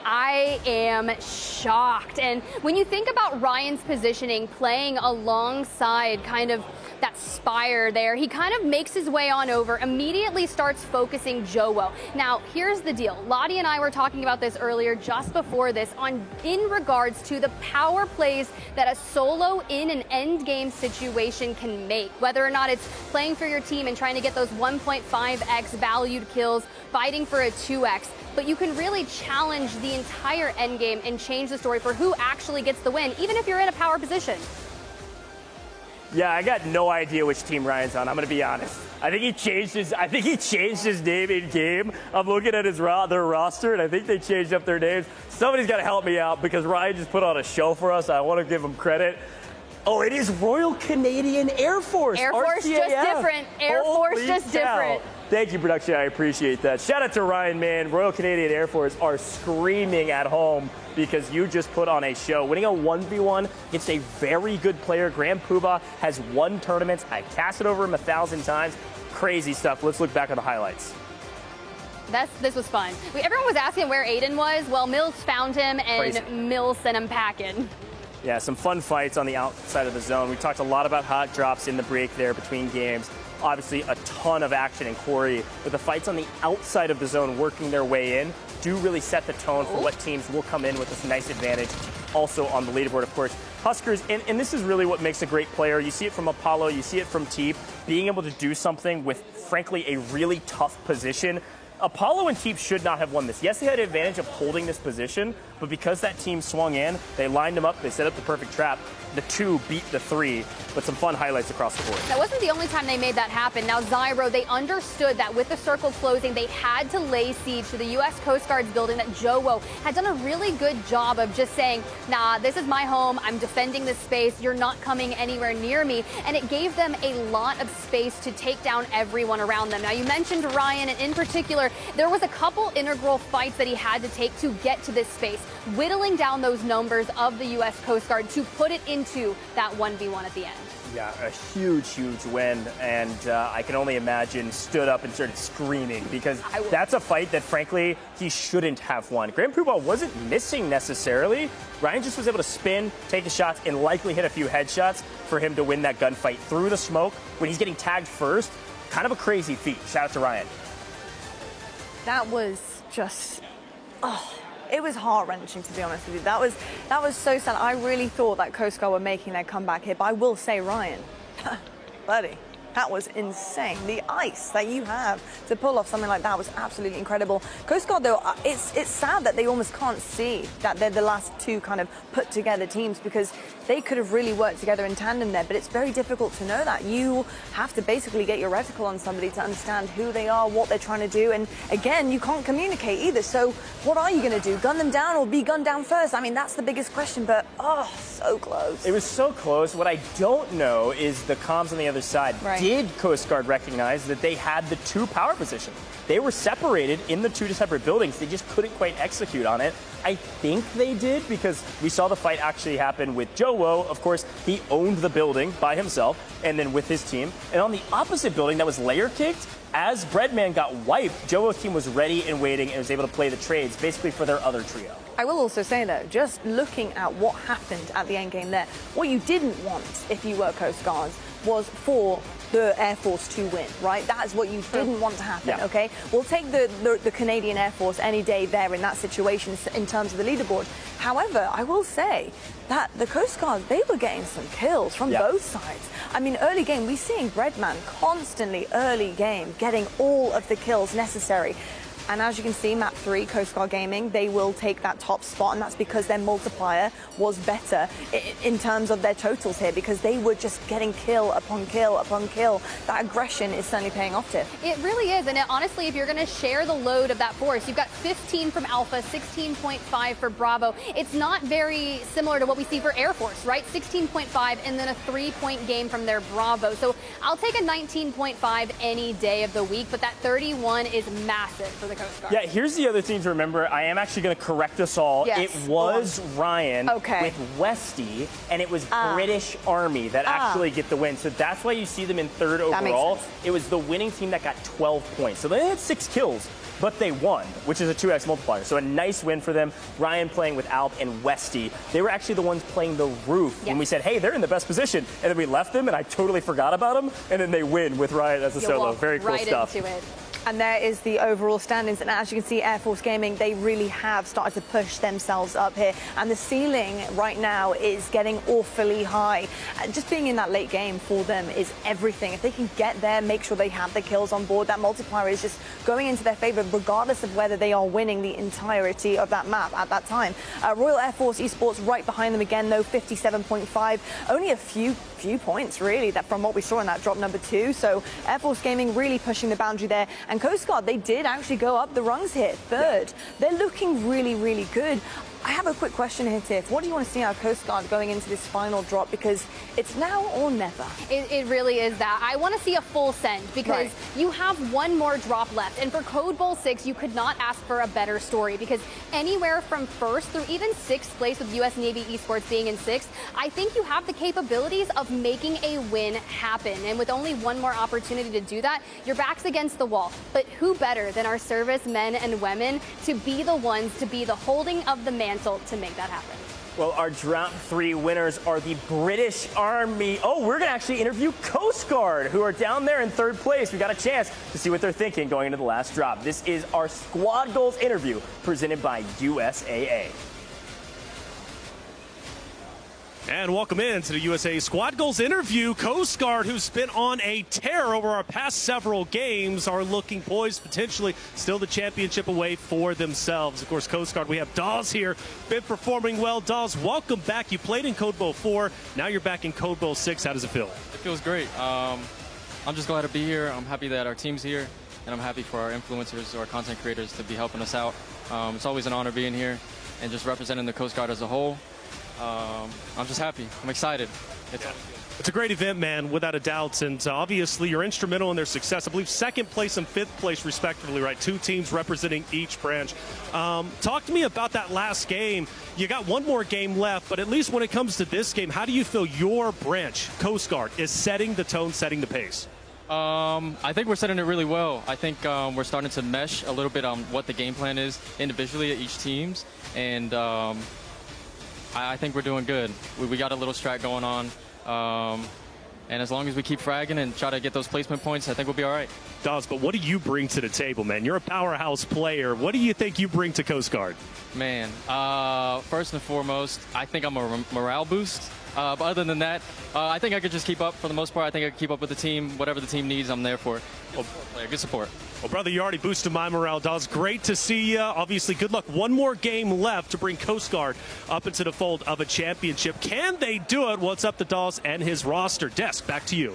I am shocked. And when you think about Ryan's positioning, playing alongside kind of that Spire there, he kind of makes his way on over, immediately starts focusing Jowo. Now, here's the deal. Lottie and I were talking about this earlier, just before this, in regards to the power plays that a solo in an end game situation can make. Whether or not it's playing for your team and trying to get those 1.5x valued kills, fighting for a 2x. But you can really challenge the entire endgame and change the story for who actually gets the win, even if you're in a power position. Yeah, I got no idea which team Ryan's on. I'm going to be honest. I think he changed his name in game. I'm looking at their roster, and I think they changed up their names. Somebody's got to help me out because Ryan just put on a show for us. I want to give him credit. Oh, it is Royal Canadian Air Force. Air Force RCAF. just different. Air Force just different. Thank you, production. I appreciate that. Shout out to Ryan, man. Royal Canadian Air Force are screaming at home because you just put on a show. Winning a 1v1 against a very good player. Grand Poobah has won tournaments. I cast it over him 1,000 times. Crazy stuff. Let's look back at the highlights. This was fun. Everyone was asking where Aiden was. Well, Mills found him, and Crazy. Mills sent him packing. Yeah, some fun fights on the outside of the zone. We talked a lot about hot drops in the break there between games. Obviously, a ton of action in Quarry, but the fights on the outside of the zone working their way in do really set the tone for what teams will come in with this nice advantage. Also on the leaderboard, of course, Huskers, and this is really what makes a great player. You see it from Apollo, you see it from Teep, being able to do something with, frankly, a really tough position. Apollo and Teep should not have won this. Yes, they had an advantage of holding this position, but because that team swung in, they lined them up, they set up the perfect trap. The 2 beat the 3, but some fun highlights across the board. That wasn't the only time they made that happen. Now, Zyro, they understood that with the circle closing, they had to lay siege to the U.S. Coast Guard's building, that Jowo had done a really good job of just saying, nah, this is my home, I'm defending this space, you're not coming anywhere near me, and it gave them a lot of space to take down everyone around them. Now, you mentioned Ryan, and in particular, there was a couple integral fights that he had to take to get to this space, whittling down those numbers of the U.S. Coast Guard to put it into that 1v1 at the end. Yeah, a huge, huge win, and I can only imagine stood up and started screaming because that's a fight that, frankly, he shouldn't have won. Grand Poobah wasn't missing necessarily. Ryan just was able to spin, take the shots, and likely hit a few headshots for him to win that gunfight through the smoke when he's getting tagged first. Kind of a crazy feat. Shout out to Ryan. That was just, it was heart-wrenching, to be honest with you. That was so sad. I really thought that Coast Guard were making their comeback here, but I will say, Ryan, buddy, that was insane. The ice that you have to pull off something like that was absolutely incredible. Coast Guard, though, it's sad that they almost can't see that they're the last 2 kind of put-together teams because they could have really worked together in tandem there, but it's very difficult to know that. You have to basically get your reticle on somebody to understand who they are, what they're trying to do, and again, you can't communicate either. So what are you going to do? Gun them down or be gunned down first? I mean, that's the biggest question, but so close. It was so close. What I don't know is the comms on the other side. Right. Did Coast Guard recognize that they had the 2 power positions? They were separated in the 2 separate buildings. They just couldn't quite execute on it. I think they did because we saw the fight actually happen with Jowo. Of course, he owned the building by himself and then with his team. And on the opposite building that was layer kicked, as Breadman got wiped, Jowo's team was ready and waiting and was able to play the trades basically for their other trio. I will also say, though, just looking at what happened at the end game there, what you didn't want if you were Coast Guard was for the Air Force to win, right? That is what you didn't want to happen, okay? We'll take the Canadian Air Force any day there in that situation in terms of the leaderboard. However, I will say that the Coast Guard, they were getting some kills from both sides. I mean, early game, we're seeing Breadman constantly early game getting all of the kills necessary. And as you can see, map 3, Coast Guard Gaming, they will take that top spot, and that's because their multiplier was better in terms of their totals here, because they were just getting kill upon kill upon kill. That aggression is certainly paying off, Tiff. It really is, and honestly, if you're going to share the load of that force, you've got 15 from Alpha, 16.5 for Bravo. It's not very similar to what we see for Air Force, right? 16.5 and then a 3-point game from their Bravo. So I'll take a 19.5 any day of the week, but that 31 is massive for the Coast Guard. Yeah, here's the other thing to remember. I am actually going to correct us all. Yes. It was Ryan Okay. with Westy, and it was British Army that actually get the win. So that's why you see them in third That makes overall. sense. It was the winning team that got 12 points. So they had 6 kills, but they won, which is a 2x multiplier. So a nice win for them. Ryan playing with Alp and Westy. They were actually the ones playing the roof when we said, hey, they're in the best position. And then we left them, and I totally forgot about them. And then they win with Ryan as a solo. Very cool stuff. Right into it. And there is the overall standings. And as you can see, Air Force Gaming, they really have started to push themselves up here. And the ceiling right now is getting awfully high. Just being in that late game for them is everything. If they can get there, make sure they have the kills on board, that multiplier is just going into their favor, regardless of whether they are winning the entirety of that map at that time. Royal Air Force Esports right behind them again, though, 57.5. Only a few points, really, that from what we saw in that drop number 2. So Air Force Gaming really pushing the boundary there. And Coast Guard, they did actually go up the rungs here, third. They're looking really, really good. I have a quick question here, Tiff. What do you want to see out of Coast Guard going into this final drop? Because it's now or never. It really is that. I want to see a full send because you have one more drop left. And for Code Bowl 6, you could not ask for a better story because anywhere from 1st through even 6th place with U.S. Navy Esports being in 6th, I think you have the capabilities of making a win happen. And with only one more opportunity to do that, your back's against the wall. But who better than our service men and women to be the ones to be the holding of the mantle to make that happen? Well, our drop 3 winners are the British Army. Oh, we're going to actually interview Coast Guard, who are down there in 3rd place. We got a chance to see what they're thinking going into the last drop. This is our Squad Goals interview presented by USAA. And welcome in to the USA Squad Goals interview. Coast Guard, who's been on a tear over our past several games, are looking poised, potentially still the championship away for themselves. Of course, Coast Guard, we have Dawes here, been performing well. Dawes, welcome back. You played in Code Bowl 4. Now you're back in Code Bowl 6. How does it feel? It feels great. I'm just glad to be here. I'm happy that our team's here, and I'm happy for our influencers, our content creators, to be helping us out. It's always an honor being here and just representing the Coast Guard as a whole. I'm just happy. I'm excited. It's a great event, man, without a doubt. And obviously, you're instrumental in their success. I believe 2nd place and 5th place, respectively, right? 2 teams representing each branch. Talk to me about that last game. You got one more game left, but at least when it comes to this game, how do you feel your branch, Coast Guard, is setting the tone, setting the pace? I think we're setting it really well. I think we're starting to mesh a little bit on what the game plan is individually at each team's. And I think we're doing good. We got a little strat going on. And as long as we keep fragging and try to get those placement points, I think we'll be all right. Dawes, but what do you bring to the table, man? You're a powerhouse player. What do you think you bring to Coast Guard? Man, first and foremost, I think I'm a morale boost. But other than that, I think I could just keep up for the most part. I think I could keep up with the team. Whatever the team needs, I'm there for it. Good support. Well, brother, you already boosted my morale, Dawes. Great to see you. Obviously, good luck. One more game left to bring Coast Guard up into the fold of a championship. Can they do it? Well, it's up to Dawes and his roster. Desk, back to you.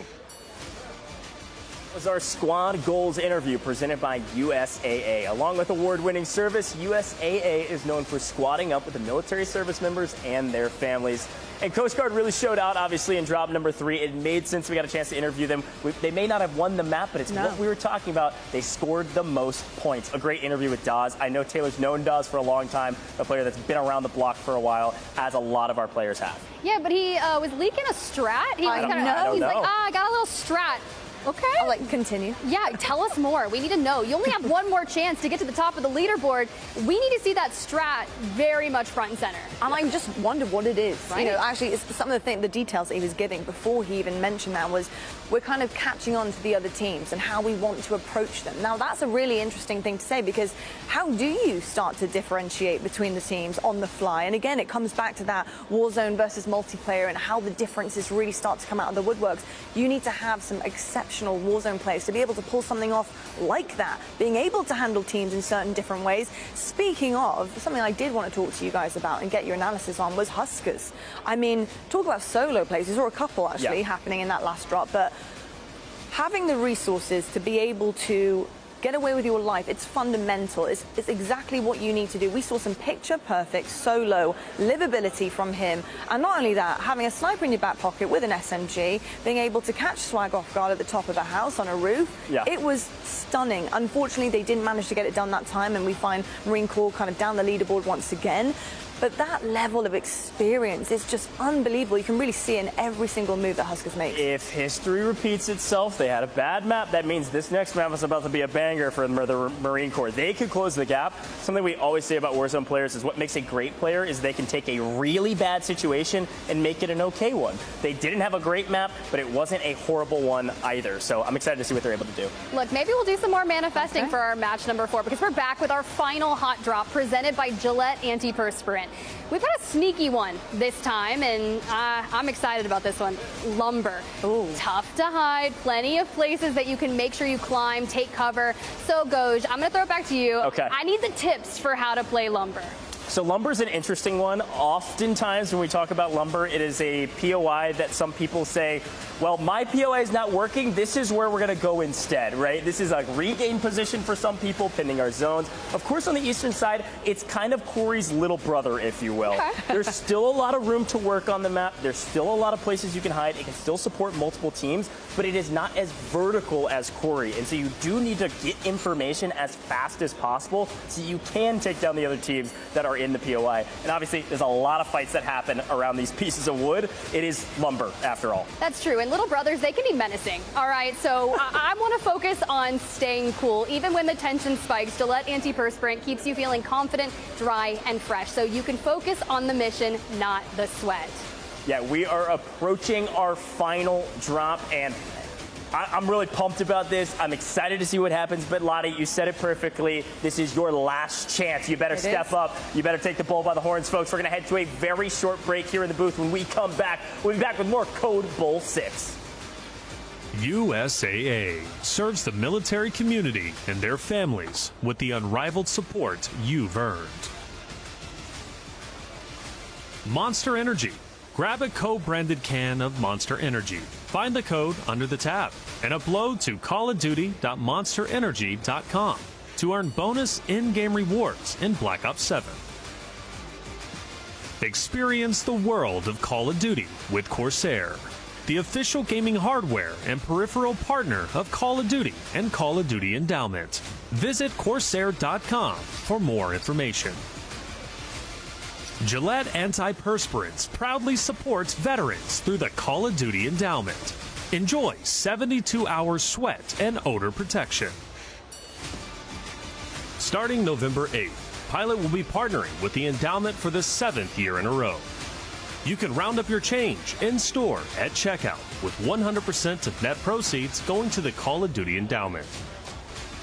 Was our Squad Goals interview presented by USAA. Along with award-winning service, USAA is known for squadding up with the military service members and their families. And Coast Guard really showed out, obviously, in drop number 3. It made sense we got a chance to interview them. They may not have won the map, but it's what we were talking about. They scored the most points. A great interview with Dawes. I know Taylor's known Dawes for a long time, a player that's been around the block for a while, as a lot of our players have. Yeah, but he was leaking a strat. He was I kinda, know. He's like, I got a little strat. Okay. I'll continue. Yeah, tell us more. We need to know. You only have one more chance to get to the top of the leaderboard. We need to see that strat very much front and center. And I just wonder what it is. Right. You know, actually, it's some of the details that he was giving before he even mentioned that was we're kind of catching on to the other teams and how we want to approach them. Now, that's a really interesting thing to say because how do you start to differentiate between the teams on the fly? And again, it comes back to that Warzone versus multiplayer and how the differences really start to come out of the woodworks. You need to have some exceptional professional Warzone players to be able to pull something off like that, being able to handle teams in certain different ways. Speaking of, something I did want to talk to you guys about and get your analysis on was Huskers. I mean, talk about solo plays. We saw a couple actually happening in that last drop, but having the resources to be able to get away with your life, it's fundamental. It's exactly what you need to do. We saw some picture-perfect solo livability from him. And not only that, having a sniper in your back pocket with an SMG, being able to catch swag off guard at the top of a house on a roof, it was stunning. Unfortunately, they didn't manage to get it done that time, and we find Marine Corps kind of down the leaderboard once again. But that level of experience is just unbelievable. You can really see it in every single move that Huskers make. If history repeats itself, they had a bad map. That means this next map is about to be a banger for the Marine Corps. They could close the gap. Something we always say about Warzone players is what makes a great player is they can take a really bad situation and make it an okay one. They didn't have a great map, but it wasn't a horrible one either. So I'm excited to see what they're able to do. Look, maybe we'll do some more manifesting for our match number 4, because we're back with our final hot drop presented by Gillette Antiperspirant. We've got a sneaky one this time, and I'm excited about this one. Lumber. Ooh. Tough to hide, plenty of places that you can make sure you climb, take cover. So, Goj, I'm going to throw it back to you. Okay. I need the tips for how to play Lumber. So lumber is an interesting one. Oftentimes when we talk about lumber, it is a POI that some people say, well, my POI is not working. This is where we're going to go instead, right? This is a regain position for some people, pinning our zones. Of course, on the eastern side, it's kind of Corey's little brother, if you will. Okay. There's still a lot of room to work on the map. There's still a lot of places you can hide. It can still support multiple teams, but it is not as vertical as Corey. And so you do need to get information as fast as possible so you can take down the other teams that are in the POI. And obviously, there's a lot of fights that happen around these pieces of wood. It is lumber, after all. That's true. And little brothers, they can be menacing. All right, so I want to focus on staying cool. Even when the tension spikes, Gillette Antiperspirant keeps you feeling confident, dry, and fresh. So you can focus on the mission, not the sweat. Yeah, we are approaching our final drop, and I'm really pumped about this. I'm excited to see what happens, but Lottie, you said it perfectly. This is your last chance. You better step up. You better take the bull by the horns, folks. We're going to head to a very short break here in the booth. When we come back, we'll be back with more Code Bull 6. USAA serves the military community and their families with the unrivaled support you've earned. Monster Energy. Grab a co-branded can of Monster Energy. Find the code under the tab and upload to callofduty.monsterenergy.com to earn bonus in-game rewards in Black Ops 7. Experience the world of Call of Duty with Corsair, the official gaming hardware and peripheral partner of Call of Duty and Call of Duty Endowment. Visit Corsair.com for more information. Gillette Antiperspirants proudly supports veterans through the Call of Duty Endowment. Enjoy 72 hours sweat and odor protection. Starting November 8th, Pilot will be partnering with the Endowment for the 7th year in a row. You can round up your change in-store at checkout with 100% of net proceeds going to the Call of Duty Endowment.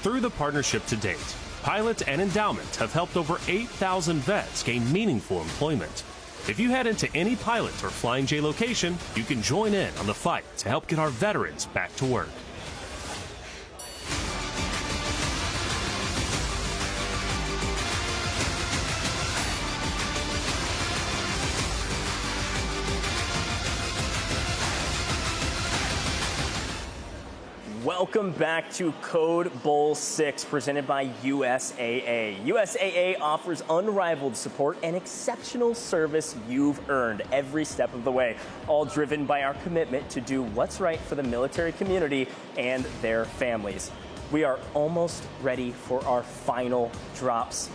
Through the partnership to date, Pilot and Endowment have helped over 8,000 vets gain meaningful employment. If you head into any Pilot or Flying J location, you can join in on the fight to help get our veterans back to work. Welcome back to Code Bull 6, presented by USAA. USAA offers unrivaled support and exceptional service you've earned every step of the way, all driven by our commitment to do what's right for the military community and their families. We are almost ready for our final drops.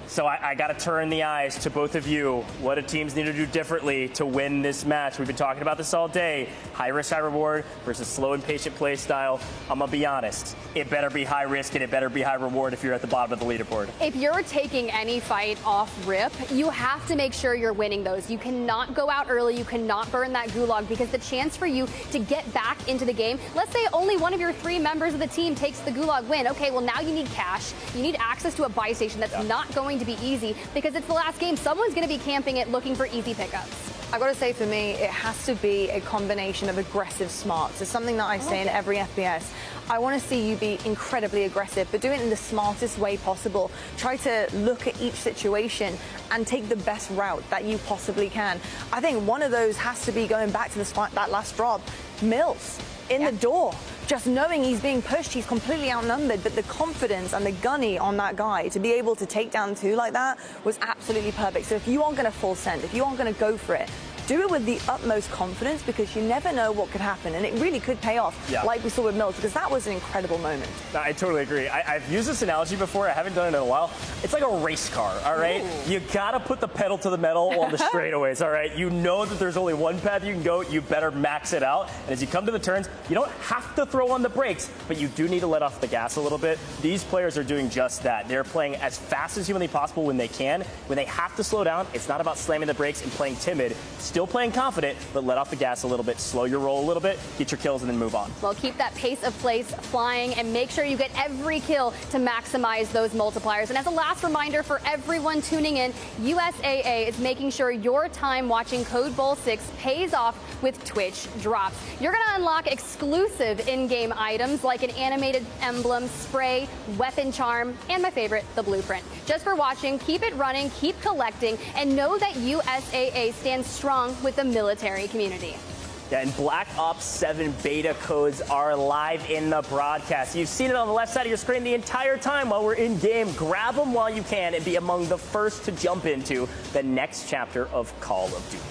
So I got to turn the eyes to both of you. What do teams need to do differently to win this match? We've been talking about this all day. High risk, high reward versus slow and patient play style. I'm going to be honest. It better be high risk and it better be high reward if you're at the bottom of the leaderboard. If you're taking any fight off rip, you have to make sure you're winning those. You cannot go out early. You cannot burn that gulag, because the chance for you to get back into the game, let's say only one of your 3 members of the team takes the gulag win. Okay, well, now you need cash. You need access to a buy station that's not going to be easy, because it's the last game. Someone's going to be camping it looking for easy pickups. I got to say, for me, it has to be a combination of aggressive smarts. It's something that I say in every FPS. I want to see you be incredibly aggressive, but do it in the smartest way possible. Try to look at each situation and take the best route that you possibly can. I think one of those has to be going back to that last drop. Mills in the door. Just knowing he's being pushed, he's completely outnumbered, but the confidence and the gunny on that guy to be able to take down two like that was absolutely perfect. So if you aren't going to full send, if you aren't going to go for it, do it with the utmost confidence, because you never know what could happen, and it really could pay off, like we saw with Mills, because that was an incredible moment. I totally agree. I've used this analogy before. I haven't done it in a while. It's like a race car, all right? Ooh. You got to put the pedal to the metal on the straightaways, all right? You know that there's only one path you can go. You better max it out. And as you come to the turns, you don't have to throw on the brakes, but you do need to let off the gas a little bit. These players are doing just that. They're playing as fast as humanly possible when they can. When they have to slow down, it's not about slamming the brakes and playing timid. Still playing confident, but let off the gas a little bit, slow your roll a little bit, get your kills, and then move on. Well, keep that pace of plays flying and make sure you get every kill to maximize those multipliers. And as a last reminder for everyone tuning in, USAA is making sure your time watching Code Bowl 6 pays off with Twitch drops. You're going to unlock exclusive in-game items like an animated emblem, spray, weapon charm, and my favorite, the blueprint. Just for watching, keep it running, keep collecting, and know that USAA stands strong with the military community. Yeah, and Black Ops 7 beta codes are live in the broadcast. You've seen it on the left side of your screen the entire time while we're in game. Grab them while you can and be among the first to jump into the next chapter of Call of Duty.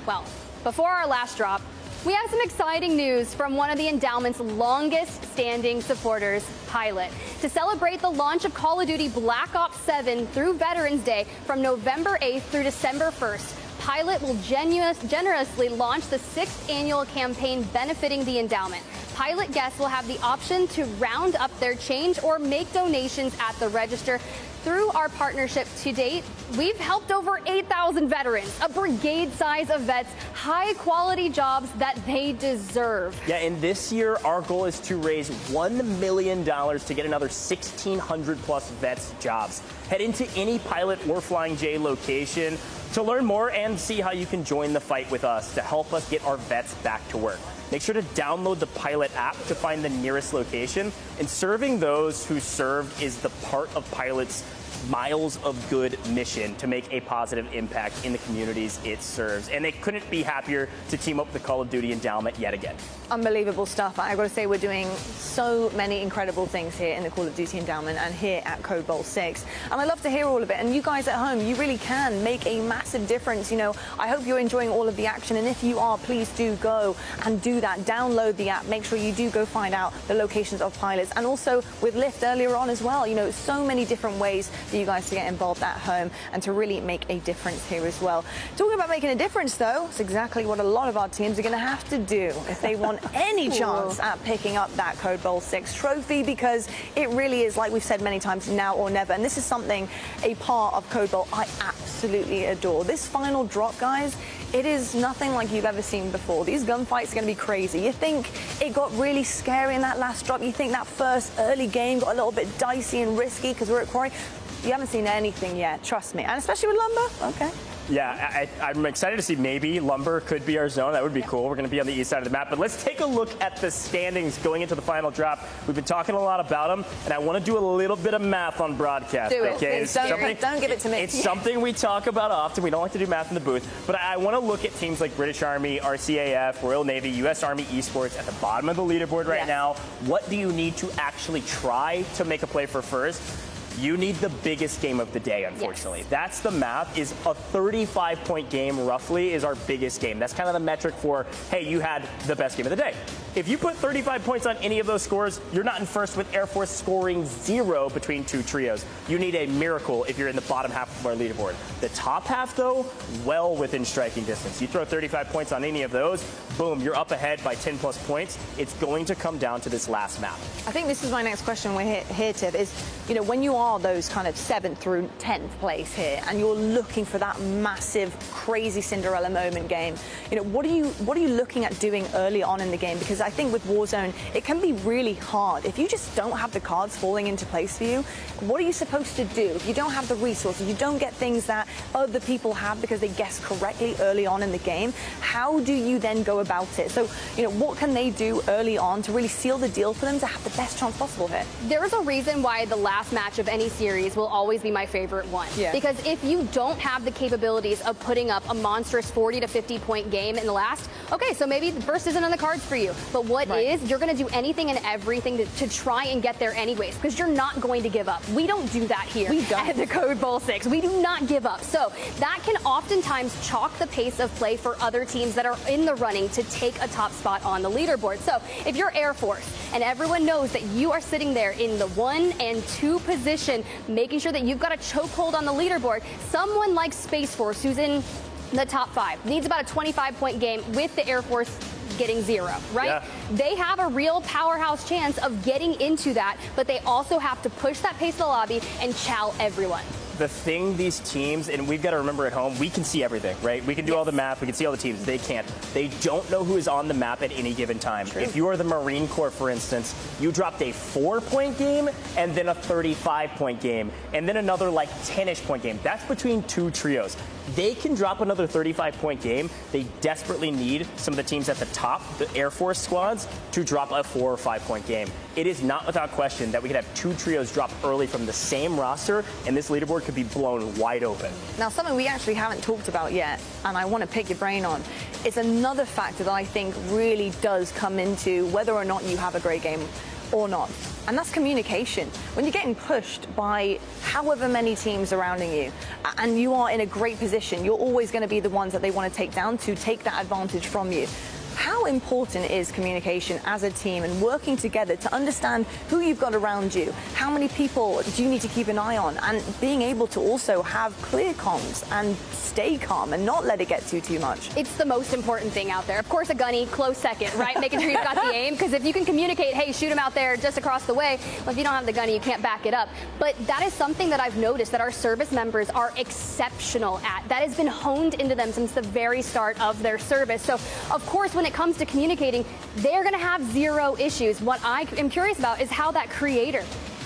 Well, before our last drop, we have some exciting news from one of the Endowment's longest standing supporters, Pilot. To celebrate the launch of Call of Duty Black Ops 7 through Veterans Day from November 8th through December 1st, Pilot will generously launch the 6th annual campaign benefiting the Endowment. Pilot guests will have the option to round up their change or make donations at the register. Through our partnership to date, we've helped over 8,000 veterans, a brigade size of vets, high-quality jobs that they deserve. Yeah, and this year, our goal is to raise $1 million to get another 1,600-plus vets jobs. Head into any Pilot or Flying J location to learn more and see how you can join the fight with us to help us get our vets back to work. Make sure to download the Pilot app to find the nearest location. And serving those who served is the part of Pilot's Miles of Good mission to make a positive impact in the communities it serves. And they couldn't be happier to team up with the Call of Duty Endowment yet again. Unbelievable stuff. I've got to say, we're doing so many incredible things here in the Call of Duty Endowment and here at Code Bowl 6. And I love to hear all of it. And you guys at home, you really can make a massive difference. You know, I hope you're enjoying all of the action. And if you are, please do go and do that. Download the app. Make sure you do go find out the locations of pilots. And also with Lyft earlier on as well. You know, so many different ways for you guys to get involved at home and to really make a difference here as well. Talking about making a difference, though, it's exactly what a lot of our teams are going to have to do if they want any chance at picking up that Code Bowl 6 trophy, because it really is, like we've said many times, now or never. And this is something, a part of Code Bowl I absolutely adore. This final drop, guys, it is nothing like you've ever seen before. These gunfights are going to be crazy. You think it got really scary in that last drop. You think that first early game got a little bit dicey and risky because we're at Quarry. You haven't seen anything yet, trust me. And especially with Lumber, okay. Yeah, I'm excited to see maybe Lumber could be our zone. That would be cool. We're going to be on the east side of the map. But let's take a look at the standings going into the final drop. We've been talking a lot about them, and I want to do a little bit of math on broadcast. Do it. Okay? Don't give it to me. It's something we talk about often. We don't like to do math in the booth. But I want to look at teams like British Army, RCAF, Royal Navy, U.S. Army Esports at the bottom of the leaderboard right now. What do you need to actually try to make a play for first? You need the biggest game of the day, unfortunately. Yes. That's the math. Is a 35-point game, roughly, is our biggest game. That's kind of the metric for, hey, you had the best game of the day. If you put 35 points on any of those scores, you're not in first with Air Force scoring 0 between two trios. You need a miracle if you're in the bottom half of our leaderboard. The top half, though, well within striking distance. You throw 35 points on any of those, boom, you're up ahead by 10-plus points. It's going to come down to this last map. I think this is my next question we're here, Tiff, is, you know, when you are those kind of 7th through 10th place here and you're looking for that massive, crazy Cinderella moment game, you know, what are you looking at doing early on in the game? Because I think with Warzone, it can be really hard. If you just don't have the cards falling into place for you, what are you supposed to do? If you don't have the resources, you don't get things that other people have because they guessed correctly early on in the game, how do you then go about it? So, what can they do early on to really seal the deal for them to have the best chance possible here? There's a reason why the last match of any series will always be my favorite one. Yeah. Because if you don't have the capabilities of putting up a monstrous 40 to 50 point game in the last, okay, so maybe the first isn't on the cards for you. But what is, you're going to do anything and everything to try and get there anyways, because you're not going to give up. We don't do that here at the Code Bowl 6. We do not give up. So that can oftentimes chalk the pace of play for other teams that are in the running to take a top spot on the leaderboard. So if you're Air Force and everyone knows that you are sitting there in the 1 and 2 position, making sure that you've got a chokehold on the leaderboard, someone like Space Force, who's in the top 5, needs about a 25-point game with the Air Force getting 0, right? Yeah. They have a real powerhouse chance of getting into that, but they also have to push that pace of the lobby and chow everyone. The thing these teams, and we've got to remember at home, we can see everything, right? We can do all the math, we can see all the teams. They can't. They don't know who is on the map at any given time. True. If you are the Marine Corps, for instance, you dropped a 4-point game and then a 35-point game and then another like 10-ish point game. That's between 2 trios. They can drop another 35-point game. They desperately need some of the teams at the top, the Air Force squads, to drop a 4 or 5-point game. It is not without question that we could have 2 trios drop early from the same roster, and this leaderboard could be blown wide open. Now, something we actually haven't talked about yet, and I want to pick your brain on, is another factor that I think really does come into whether or not you have a great game or not. And that's communication. When you're getting pushed by however many teams surrounding you, and you are in a great position, you're always going to be the ones that they want to take down to take that advantage from you. How important is communication as a team and working together to understand who you've got around you? How many people do you need to keep an eye on? And being able to also have clear comms and stay calm and not let it get too much. It's the most important thing out there. Of course, a gunny, close second, right? Making sure you've got the aim, because if you can communicate, hey, shoot him out there just across the way, well, if you don't have the gunny, you can't back it up. But that is something that I've noticed that our service members are exceptional at. That has been honed into them since the very start of their service. So, of course, when it comes to communicating, they're going to have 0 issues. What I am curious about is how that creator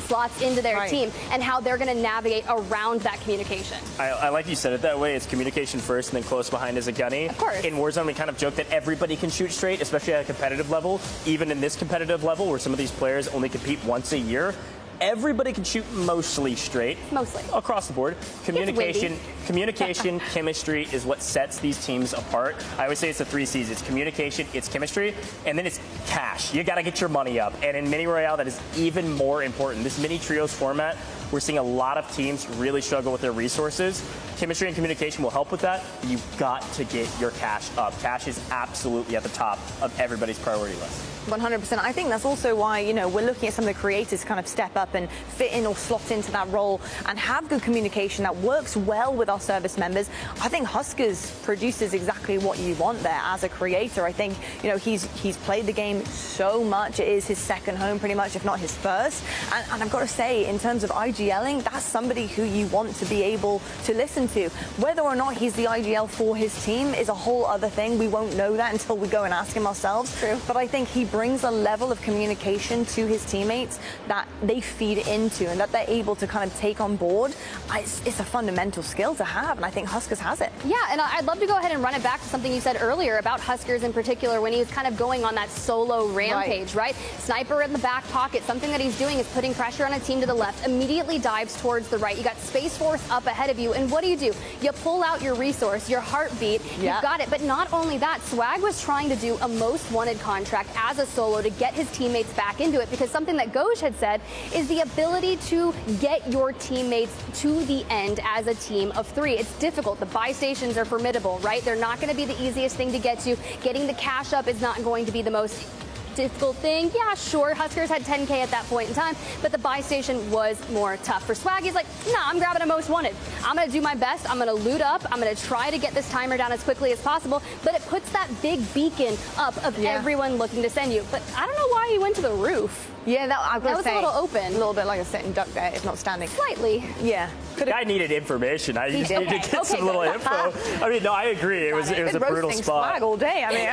slots into their team and how they're going to navigate around that communication. I like you said it that way. It's communication first, and then close behind is a gunny. Of course. In Warzone, we kind of joke that everybody can shoot straight, especially at a competitive level. Even in this competitive level, where some of these players only compete once a year, everybody can shoot mostly straight. Mostly. Across the board. Communication, chemistry is what sets these teams apart. I always say it's the 3 C's. It's communication, it's chemistry, and then it's cash. You got to get your money up. And in Mini Royale, that is even more important. This mini trios format, we're seeing a lot of teams really struggle with their resources. Chemistry and communication will help with that. You've got to get your cash up. Cash is absolutely at the top of everybody's priority list. 100%. I think that's also why, we're looking at some of the creators kind of step up and fit in or slot into that role and have good communication that works well with our service members. I think Huskers produces exactly what you want there as a creator. I think, he's played the game so much. It is his second home pretty much, if not his first. And I've got to say, in terms of IGLing, that's somebody who you want to be able to listen to. Whether or not he's the IGL for his team is a whole other thing. We won't know that until we go and ask him ourselves. True. But I think he brings a level of communication to his teammates that they feed into and that they're able to kind of take on board. It's a fundamental skill to have, and I think Huskers has it. Yeah, and I'd love to go ahead and run it back to something you said earlier about Huskers in particular when he was kind of going on that solo rampage, right? Sniper in the back pocket. Something that he's doing is putting pressure on a team to the left, immediately dives towards the right. You got Space Force up ahead of you, and what do? You pull out your resource, your heartbeat, you've got it. But not only that, Swag was trying to do a most wanted contract as a solo to get his teammates back into it, because something that Goj had said is the ability to get your teammates to the end as a team of 3. It's difficult. The buy stations are formidable, right? They're not going to be the easiest thing to get to. Getting the cash up is not going to be the most difficult thing. Yeah, sure, Huskers had 10K at that point in time, but the buy station was more tough. For Swag, he's like, nah, I'm grabbing a most wanted. I'm going to do my best. I'm going to loot up. I'm going to try to get this timer down as quickly as possible, but it puts that big beacon up of everyone looking to send you. But I don't know why he went to the roof. Yeah, that was a little open. A little bit like a sitting duck there, if not standing. Slightly. Yeah. Guy needed information. I just needed to get some little info. I mean, no, I agree. It was a brutal spot. Swag all day. I mean,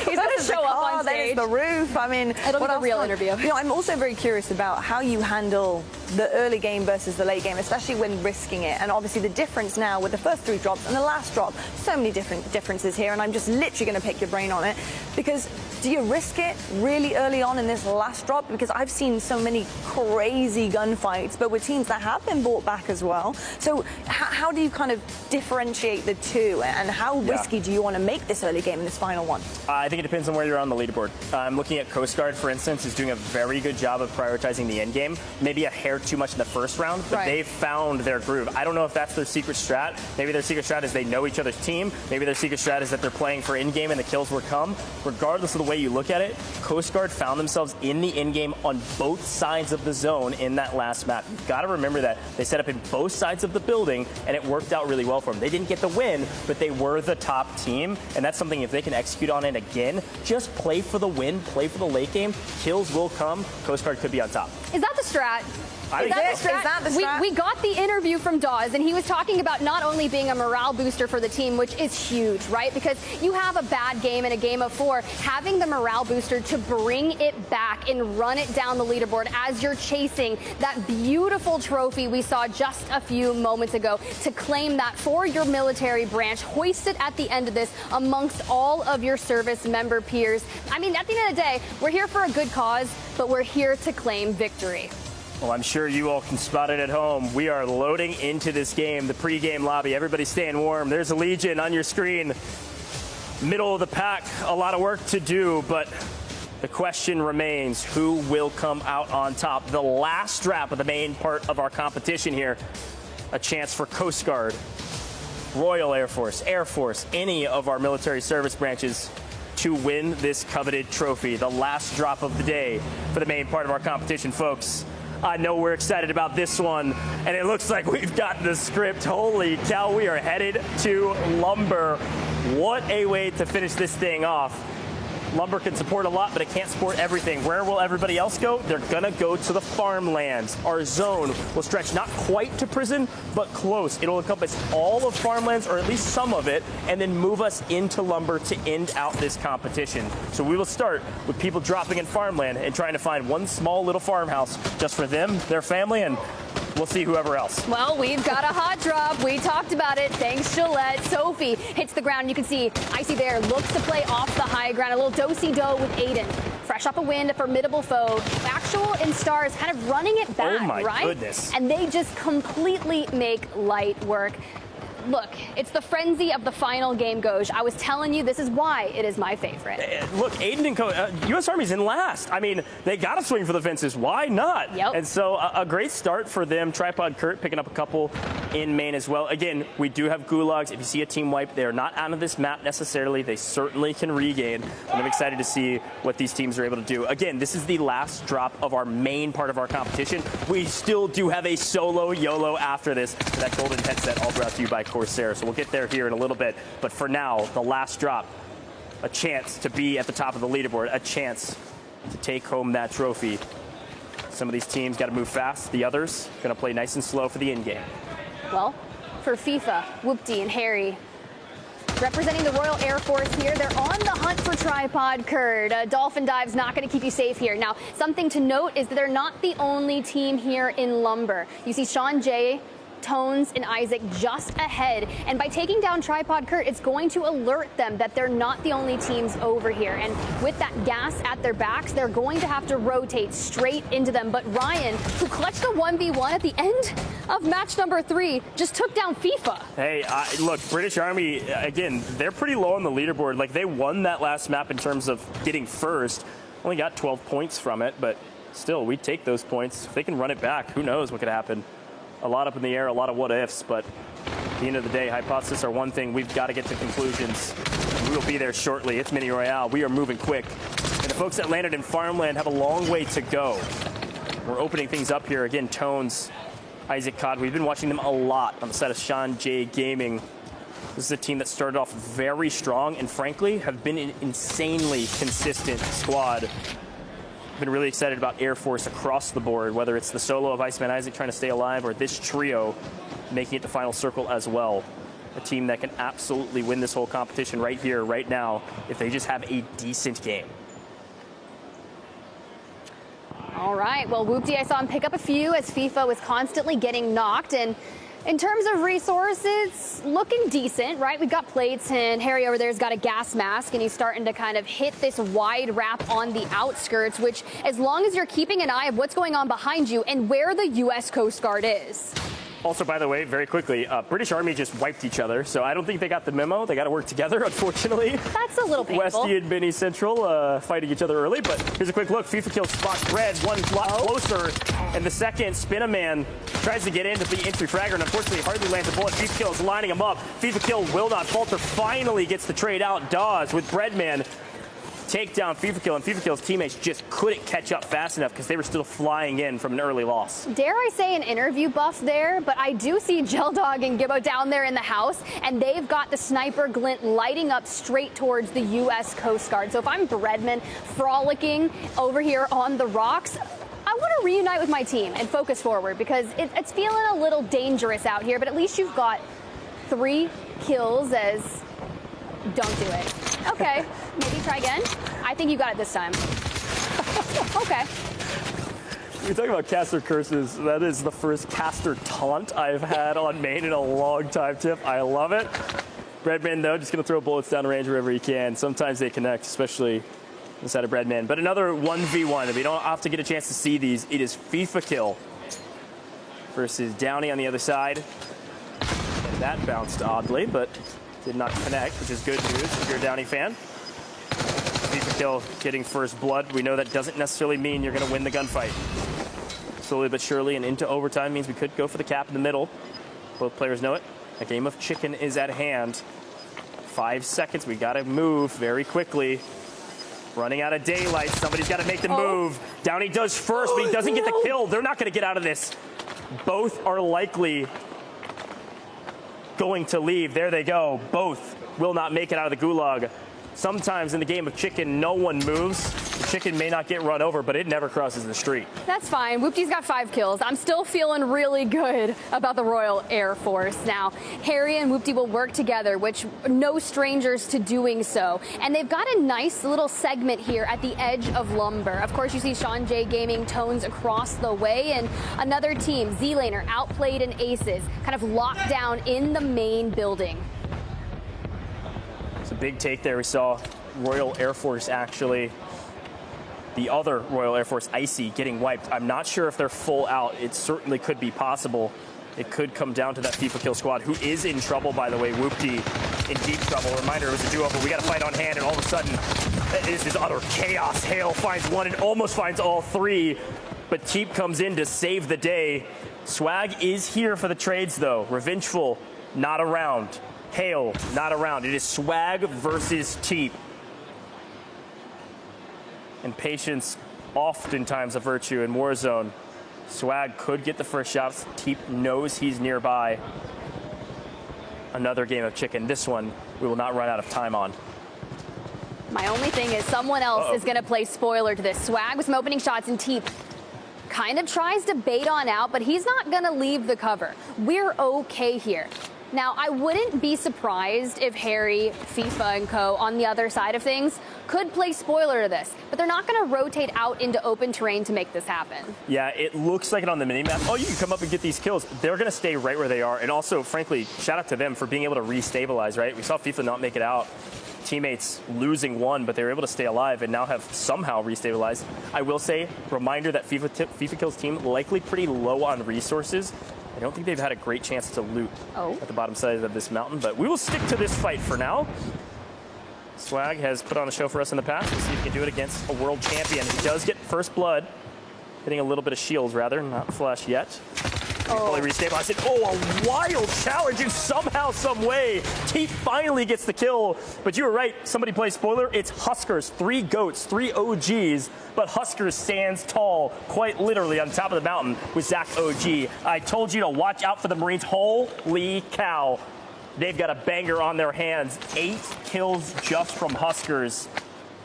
he's going to show up on stage. The roof. I mean, it'll be a real interview. You know, I'm also very curious about how you handle the early game versus the late game, especially when risking it. And obviously the difference now with the first 3 drops and the last drop, so many different differences here. And I'm just literally going to pick your brain on it, because do you risk it really early on in this last drop? Because I've seen so many crazy gunfights, but with teams that have been brought back as well. So how do you kind of differentiate the two, and how risky do you want to make this early game in this final one? I think it depends on where you're on the leaderboard. I'm looking at Coast Guard, for instance, is doing a very good job of prioritizing the end game. Maybe a hair too much in the first round, but they've found their groove. I don't know if that's their secret strat. Maybe their secret strat is they know each other's team. Maybe their secret strat is that they're playing for end game and the kills will come. Regardless of the way you look at it, Coast Guard found themselves in the end game on both sides of the zone in that last map. You've got to remember that they set up in both sides of the building, and it worked out really well for them. They didn't get the win, but they were the top team, and that's something, if they can execute on it again, just play for the win, play for the late game, kills will come, Coast Guard could be on top. Is that the strat? Is that the strat? We got the interview from Dawes, and he was talking about not only being a morale booster for the team, which is huge, right? Because you have a bad game in a game of 4, having the morale booster to bring it back and run it down the leaderboard as you're chasing that beautiful trophy we saw just a few moments ago, to claim that for your military branch, hoist it at the end of this amongst all of your service member peers. I mean, at the end of the day, we're here for a good cause, but we're here to claim victory. Well, I'm sure you all can spot it at home. We are loading into this game, the pregame lobby. Everybody's staying warm. There's a Legion on your screen. Middle of the pack, a lot of work to do, but the question remains, who will come out on top? The last strap of the main part of our competition here, a chance for Coast Guard, Royal Air Force, any of our military service branches to win this coveted trophy. The last drop of the day for the main part of our competition, folks. I know we're excited about this one, and it looks like we've got the script. Holy cow, we are headed to Lumber. What a way to finish this thing off. Lumber can support a lot, but it can't support everything. Where will everybody else go? They're gonna go to the farmlands. Our zone will stretch not quite to prison, but close. It'll encompass all of farmlands, or at least some of it, and then move us into Lumber to end out this competition. So we will start with people dropping in farmland and trying to find one small little farmhouse just for them, their family, and we'll see whoever else. Well, we've got a hot drop. We talked about it. Thanks, Gillette. Sophie hits the ground. You can see Icy Bear looks to play off the high ground. A little do-si-do with Aiden. Fresh off a win, a formidable foe. Actual and Stars kind of running it back, oh my right? Goodness. And they just completely make light work. Look, it's the frenzy of the final game, Goj. I was telling you, this is why it is my favorite. Look, Aiden and U.S. Army's in last. I mean, they got to swing for the fences. Why not? Yep. And so a great start for them. Tripod Kurt picking up a couple in main as well. Again, we do have gulags. If you see a team wipe, they are not out of this map necessarily. They certainly can regain. And I'm excited to see what these teams are able to do. Again, this is the last drop of our main part of our competition. We still do have a solo YOLO after this. That golden headset all brought to you by Corsair. So we'll get there here in a little bit. But for now, the last drop, a chance to be at the top of the leaderboard, a chance to take home that trophy. Some of these teams got to move fast. The others going to play nice and slow for the end game. Well, for FIFA, Whoopty and Harry, representing the Royal Air Force here, they're on the hunt for Tripod Kurd. Dolphin Dive's not going to keep you safe here. Now, something to note is that they're not the only team here in Lumber. You see Sean J, Tones, and Isaac just ahead. And by taking down Tripod Kurt, it's going to alert them that they're not the only teams over here. And with that gas at their backs, they're going to have to rotate straight into them. But Ryan, who clutched a 1v1 at the end of match number 3, just took down FIFA. Hey, look, British Army, again, they're pretty low on the leaderboard. Like, they won that last map in terms of getting first. Only got 12 points from it, but still, we take those points. If they can run it back, who knows what could happen. A lot up in the air, a lot of what ifs, but at the end of the day, hypotheses are one thing. We've got to get to conclusions. We will be there shortly. It's Mini Royale. We are moving quick. And the folks that landed in farmland have a long way to go. We're opening things up here. Again, Tones, Isaac Cod. We've been watching them a lot on the side of Sean J Gaming. This is a team that started off very strong and, frankly, have been an insanely consistent squad. Been really excited about Air Force across the board, whether it's the solo of Iceman Isaac trying to stay alive or this trio making it to final circle as well. A team that can absolutely win this whole competition right here, right now, if they just have a decent game. All right, well, Whoopty, I saw him pick up a few as FIFA was constantly getting knocked. And in terms of resources, looking decent, right? We've got plates, and Harry over there's got a gas mask, and he's starting to kind of hit this wide wrap on the outskirts, which, as long as you're keeping an eye of what's going on behind you and where the U.S. Coast Guard is. Also, by the way, very quickly, British Army just wiped each other, so I don't think they got the memo. They got to work together, unfortunately. That's a little painful. Westy and Mini Central fighting each other early, but here's a quick look. FIFA kills spots red, one lot closer, and the second Spinaman tries to get in to be entry fragger, and unfortunately hardly lands a bullet. FIFA kill is lining him up. FIFA kill will not falter. Finally gets the trade out. Dawes with Breadman take down FIFA Kill, and FIFA Kill's teammates just couldn't catch up fast enough because they were still flying in from an early loss. Dare I say an interview buff there, but I do see Geldog and Gibbo down there in the house, and they've got the sniper glint lighting up straight towards the U.S. Coast Guard. So if I'm Breadman frolicking over here on the rocks, I want to reunite with my team and focus forward because it's feeling a little dangerous out here, but at least you've got 3 kills as... Don't do it. Okay, maybe try again. I think you got it this time. Okay. We're talking about caster curses. That is the first caster taunt I've had on main in a long time, Tip. I love it. Breadman, though, just going to throw bullets down range wherever he can. Sometimes they connect, especially inside of Breadman. But another 1v1. If you don't have to get a chance to see these, it is FIFA Kill versus Downey on the other side. And that bounced oddly, but did not connect, which is good news if you're a Downey fan. FIFA Kill getting first blood. We know that doesn't necessarily mean you're going to win the gunfight. Slowly but surely and into overtime means we could go for the cap in the middle. Both players know it. A game of chicken is at hand. 5 seconds. We got to move very quickly. Running out of daylight. Somebody's got to make the move. Downey does first, but he doesn't get the kill. They're not going to get out of this. Both are likely going to leave. There they go. Both will not make it out of the gulag. Sometimes in the game of chicken, no one moves. The chicken may not get run over, but it never crosses the street. That's fine. Whoopty's got 5 kills. I'm still feeling really good about the Royal Air Force. Now, Harry and Whoopty will work together, which no strangers to doing so. And they've got a nice little segment here at the edge of Lumber. Of course, you see Sean J Gaming tones across the way, and another team, Z-Laner, outplayed and aces, kind of locked down in the main building. It's a big take there. We saw Royal Air Force actually, the other Royal Air Force, Icy, getting wiped. I'm not sure if they're full out. It certainly could be possible. It could come down to that FIFA Kill squad, who is in trouble, by the way. Whoopty in deep trouble. Reminder, it was a duo, but we got to fight on hand, and all of a sudden, it is just utter chaos. Hale finds one and almost finds all 3, but Teep comes in to save the day. Swag is here for the trades, though. Revengeful, not around. Hale, not around. It is Swag versus Teep. And patience, oftentimes a virtue in Warzone. Swag could get the first shots. Teep knows he's nearby. Another game of chicken. This one we will not run out of time on. My only thing is someone else is going to play spoiler to this. Swag with some opening shots, and Teep kind of tries to bait on out, but he's not going to leave the cover. We're okay here. Now, I wouldn't be surprised if Harry, FIFA, and co. on the other side of things could play spoiler to this, but they're not going to rotate out into open terrain to make this happen. Yeah, it looks like it on the minimap. Oh, you can come up and get these kills. They're going to stay right where they are, and also, frankly, shout out to them for being able to restabilize, right? We saw FIFA not make it out. Teammates losing one, but they were able to stay alive and now have somehow restabilized. I will say, reminder that FIFA Kill's team likely pretty low on resources. I don't think they've had a great chance to loot at the bottom side of this mountain, but we will stick to this fight for now. Swag has put on a show for us in the past. We'll see if he can do it against a world champion. He does get first blood, hitting a little bit of shields rather, not flash yet. Fully restabilized it. Oh, a wild challenge, and somehow, some way, Teep finally gets the kill. But you were right, somebody plays spoiler. It's Huskers, 3 goats, 3 OGs, but Huskers stands tall, quite literally on top of the mountain with Zach OG. I told you to watch out for the Marines. Holy cow. They've got a banger on their hands. 8 kills just from Huskers.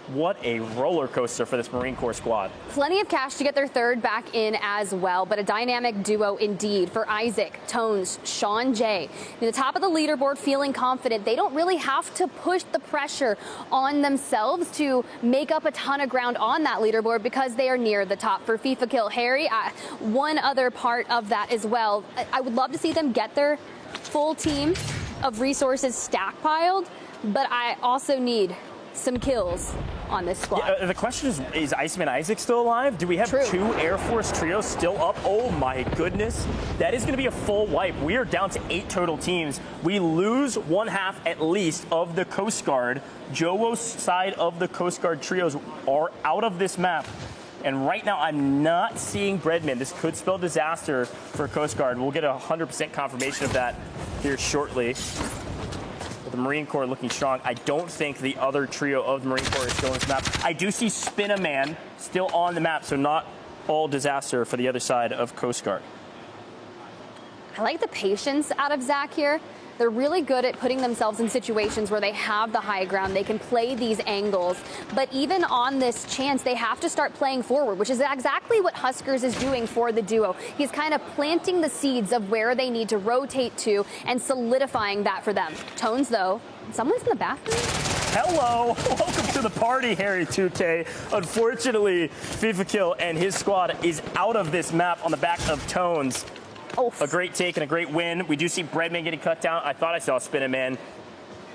What a roller coaster for this Marine Corps squad. Plenty of cash to get their third back in as well, but a dynamic duo indeed for Isaac, Tones, Sean J. At the top of the leaderboard, feeling confident. They don't really have to push the pressure on themselves to make up a ton of ground on that leaderboard because they are near the top. For FIFA Kill Harry, one other part of that as well. I would love to see them get their full team of resources stockpiled, but I also need some kills on this squad. Yeah, the question is Iceman Isaac still alive? Do we have two Air Force trios still up? Oh my goodness. That is going to be a full wipe. We are down to 8 total teams. We lose one half at least of the Coast Guard. Jowo's side of the Coast Guard trios are out of this map. And right now, I'm not seeing Breadman. This could spell disaster for Coast Guard. We'll get 100% confirmation of that here shortly. The Marine Corps looking strong. I don't think the other trio of the Marine Corps is still on this map. I do see Spin-A-Man still on the map, so not all disaster for the other side of Coast Guard. I like the patience out of Zach here. They're really good at putting themselves in situations where they have the high ground. They can play these angles. But even on this chance, they have to start playing forward, which is exactly what Huskers is doing for the duo. He's kind of planting the seeds of where they need to rotate to and solidifying that for them. Tones, though, someone's in the bathroom. Hello, welcome to the party, Harry 2K. Unfortunately, FIFA Kill and his squad is out of this map on the back of Tones. A great take and a great win. We do see Breadman getting cut down. I thought I saw Spin-A-Man.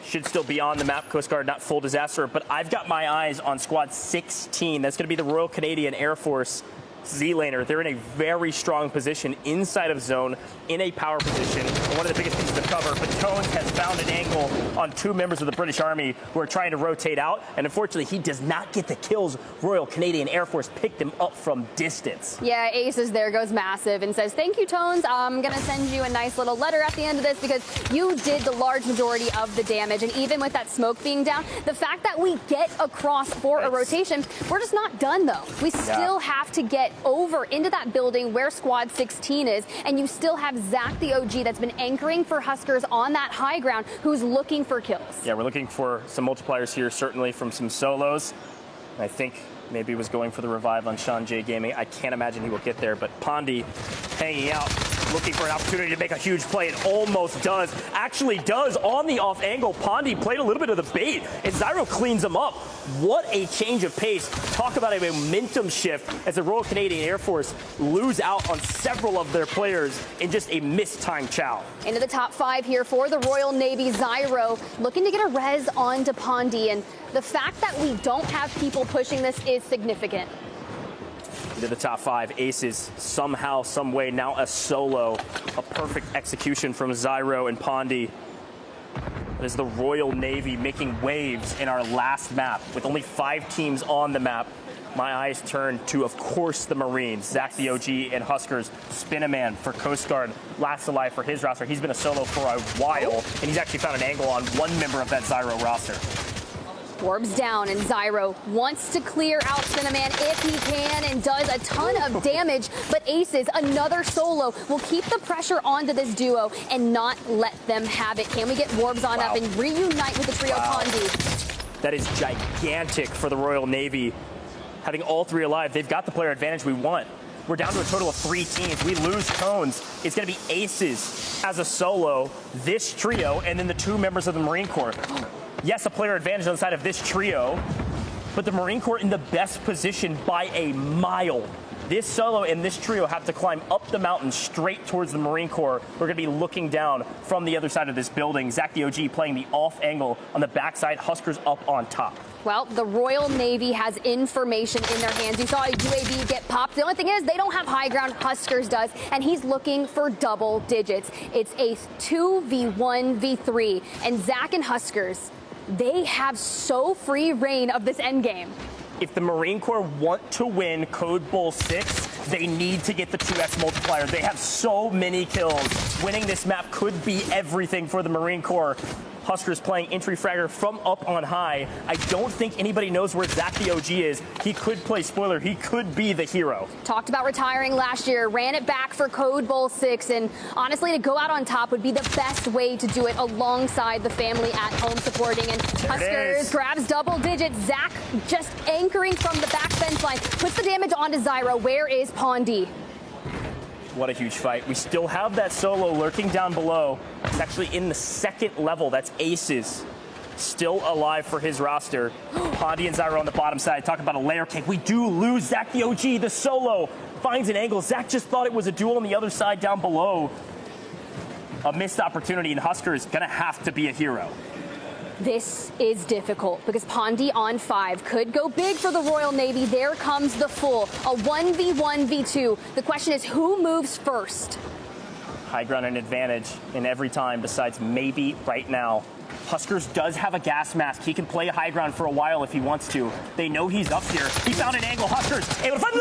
Should still be on the map. Coast Guard, not full disaster. But I've got my eyes on squad 16. That's going to be the Royal Canadian Air Force Z-Laner. They're in a very strong position inside of zone, in a power position. One of the biggest pieces of cover. But Tones has found an angle on 2 members of the British Army who are trying to rotate out. And unfortunately, he does not get the kills. Royal Canadian Air Force picked him up from distance. Yeah, Aces there goes massive and says, thank you, Tones. I'm going to send you a nice little letter at the end of this because you did the large majority of the damage. And even with that smoke being down, the fact that we get across for a rotation, we're just not done, though. We still have to get over into that building where squad 16 is, and you still have Zach the OG that's been anchoring for Huskers on that high ground who's looking for kills. Yeah, we're looking for some multipliers here, certainly from some solos. I think maybe he was going for the revive on Sean J Gaming. I can't imagine he will get there, but Pondy hanging out, looking for an opportunity to make a huge play. It almost does. Actually does on the off angle. Pondy played a little bit of the bait, and Zyro cleans him up. What a change of pace. Talk about a momentum shift as the Royal Canadian Air Force lose out on several of their players in just a mistimed chow. Into the top 5 here for the Royal Navy. Zyro looking to get a res onto Pondy, and the fact that we don't have people pushing this is significant. Into the top 5, Aces somehow, some way, now a solo. A perfect execution from Zyro and Pondy. That is the Royal Navy making waves in our last map. With only 5 teams on the map, my eyes turn to, of course, the Marines. Zach the OG and Huskers. Spin-A-Man for Coast Guard, last alive for his roster. He's been a solo for a while, and he's actually found an angle on one member of that Zyro roster. Orbs down, and Zyro wants to clear out Spin-A-Man if he can and does a ton of damage, but Aces, another solo, will keep the pressure onto this duo and not let them have it. Can we get Warbs on up and reunite with the trio Pondy? That is gigantic for the Royal Navy. Having all 3 alive, they've got the player advantage we want. We're down to a total of 3 teams. We lose Tones. It's going to be Aces as a solo, this trio, and then the 2 members of the Marine Corps. Yes, a player advantage on the side of this trio, but the Marine Corps in the best position by a mile. This solo and this trio have to climb up the mountain straight towards the Marine Corps. We're going to be looking down from the other side of this building. Zach the OG playing the off angle on the backside, Huskers up on top. Well, the Royal Navy has information in their hands. You saw a UAV get popped. The only thing is they don't have high ground. Huskers does, and he's looking for double digits. It's a 2v1v3, and Zach and Huskers, they have so free reign of this endgame. If the Marine Corps want to win Code Bowl 6, they need to get the 2S multiplier. They have so many kills. Winning this map could be everything for the Marine Corps. Huskers playing entry fragger from up on high. I don't think anybody knows where Zach the OG is. He could play spoiler. He could be the hero. Talked about retiring last year, ran it back for Code Bowl 6, and honestly, to go out on top would be the best way to do it alongside the family at home supporting. And Huskers grabs double digits. Zach just anchoring from the back fence line, puts the damage onto Zyro. Where is Pondy? What a huge fight. We still have that solo lurking down below. It's actually in the second level. That's Aces. Still alive for his roster. Pondy and Zyro on the bottom side. Talk about a layer cake. We do lose Zach the OG. The solo finds an angle. Zach just thought it was a duel on the other side down below. A missed opportunity, and Huskers gonna have to be a hero. This is difficult because Pondy on 5 could go big for the Royal Navy. There comes the full, a 1v1v2. The question is, who moves first? High ground an advantage in every time besides maybe right now. Huskers does have a gas mask. He can play high ground for a while if he wants to. They know he's up here. He found an angle. Huskers able to find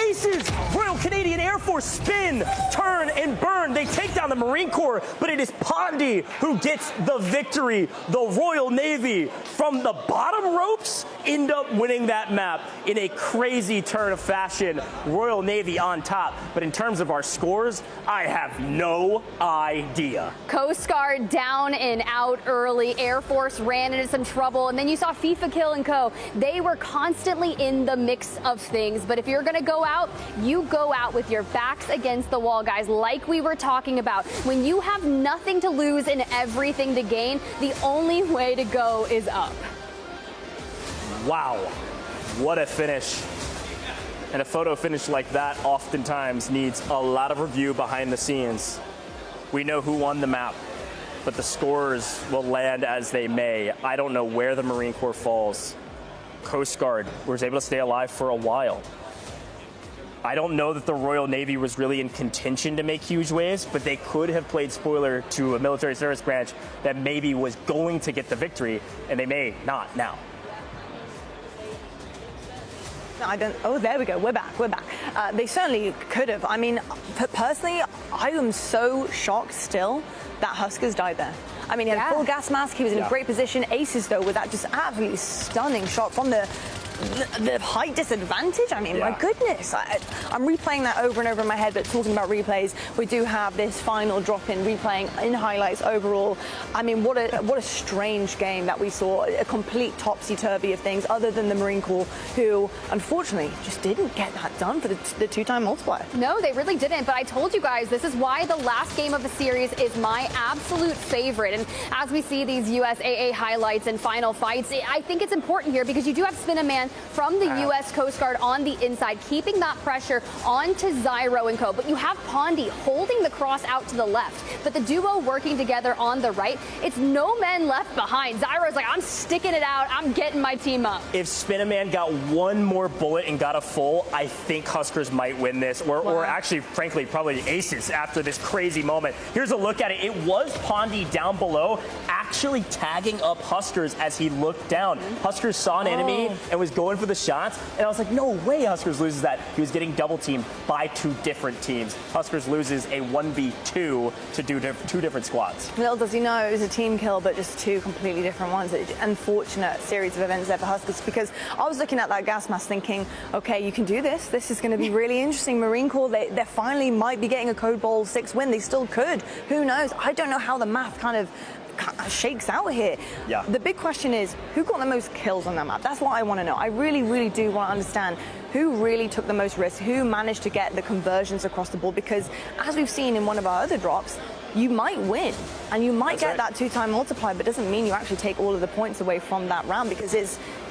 Aces! Royal Canadian Air Force spin, turn, and burn. They take down the Marine Corps, but it is Pondy who gets the victory. The Royal Navy from the bottom ropes end up winning that map in a crazy turn of fashion. Royal Navy on top, but in terms of our scores, I have no idea. Coast Guard down and out early. Air Force ran into some trouble, and then you saw FIFA Kill and Co. They were constantly in the mix of things, but if you're going to go out, you go out with your backs against the wall, guys, like we were talking about. When you have nothing to lose and everything to gain, the only way to go is up. Wow, what a finish. And a photo finish like that oftentimes needs a lot of review behind the scenes. We know who won the map, but the scores will land as they may. I don't know where the Marine Corps falls. Coast Guard was able to stay alive for a while. I don't know that the Royal Navy was really in contention to make huge waves, but they could have played spoiler to a military service branch that maybe was going to get the victory, and they may not now. I don't. Oh, there we go. We're back. They certainly could have. I mean, personally, I am so shocked still that Huskers died there. I mean, he had a full gas mask. He was in a great position. Aces, though, with that just absolutely stunning shot from the height disadvantage. I mean, my goodness. I'm replaying that over and over in my head, but talking about replays, we do have this final drop-in replaying in highlights overall. I mean, what a strange game that we saw. A complete topsy-turvy of things, other than the Marine Corps, who unfortunately just didn't get that done for the two-time multiplier. No, they really didn't, but I told you guys, this is why the last game of the series is my absolute favorite. And as we see these USAA highlights and final fights, I think it's important here because you do have Spin-A-Man from the U.S. Coast Guard on the inside, keeping that pressure onto Zyro and Co. But you have Pondy holding the cross out to the left, but the duo working together on the right. It's no men left behind. Zyro's like, I'm sticking it out. I'm getting my team up. If Spin-A-Man got one more bullet and got a full, I think Huskers might win this, or actually, frankly, probably Aces after this crazy moment. Here's a look at it. It was Pondy down below, actually tagging up Huskers as he looked down. Huskers saw an enemy and was going for the shots, and I was like, no way Huskers loses that. He was getting double teamed by two different teams. Huskers loses a 1v2 to do two different squads. Little does he know it was a team kill, but just two completely different ones. Unfortunate series of events there for Huskers, because I was looking at that gas mask thinking, okay, you can do this. This is going to be really interesting. Marine Corps, they finally might be getting a Code Bowl 6 win. They still could. Who knows? I don't know how the math kind of shakes out here. Yeah. The big question is, who got the most kills on that map? That's what I want to know. I really, really do want to understand who really took the most risks, who managed to get the conversions across the board, because as we've seen in one of our other drops, you might win and you might get that two-time multiplier, but it doesn't mean you actually take all of the points away from that round, because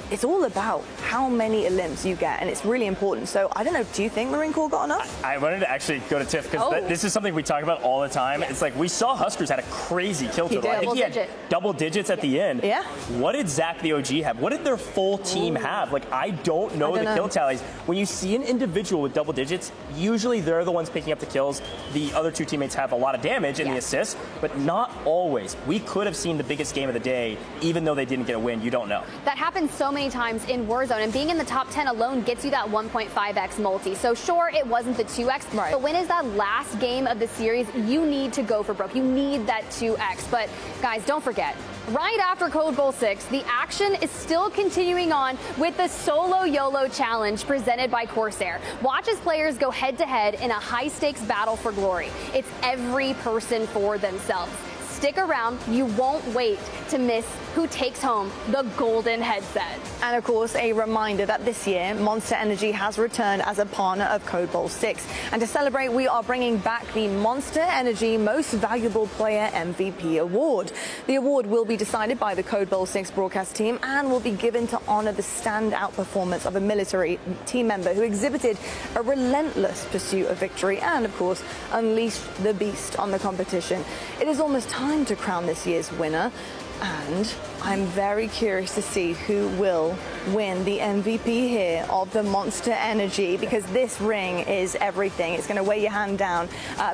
it's all about how many elims you get, and it's really important. So I don't know, do you think Marine Corps got enough? I wanted to actually go to Tiff, because this is something we talk about all the time. It's like, we saw Huskers had a crazy kill total. I think he had double digits at the end. Yeah. What did Zach the OG have? What did their full team have? Like, I don't know the kill tallies. When you see an individual with double digits, usually they're the ones picking up the kills. The other two teammates have a lot of damage in the assists, but not always. We could have seen the biggest game of the day, even though they didn't get a win. You don't know. That happens so many times in Warzone, and being in the top 10 alone gets you that 1.5x multi. So sure, it wasn't the 2x, right, but when is that last game of the series, you need to go for broke. You need that 2x. But guys, don't forget, right after Code Bowl 6, the action is still continuing on with the Solo YOLO Challenge presented by Corsair. Watch as players go head-to-head in a high-stakes battle for glory. It's every person for themselves. Stick around. You won't wait to miss who takes home the golden headset. And of course, a reminder that this year, Monster Energy has returned as a partner of Code Bowl 6. And to celebrate, we are bringing back the Monster Energy Most Valuable Player MVP Award. The award will be decided by the Code Bowl 6 broadcast team and will be given to honor the standout performance of a military team member who exhibited a relentless pursuit of victory and, of course, unleashed the beast on the competition. It is almost time to crown this year's winner, and I'm very curious to see who will win the MVP here of the Monster Energy, because this ring is everything. It's going to weigh your hand down,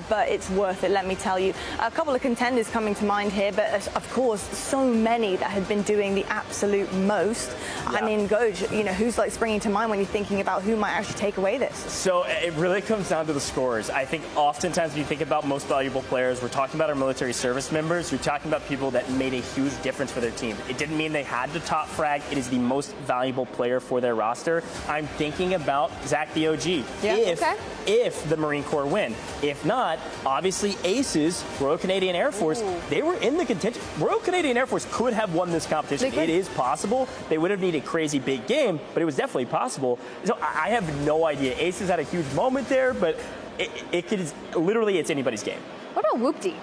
but it's worth it, let me tell you. A couple of contenders coming to mind here, but of course, so many that had been doing the absolute most. Yeah. I mean, Goj, you know, who's like springing to mind when you're thinking about who might actually take away this? So it really comes down to the scores. I think oftentimes when you think about most valuable players, we're talking about our military service members. You're talking about people that made a huge difference for their team. It didn't mean they had the top frag. It is the most valuable player for their roster. I'm thinking about Zach the OG. Yeah, If the Marine Corps win. If not, obviously Aces, Royal Canadian Air Force, they were in the contention. Royal Canadian Air Force could have won this competition. It is possible. They would have needed a crazy big game, but it was definitely possible. So I have no idea. Aces had a huge moment there, but it could literally, it's anybody's game. What about Whoopty?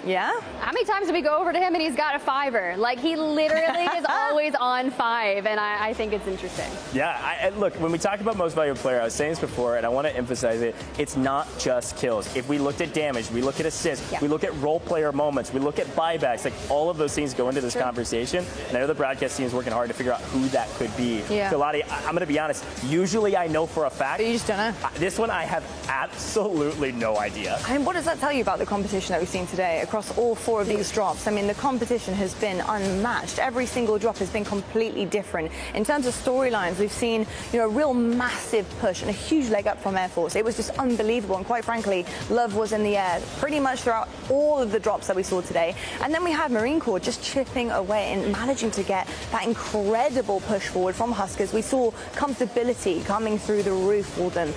Yeah? How many times do we go over to him and he's got a 5er? Like, he literally is always on 5, and I think it's interesting. Yeah, look, when we talk about most valuable player, I was saying this before, and I want to emphasize it, it's not just kills. If we looked at damage, we look at assists, we look at role player moments, we look at buybacks, like all of those things go into this conversation, and I know the broadcast team is working hard to figure out who that could be. Yeah. So, Lottie, I'm going to be honest, usually I know for a fact. But you just don't know. This one I have absolutely no idea. I mean, what does that tell you about the competition that we've seen today across all 4 of these drops? I mean, the competition has been unmatched. Every single drop has been completely different. In terms of storylines, we've seen, you know, a real massive push and a huge leg up from Air Force. It was just unbelievable, and quite frankly, love was in the air pretty much throughout all of the drops that we saw today. And then we had Marine Corps just chipping away and managing to get that incredible push forward from Huskers. We saw comfortability coming through the roof for them.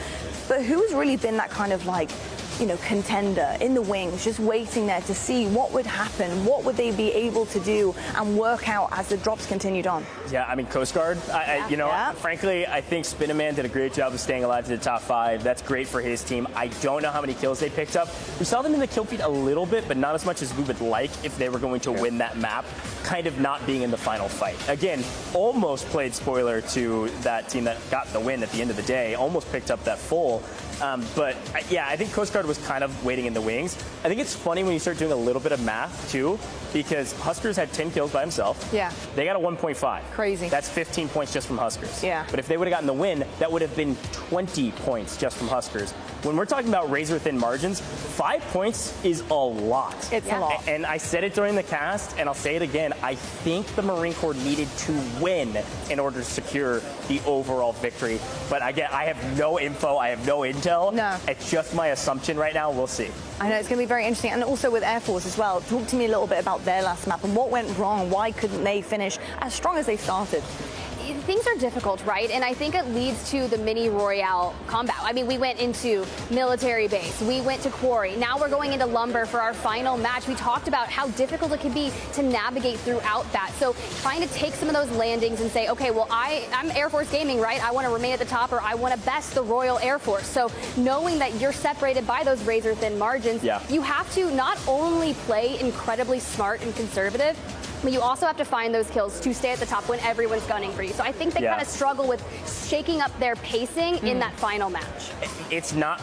But who's really been that kind of like, you know, contender in the wings, just waiting there to see what would happen, what would they be able to do and work out as the drops continued on? Yeah, I mean, Coast Guard, frankly, I think Spinaman did a great job of staying alive to the top 5. That's great for his team. I don't know how many kills they picked up. We saw them in the kill feed a little bit, but not as much as we would like if they were going to win that map, kind of not being in the final fight. Again, almost played spoiler to that team that got the win at the end of the day, almost picked up that full. But yeah, I think Coast Guard was kind of waiting in the wings. I think it's funny when you start doing a little bit of math too, because Huskers had 10 kills by himself. Yeah. They got a 1.5. Crazy. That's 15 points just from Huskers. Yeah. But if they would have gotten the win, that would have been 20 points just from Huskers. When we're talking about razor-thin margins, 5 points is a lot. It's a lot. And I said it during the cast, and I'll say it again. I think the Marine Corps needed to win in order to secure the overall victory. But again, I have no info. I have no intel. No. It's just my assumption right now. We'll see. I know, it's going to be very interesting. And also with Air Force as well. Talk to me a little bit about their last map and what went wrong. Why couldn't they finish as strong as they started? Things are difficult, right? And I think it leads to the mini Royale combat. I mean, we went into military base, we went to quarry, now we're going into lumber for our final match. We talked about how difficult it can be to navigate throughout that. So trying to take some of those landings and say, okay, well, I'm Air Force Gaming, right? I want to remain at the top, or I want to best the Royal Air Force. So knowing that you're separated by those razor-thin margins, you have to not only play incredibly smart and conservative, but you also have to find those kills to stay at the top when everyone's gunning for you. So I think they kind of struggle with shaking up their pacing in that final match. It's not...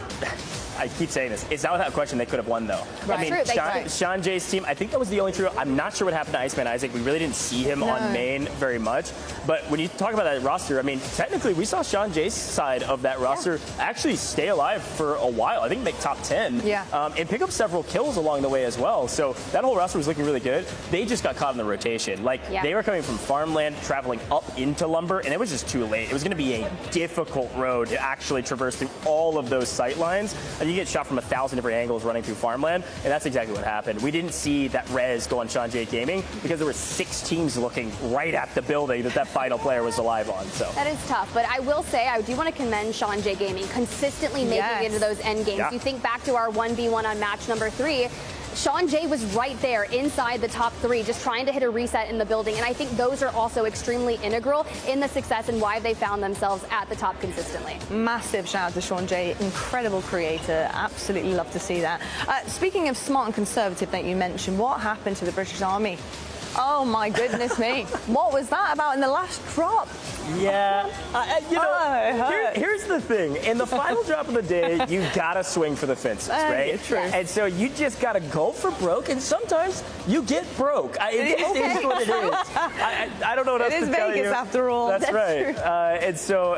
I keep saying this. It's not without question they could have won, though. That's I mean, true. Sean Jay's team, I think that was the only trio. I'm not sure what happened to Iceman Isaac. We really didn't see him on main very much. But when you talk about that roster, I mean, technically, we saw Sean Jay's side of that roster actually stay alive for a while. I think make top 10. And pick up several kills along the way as well. So that whole roster was looking really good. They just got caught in the rotation. Like, they were coming from farmland, traveling up into lumber, and it was just too late. It was going to be a difficult road to actually traverse through all of those sight lines. And you get shot from 1,000 different angles running through farmland, and that's exactly what happened. We didn't see that res go on Sean Jay Gaming because there were 6 teams looking right at the building that final player was alive on. So that is tough, but I will say I do want to commend Sean Jay Gaming consistently making it into those end games. You think back to our 1v1 on match number 3. Sean Jay was right there inside the top 3, just trying to hit a reset in the building. And I think those are also extremely integral in the success and why they found themselves at the top consistently. Massive shout out to Sean Jay, incredible creator. Absolutely love to see that. Speaking of smart and conservative that you mentioned, what happened to the British Army? Oh my goodness me. What was that about in the last drop? Yeah, here's the thing. In the final drop of the day, you gotta swing for the fences, right? True. And so you just gotta go for broke, and sometimes you get broke. It is what it is. I don't know what else to tell you. It is Vegas after all. That's right. And so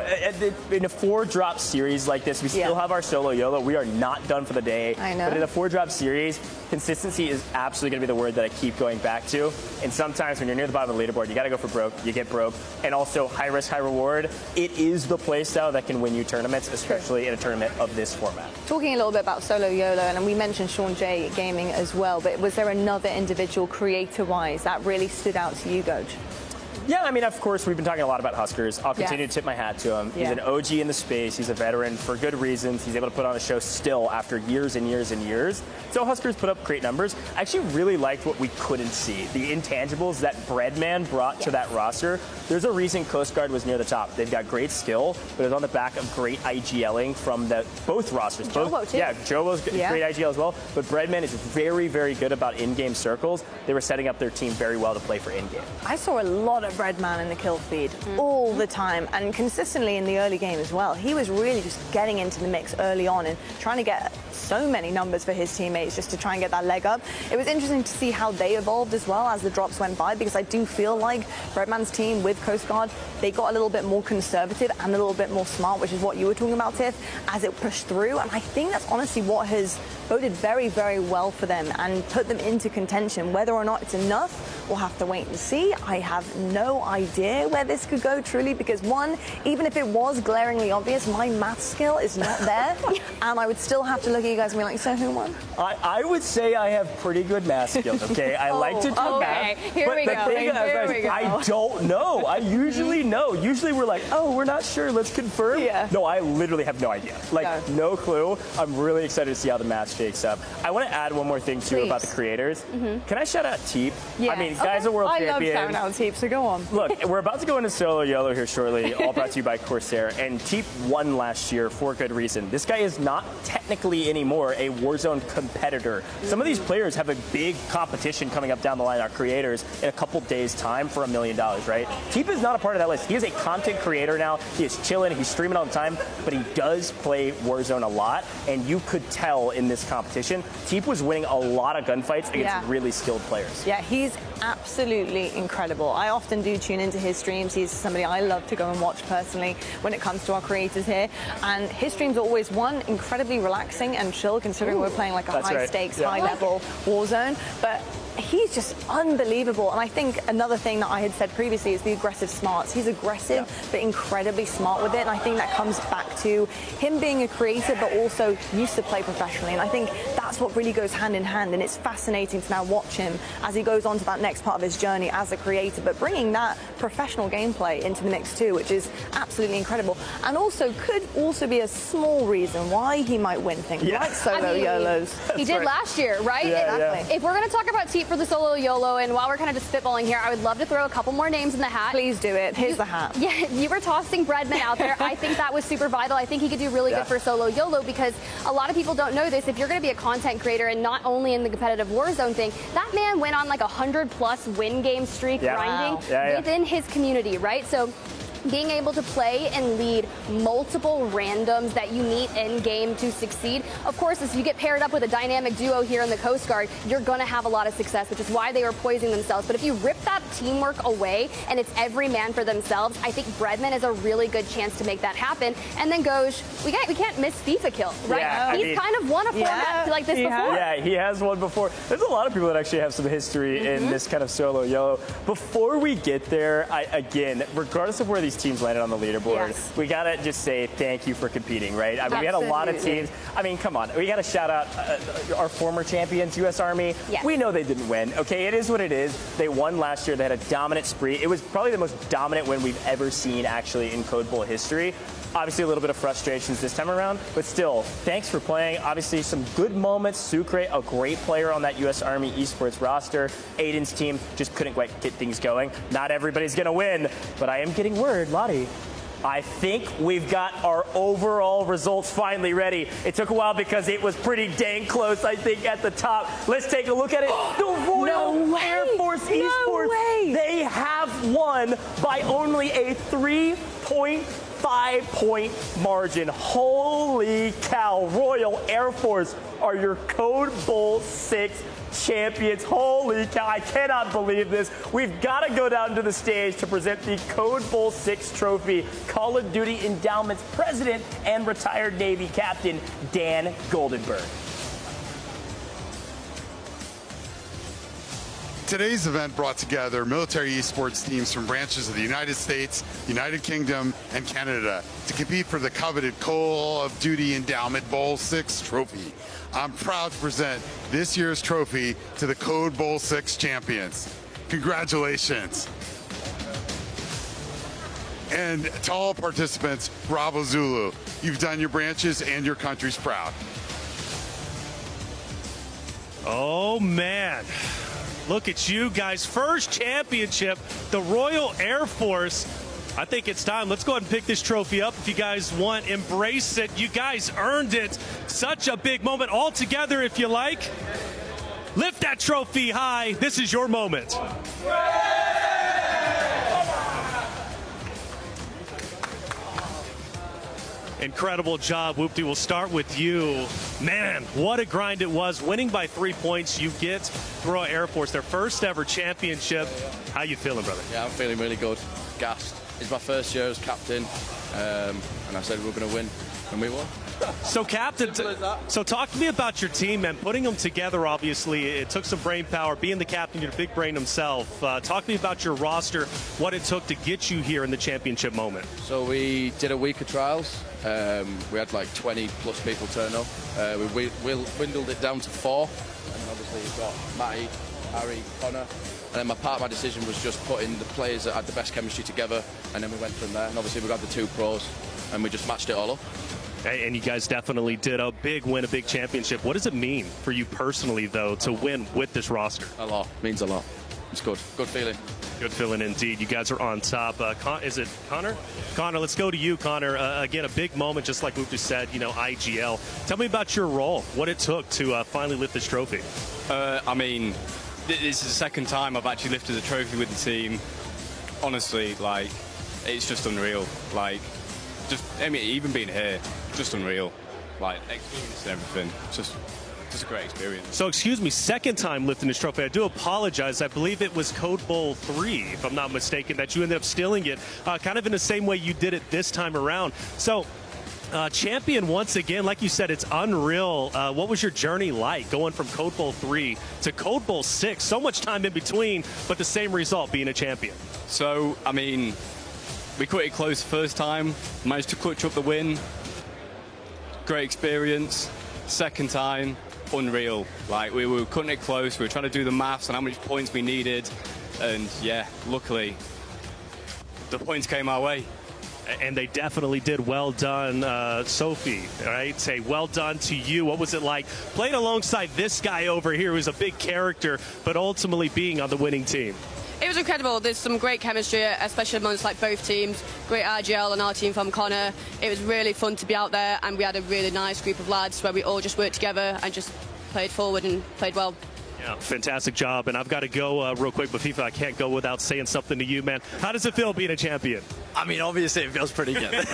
in a 4-drop series like this, we still have our solo YOLO. We are not done for the day. I know. But in a 4-drop series, consistency is absolutely gonna be the word that I keep going back to. And sometimes when you're near the bottom of the leaderboard, you gotta go for broke, you get broke, and also high risk, high reward. It is the playstyle that can win you tournaments, especially in a tournament of this format. Talking a little bit about solo YOLO, and we mentioned Sean Jay Gaming as well, but was there another individual creator-wise that really stood out to you, Goj? Yeah, I mean, of course, we've been talking a lot about Huskers. I'll continue to tip my hat to him. He's an OG in the space. He's a veteran for good reasons. He's able to put on a show still after years and years and years. So Huskers put up great numbers. I actually really liked what we couldn't see, the intangibles that Breadman brought to that roster. There's a reason Coast Guard was near the top. They've got great skill, but it's on the back of great IGLing from both rosters. Jobo, too. Yeah, Jobo's great IGL as well, but Breadman is very, very good about in-game circles. They were setting up their team very well to play for in-game. I saw a lot of Breadman in the kill feed all the time, and consistently in the early game as well. He was really just getting into the mix early on and trying to get so many numbers for his teammates just to try and get that leg up. It was interesting to see how they evolved as well as the drops went by, because I do feel like Breadman's team with Coast Guard, they got a little bit more conservative and a little bit more smart, which is what you were talking about, Tiff, as it pushed through. And I think that's honestly what has boded very, very well for them and put them into contention. Whether or not it's enough, we'll have to wait and see. I have no idea where this could go, truly, because one, even if it was glaringly obvious, my math skill is not there. And I would still have to look at you guys and be like, so who won? I would say I have pretty good math skills, okay? I like to do math. Here we go. I don't know. I usually know. Usually we're like, oh, we're not sure. Let's confirm. Yeah. No, I literally have no idea. Like, no clue. I'm really excited to see how the math shakes up. I want to add one more thing, too, about the creators. Can I shout out Teep? Yes. I mean, guy's a world champion. I love shouting out Teep, so go on. Look, we're about to go into solo YOLO here shortly, all brought to you by Corsair. And Teep won last year for good reason. This guy is not technically anymore a Warzone competitor. Some of these players have a big competition coming up down the line, our creators, in a couple days' time for $1 million, right? Teep is not a part of that list. He is a content creator now. He is chilling. He's streaming all the time, but he does play Warzone a lot. And you could tell in this competition, Teep was winning a lot of gunfights against really skilled players. Yeah, he's absolutely incredible. I often do tune into his streams. He's somebody I love to go and watch personally when it comes to our creators here. And his streams are always, one, incredibly relaxing and chill, considering we're playing like a high-stakes, high-level Warzone. But he's just unbelievable. And I think another thing that I had said previously is the aggressive smarts. He's aggressive, but incredibly smart with it. And I think that comes back to him being a creator, but also used to play professionally. And I think that's what really goes hand in hand. And it's fascinating to now watch him as he goes on to that next part of his journey as a creator, but bringing that professional gameplay into the mix too, which is absolutely incredible. And also could also be a small reason why he might win things like solo YOLOs. He did last year, right? Exactly. If we're going to talk about Teep for the solo YOLO, and while we're kind of just spitballing here, I would love to throw a couple more names in the hat. Please do it. Here's the hat. Yeah, you were tossing Breadman out there. I think that was super vital. I think he could do really good for solo YOLO, because a lot of people don't know this. If you're going to be a content creator and not only in the competitive Warzone thing, that man went on like a 100+ win game streak grinding within his community, right? So being able to play and lead multiple randoms that you need in game to succeed. Of course, as you get paired up with a dynamic duo here in the Coast Guard, you're going to have a lot of success, which is why they were poising themselves. But if you rip that teamwork away and it's every man for themselves, I think Breadman is a really good chance to make that happen. And then Goj, we can't miss FIFA kill, right? Yeah, He's kind of won a format like this before. Yeah, he has one before. There's a lot of people that actually have some history in this kind of solo yellow. Before we get there, again, regardless of where these teams landed on the leaderboard, we got to just say thank you for competing, right? I mean, we had a lot of teams. I mean, come on. We got to shout out our former champions, U.S. Army. Yes. We know they didn't win, okay? It is what it is. They won last year. They had a dominant spree. It was probably the most dominant win we've ever seen, actually, in Code Bowl history. Obviously, a little bit of frustrations this time around, but still, thanks for playing. Obviously, some good moments. Sucre, a great player on that U.S. Army esports roster. Aiden's team just couldn't quite get things going. Not everybody's going to win, but I am getting word, Lottie. I think we've got our overall results finally ready. It took a while because it was pretty dang close, I think, at the top. Let's take a look at it. The Royal Air Force Esports, they have won by only a 3.5-point margin. Holy cow. Royal Air Force are your Code Bowl 6 champions. Holy cow, I cannot believe this. We've got to go down to the stage to present the Code Bowl 6 trophy. Call of Duty Endowment's president and retired Navy captain, Dan Goldenberg. Today's event brought together military esports teams from branches of the United States, United Kingdom, and Canada to compete for the coveted Call of Duty Endowment Bowl 6 trophy. I'm proud to present this year's trophy to the Code Bowl 6 champions. Congratulations. And to all participants, Bravo Zulu. You've done your branches and your countries proud. Oh, man. Look at you guys. First championship, the Royal Air Force. I think it's time. Let's go ahead and pick this trophy up. If you guys want, embrace it. You guys earned it. Such a big moment. All together, if you like. Lift that trophy high. This is your moment. Incredible job, Whoopty. We'll start with you. Man, what a grind it was. Winning by 3 points, you get Royal Air Force, their first ever championship. How you feeling, brother? Yeah, I'm feeling really good. Gassed. It's my first year as captain, and I said we were going to win, and we won. So, Captain, so talk to me about your team, man. Putting them together, obviously, it took some brain power. Being the captain, you're a big brain himself. Talk to me about your roster, what it took to get you here in the championship moment. So we did a week of trials. We had like 20-plus people turn up. We dwindled it down to 4, and then obviously you've got Matty, Harry, Connor. And then part of my decision was just putting the players that had the best chemistry together, and then we went from there. And obviously we got the 2 pros, and we just matched it all up. And you guys definitely did a big win, a big championship. What does it mean for you personally, though, to win with this roster? A lot. Means a lot. It's good. Good feeling. Good feeling indeed. You guys are on top. Is it Connor? Connor, let's go to you, Connor. Again, a big moment, just like Luke just said, IGL. Tell me about your role, what it took to finally lift this trophy. I mean, this is the second time I've actually lifted the trophy with the team. Honestly, like, it's just unreal. Like, even being here, just unreal. Like, experience and everything. Just a great experience. So, excuse me, second time lifting this trophy. I do apologize. I believe it was Code Bowl 3, if I'm not mistaken, that you ended up stealing it, kind of in the same way you did it this time around. So, champion once again, like you said, it's unreal. What was your journey like going from Code Bowl 3 to Code Bowl 6? So much time in between, but the same result, being a champion. So, I mean, we cut it close first time, managed to clutch up the win. Great experience. Second time, unreal. Like, we were cutting it close. We were trying to do the maths on how many points we needed. And, yeah, luckily, the points came our way. And they definitely did. Well done, Sophie. All right, say well done to you. What was it like playing alongside this guy over here who's a big character, but ultimately being on the winning team? It was incredible. There's some great chemistry, especially amongst like both teams. Great RGL and our team from Connor. It was really fun to be out there, and we had a really nice group of lads where we all just worked together and just played forward and played well. Yeah, fantastic job. And I've got to go real quick, but FIFA, I can't go without saying something to you, man. How does it feel being a champion? I mean, obviously it feels pretty good.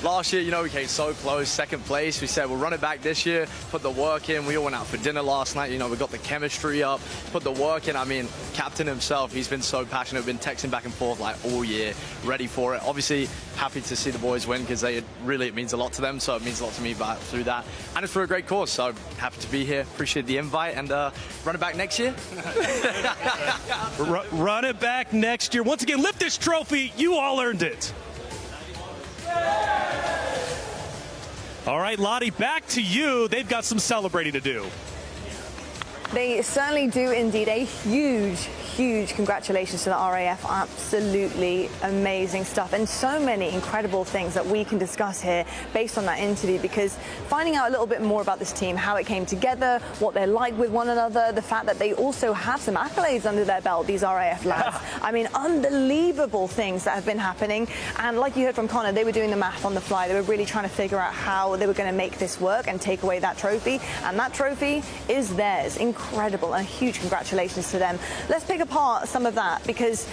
Last year, you know, we came so close, second place. We said we'll run it back this year, put the work in. We all went out for dinner last night. You know, we got the chemistry up, put the work in. I mean, captain himself, he's been so passionate, been texting back and forth like all year, ready for it. Obviously, happy to see the boys win because it means a lot to them, so it means a lot to me through that. And it's for a great cause, so happy to be here. Appreciate the invite, and run it back next year. Run it back next year. Once again, lift this trophy. You all earned it. All right, Lottie, back to you. They've got some celebrating to do. They certainly do indeed. A huge congratulations to the RAF. Absolutely amazing stuff, and so many incredible things that we can discuss here based on that interview, because finding out a little bit more about this team, how it came together, what they're like with one another, the fact that they also have some accolades under their belt, these RAF lads. I mean, unbelievable things that have been happening. And like you heard from Connor, they were doing the math on the fly. They were really trying to figure out how they were going to make this work and take away that trophy. And that trophy is theirs. Incredible, and a huge congratulations to them. Let's pick apart some of that, because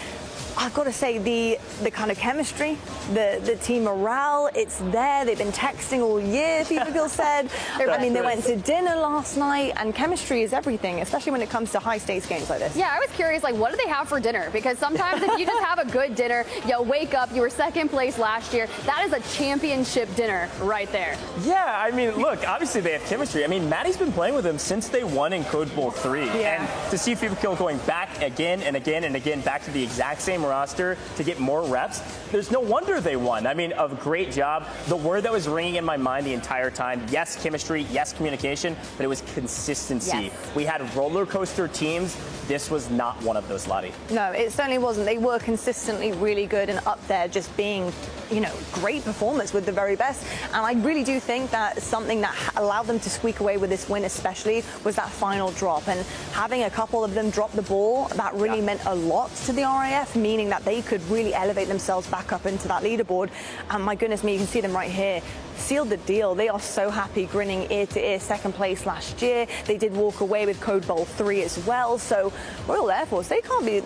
I've got to say the kind of chemistry, the team morale, it's there. They've been texting all year, people said. I mean, they went to dinner last night, and chemistry is everything, especially when it comes to high-stakes games like this. Yeah, I was curious, like, what do they have for dinner? Because sometimes if you just have a good dinner, you wake up, you were second place last year, that is a championship dinner right there. Yeah, I mean, look, obviously they have chemistry. I mean, Maddie's been playing with them since they won in Code Bowl 3. Yeah. And to see FIFA going back again and again and again, back to the exact same roster to get more reps, there's no wonder they won. I mean, a great job. The word that was ringing in my mind the entire time, yes, chemistry, yes, communication, but it was consistency. Yes. We had roller coaster teams. This was not one of those, Lottie. No, it certainly wasn't. They were consistently really good and up there, just being, you know, great performers with the very best. And I really do think that something that allowed them to squeak away with this win especially was that final drop. And having a couple of them drop the ball, that really meant a lot to the RAF, meaning that they could really elevate themselves back up into that leaderboard. And my goodness me, you can see them right here. Sealed the deal. They are so happy, grinning ear to ear, second place last year. They did walk away with Code Bowl 3 as well. So Royal Air Force, they're coming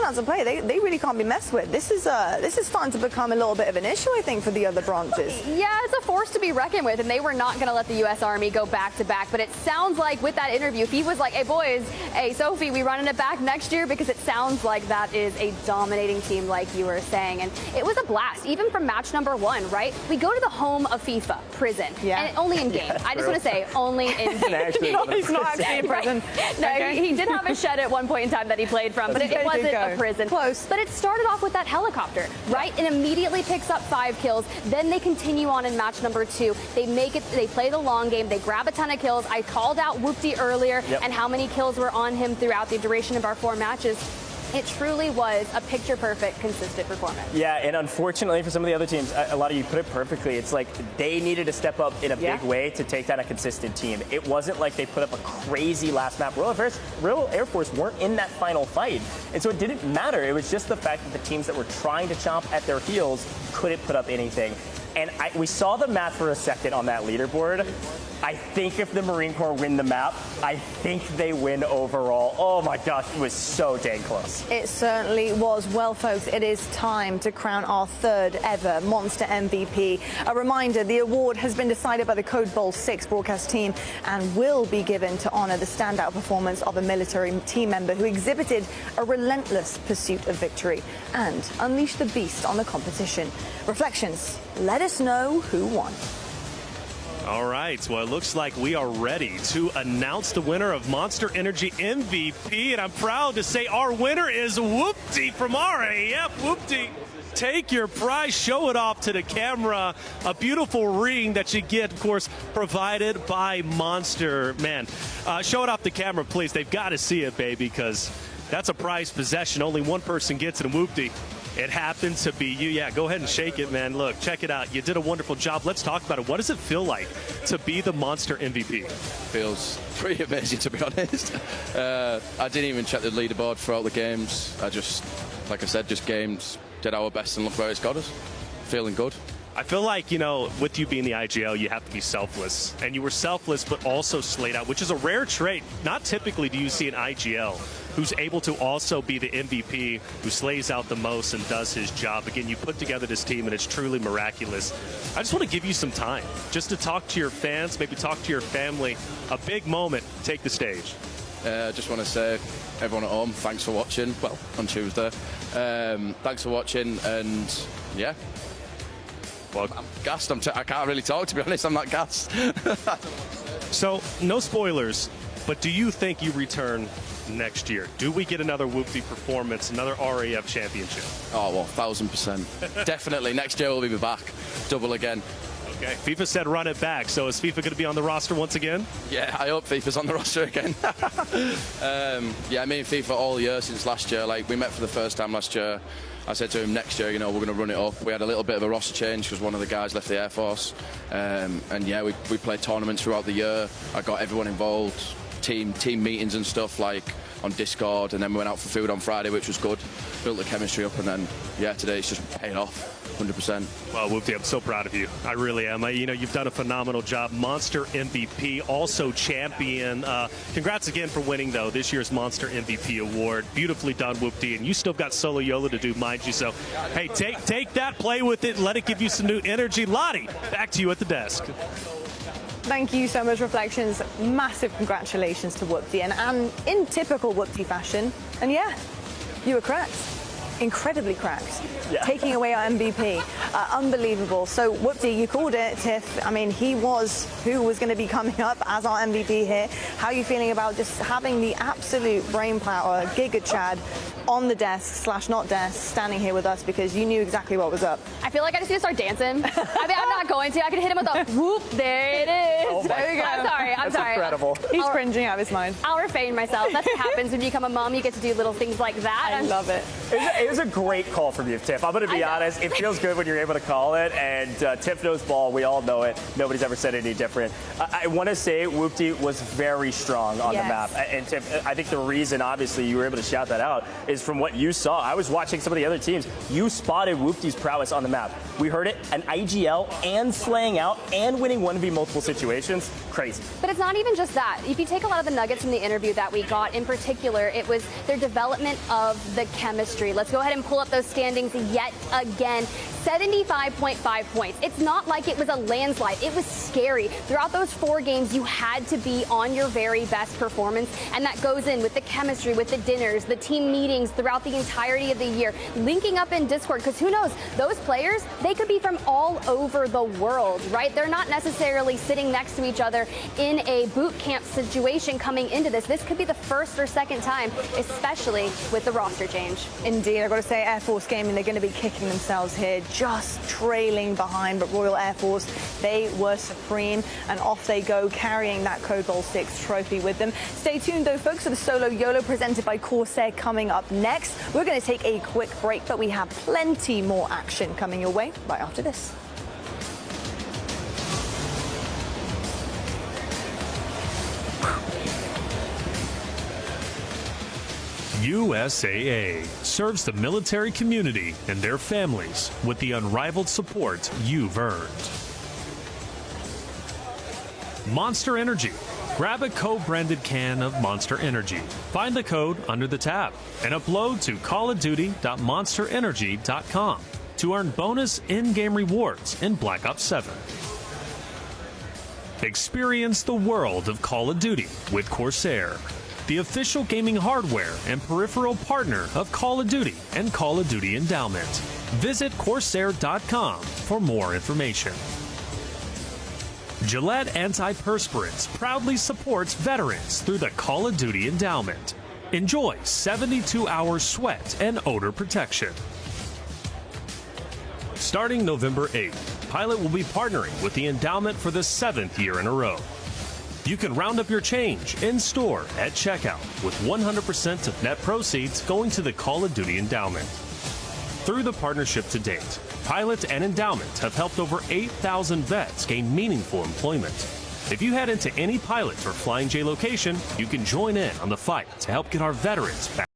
out to play. They really can't be messed with. This is starting to become a little bit of an issue, I think, for the other branches. Yeah, it's a force to be reckoned with, and they were not going to let the U.S. Army go back to back. But it sounds like with that interview, if he was like, hey boys, hey Sophie, we running it back next year, because it sounds like that is a dominating team, like you were saying. And it was a blast, even from match number 1, right? We go to the home of FIFA, prison. Yeah. And only in game. I just want to say, only in game. No, he's not actually in prison. Right. No, Okay. he did have a shed at one point in time that he played from, but it wasn't a prison. Close. But it started off with that helicopter, right? It immediately picks up 5 kills. Then they continue on in match number 2. They make it, they play the long game. They grab a ton of kills. I called out Whoopty earlier and how many kills were on him throughout the duration of our 4 matches. It truly was a picture-perfect, consistent performance. Yeah, and unfortunately for some of the other teams, a lot of you put it perfectly. It's like they needed to step up in a big way to take down a consistent team. It wasn't like they put up a crazy last map. Royal Air Force weren't in that final fight, and so it didn't matter. It was just the fact that the teams that were trying to chomp at their heels couldn't put up anything. And we saw the math for a second on that leaderboard. I think if the Marine Corps win the map, I think they win overall. Oh my gosh, it was so dang close. It certainly was. Well, folks, it is time to crown our 3rd ever Monster MVP. A reminder, the award has been decided by the Code Bowl 6 broadcast team and will be given to honor the standout performance of a military team member who exhibited a relentless pursuit of victory and unleashed the beast on the competition. Reflections, let us know who won. All right, well, it looks like we are ready to announce the winner of Monster Energy MVP, and I'm proud to say our winner is Whoopty from RAF. Whoopty, take your prize, show it off to the camera. A beautiful ring that you get, of course, provided by Monster. Man, show it off the camera, please. They've got to see it, baby, because that's a prized possession. Only one person gets it, and Whoopty, it happened to be you. Yeah, go ahead and shake it, man. Look, check it out. You did a wonderful job. Let's talk about it. What does it feel like to be the Monster MVP? Feels pretty amazing, to be honest. I didn't even check the leaderboard throughout the games. I just, like I said, just gamed, did our best, and look where it's got us. Feeling good. I feel like, with you being the IGL, you have to be selfless. And you were selfless, but also slayed out, which is a rare trait. Not typically do you see an IGL who's able to also be the MVP, who slays out the most and does his job. Again, you put together this team, and it's truly miraculous. I just want to give you some time just to talk to your fans, maybe talk to your family. A big moment. Take the stage. I just want to say, everyone at home, thanks for watching. Well, on Tuesday. Thanks for watching, and yeah. Well, I'm gassed. I can't really talk, to be honest. I'm not gassed. So, no spoilers, but do you think you return next year? Do we get another Whoopty performance, another RAF championship? Oh, well, 1,000%. Definitely. Next year we'll be back. Double again. Okay. FIFA said run it back. So is FIFA going to be on the roster once again? Yeah, I hope FIFA's on the roster again. Yeah, me and FIFA all year since last year. Like, we met for the first time last year. I said to him, next year, we're going to run it up. We had a little bit of a roster change because one of the guys left the Air Force. And yeah, we played tournaments throughout the year. I got everyone involved, team meetings and stuff, like on Discord, and then we went out for food on Friday, which was good. Built the chemistry up, and then, yeah, today it's just paid off. 100%. Well, Whoopty, I'm so proud of you. I really am. You've done a phenomenal job. Monster MVP, also champion. Congrats again for winning, though, this year's Monster MVP award. Beautifully done, Whoopty. And you still got solo YOLO to do, mind you. So, hey, take that, play with it, and let it give you some new energy. Lottie, back to you at the desk. Thank you so much, Reflections. Massive congratulations to Whoopty. And in typical Whoopty fashion, and yeah, you were correct. Incredibly cracked, taking away our MVP. Unbelievable. So, Whoopty, you called it, Tiff. I mean, he was who was going to be coming up as our MVP here. How are you feeling about just having the absolute brain power, Giga Chad, on the desk / not desk, standing here with us because you knew exactly what was up? I feel like I just need to start dancing. I mean, I'm not going to. I can hit him with a whoop. There it is. Oh there you go. I'm sorry. That's sorry. Incredible. He's cringing out of his mind. I'll refrain myself. That's what happens when you become a mom. You get to do little things like that. I love it. It was a great call from you, Tiff. I'm going to be honest. It feels good when you're able to call it, and Tiff knows ball. We all know it. Nobody's ever said any different. I want to say Whoopty was very strong on the map. And Tiff, I think the reason, obviously, you were able to shout that out is from what you saw. I was watching some of the other teams. You spotted Whoopty's prowess on the map. We heard it, an IGL and slaying out and winning 1v multiple situations. Crazy. But it's not even just that. If you take a lot of the nuggets from the interview that we got, in particular, it was their development of the chemistry. Let's go ahead and pull up those standings yet again. 75.5 points. It's not like it was a landslide. It was scary. Throughout those 4 games, you had to be on your very best performance, and that goes in with the chemistry, with the dinners, the team meetings throughout the entirety of the year, linking up in Discord, because who knows, those players, they could be from all over the world, right? They're not necessarily sitting next to each other in a boot camp situation coming into this. This could be the first or second time, especially with the roster change. Indeed, I've got to say, Air Force Gaming, they're going to be kicking themselves here, just trailing behind, but Royal Air Force, they were supreme, and off they go, carrying that Code Bowl 6 trophy with them. Stay tuned, though, folks, for the Solo YOLO presented by Corsair coming up next. We're going to take a quick break, but we have plenty more action coming your way right after this. USAA serves the military community and their families with the unrivaled support you've earned. Monster Energy. Grab a co-branded can of Monster Energy. Find the code under the tab and upload to callofduty.monsterenergy.com to earn bonus in-game rewards in Black Ops 7. Experience the world of Call of Duty with Corsair, the official gaming hardware and peripheral partner of Call of Duty and Call of Duty Endowment. Visit Corsair.com for more information. Gillette Antiperspirants proudly supports veterans through the Call of Duty Endowment. Enjoy 72-hour sweat and odor protection. Starting November 8th, Pilot will be partnering with the Endowment for the 7th year in a row. You can round up your change in-store at checkout with 100% of net proceeds going to the Call of Duty Endowment. Through the partnership to date, Pilot and Endowment have helped over 8,000 vets gain meaningful employment. If you head into any Pilot or Flying J location, you can join in on the fight to help get our veterans back.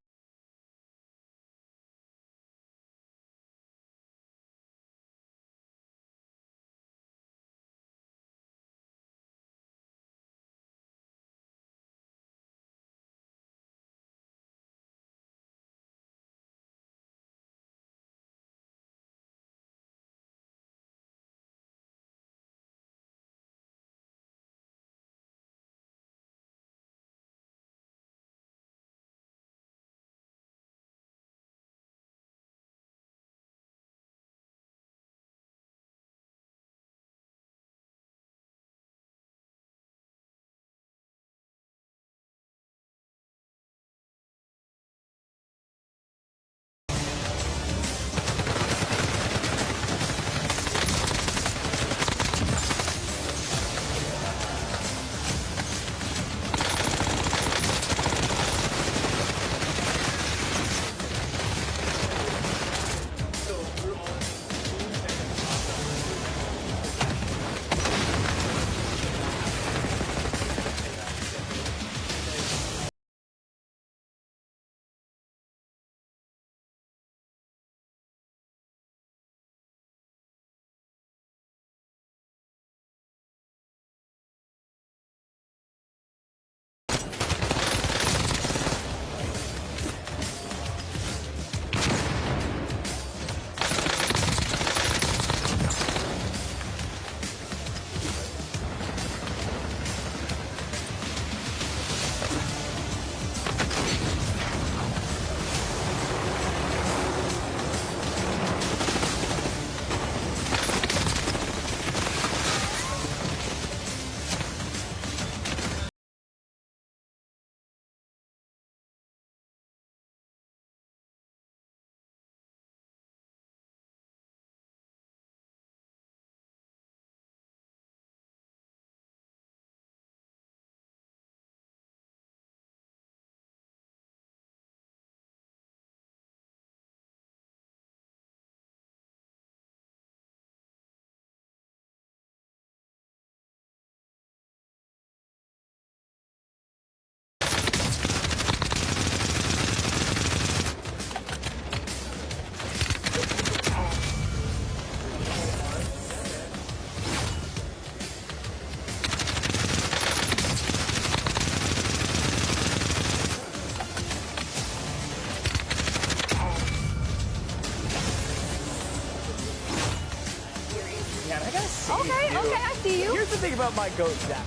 I gotta see. Okay, I see you. Here's the thing about my goat, Zach.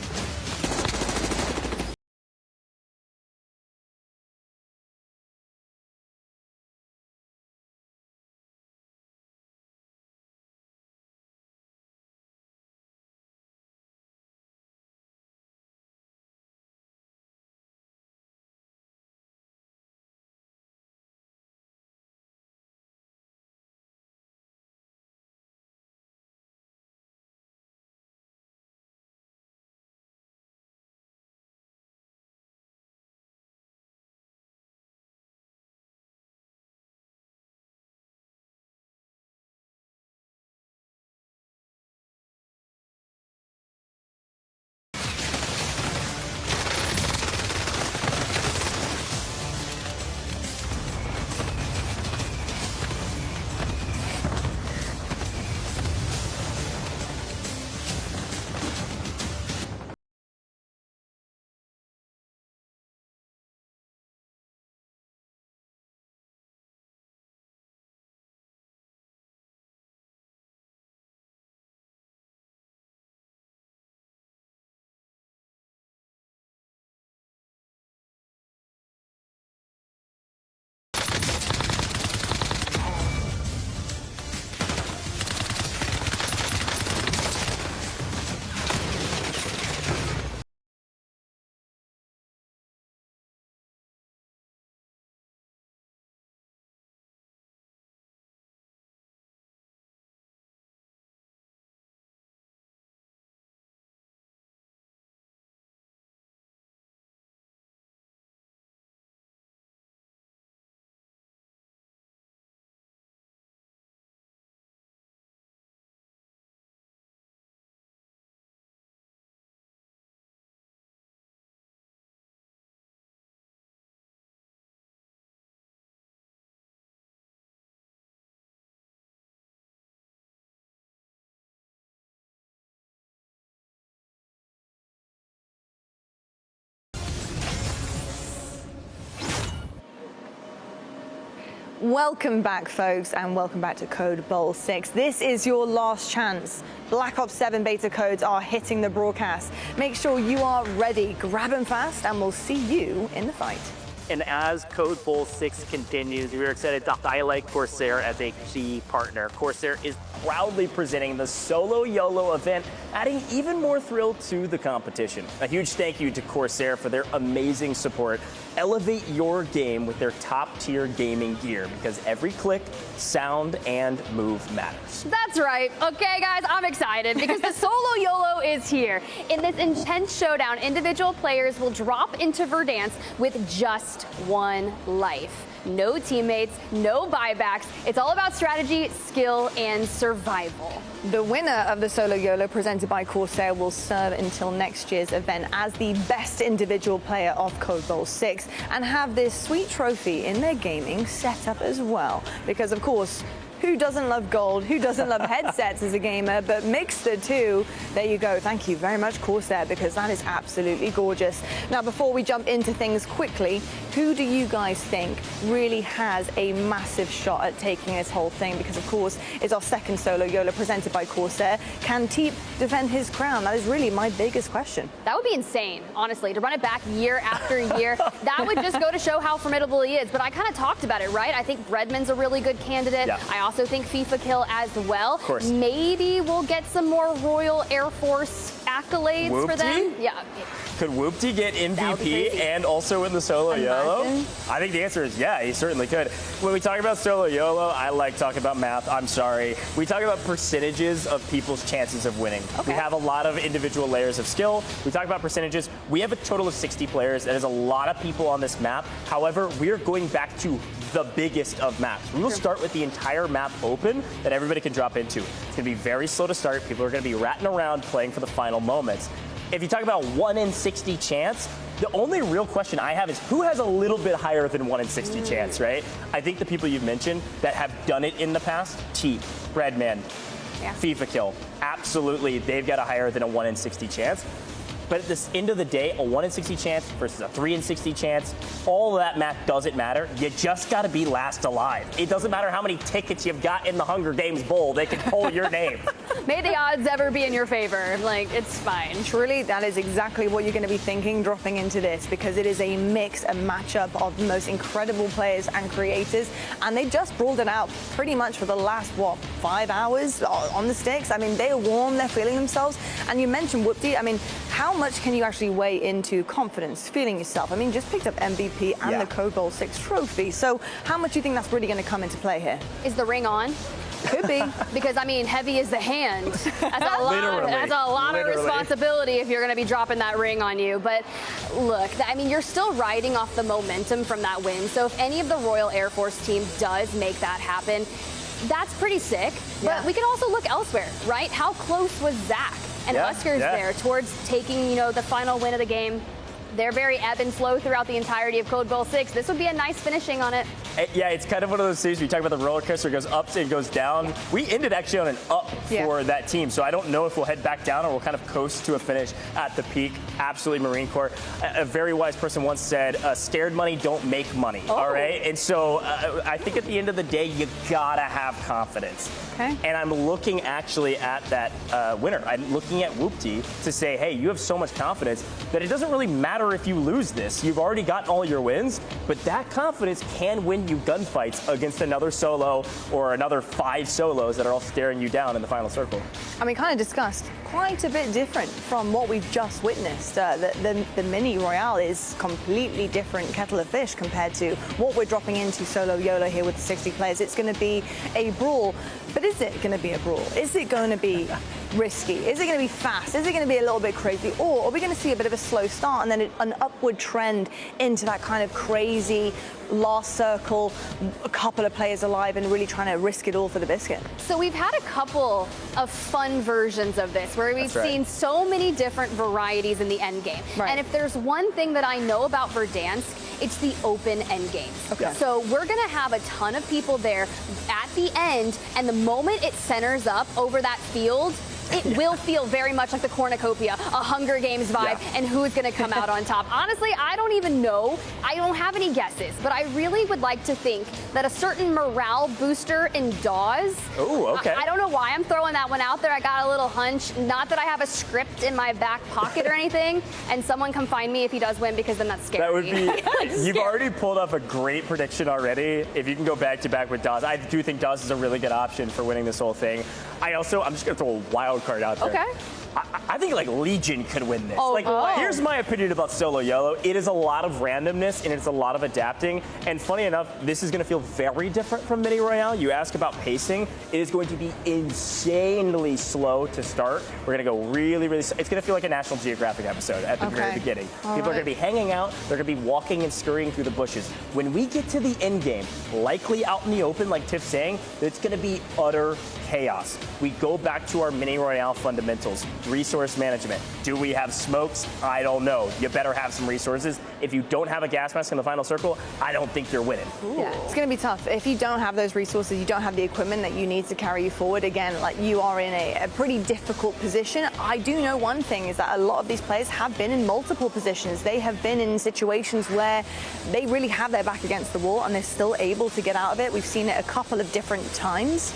Welcome back, folks, and welcome back to Code Bowl 6. This is your last chance. Black Ops 7 beta codes are hitting the broadcast. Make sure you are ready, grab them fast, and we'll see you in the fight. And as Code Bowl 6 continues, we're excited to highlight Corsair as a key partner. Corsair is proudly presenting the Solo YOLO event, adding even more thrill to the competition. A huge thank you to Corsair for their amazing support. Elevate your game with their top-tier gaming gear, because every click, sound, and move matters. That's right. Okay, guys, I'm excited because the Solo YOLO is here. In this intense showdown, individual players will drop into Verdansk with just one life. No teammates, no buybacks. It's all about strategy, skill, and survival. The winner of the Solo YOLO presented by Corsair will serve until next year's event as the best individual player of Code Bowl 6 and have this sweet trophy in their gaming setup as well. Because, of course, who doesn't love gold? Who doesn't love headsets as a gamer? But mix the two. There you go. Thank you very much, Corsair, because that is absolutely gorgeous. Now, before we jump into things quickly, who do you guys think really has a massive shot at taking this whole thing? Because, of course, it's our second Solo YOLO presented by Corsair. Can Teep defend his crown? That is really my biggest question. That would be insane, honestly, to run it back year after year. That would just go to show how formidable he is. But I kind of talked about it, right? I think Bredman's a really good candidate. Yeah. I also think FIFA Kill as well. Of course. Maybe we'll get some more Royal Air Force accolades for them. Yeah. Could Whoopty get MVP and also win the Solo YOLO? I think the answer is yeah, he certainly could. When we talk about Solo YOLO, I like talking about math. I'm sorry. We talk about percentages of people's chances of winning. Okay. We have a lot of individual layers of skill. We talk about percentages. We have a total of 60 players. That is a lot of people on this map. However, we're going back to the biggest of maps. We will start with the entire map open that everybody can drop into. It's going to be very slow to start. People are going to be ratting around playing for the final moments. If you talk about 1 in 60 chance, the only real question I have is who has a little bit higher than 1 in 60 chance, right? I think the people you've mentioned that have done it in the past, Teep, Bredman, FIFA Kill, absolutely, they've got a higher than a 1 in 60 chance. But at the end of the day, a 1 in 60 chance versus a 3 in 60 chance, all of that math doesn't matter. You just got to be last alive. It doesn't matter how many tickets you've got in the Hunger Games Bowl. They can pull your name. May the odds ever be in your favor. Like, it's fine. Truly, that is exactly what you're going to be thinking dropping into this, because it is a mix, a matchup of the most incredible players and creators, and they just brawled it out pretty much for the last, 5 hours on the sticks. I mean, they are warm, they're feeling themselves. And you mentioned Whoopty. I mean, how much can you actually weigh into confidence, feeling yourself? I mean, just picked up MVP and the Code Bowl 6 trophy. So how much do you think that's really going to come into play here? Is the ring on? Could be. Because, I mean, heavy is the hand. That's a lot of responsibility if you're going to be dropping that ring on you. But look, I mean, you're still riding off the momentum from that win. So if any of the Royal Air Force team does make that happen, that's pretty sick. But we can also look elsewhere, right? How close was Zach and Huskers there towards taking, the final win of the game? They're very ebb and flow throughout the entirety of Code Bowl 6. This would be a nice finishing on it. Yeah, it's kind of one of those things where you talk about the roller coaster, it goes up and goes down. We ended actually on an up for that team, so I don't know if we'll head back down or we'll kind of coast to a finish at the peak. Absolutely Marine Corps. A very wise person once said, scared money don't make money, all right? And so I think at the end of the day, you gotta have confidence. Okay. And I'm looking actually at that winner. I'm looking at Whoopty to say, hey, you have so much confidence that it doesn't really matter if you lose this. You've already gotten all your wins, but that confidence can win you gunfights against another solo or another 5 solos that are all staring you down in the final circle. I mean, kind of discussed, quite a bit different from what we've just witnessed. The mini Royale is completely different kettle of fish compared to what we're dropping into solo YOLO here with the 60 players. It's going to be a brawl, but is it going to be a brawl? Is it going to be risky? Is it going to be fast? Is it going to be a little bit crazy? Or are we going to see a bit of a slow start and then an upward trend into that kind of crazy last circle, a couple of players alive and really trying to risk it all for the biscuit? So we've had a couple of fun versions of this where we've seen so many different varieties in the end game. And if there's one thing that I know about Verdansk, it's the open end games. So we're going to have a ton of people there at the end, and the moment it centers up over that field, it will feel very much like the cornucopia, a Hunger Games vibe, and who's going to come out on top. Honestly, I don't even know. I don't have any guesses, but I really would like to think that a certain morale booster in Dawes. Oh, okay. I don't know why I'm throwing that one out there. I got a little hunch. Not that I have a script in my back pocket or anything, and someone come find me if he does win, because then that's scary. That would be, you've already pulled off a great prediction already. If you can go back to back with Dawes, I do think Dawes is a really good option for winning this whole thing. I'm just going to throw a wild card out there. Okay. I think like Legion could win this. Oh, here's my opinion about solo YOLO. It is a lot of randomness and it's a lot of adapting. And funny enough, this is going to feel very different from Mini Royale. You ask about pacing. It is going to be insanely slow to start. We're going to go really, really slow. It's going to feel like a National Geographic episode at the very beginning. People are going to be hanging out. They're going to be walking and scurrying through the bushes. When we get to the end game, likely out in the open, like Tiff's saying, it's going to be utter chaos. We go back to our Mini Royale fundamentals. Resource management. Do we have smokes? I don't know. You better have some resources. If you don't have a gas mask in the final circle, I don't think you're winning. Yeah, it's going to be tough. If you don't have those resources, you don't have the equipment that you need to carry you forward, again, like you are in a pretty difficult position. I do know one thing is that a lot of these players have been in multiple positions. They have been in situations where they really have their back against the wall and they're still able to get out of it. We've seen it a couple of different times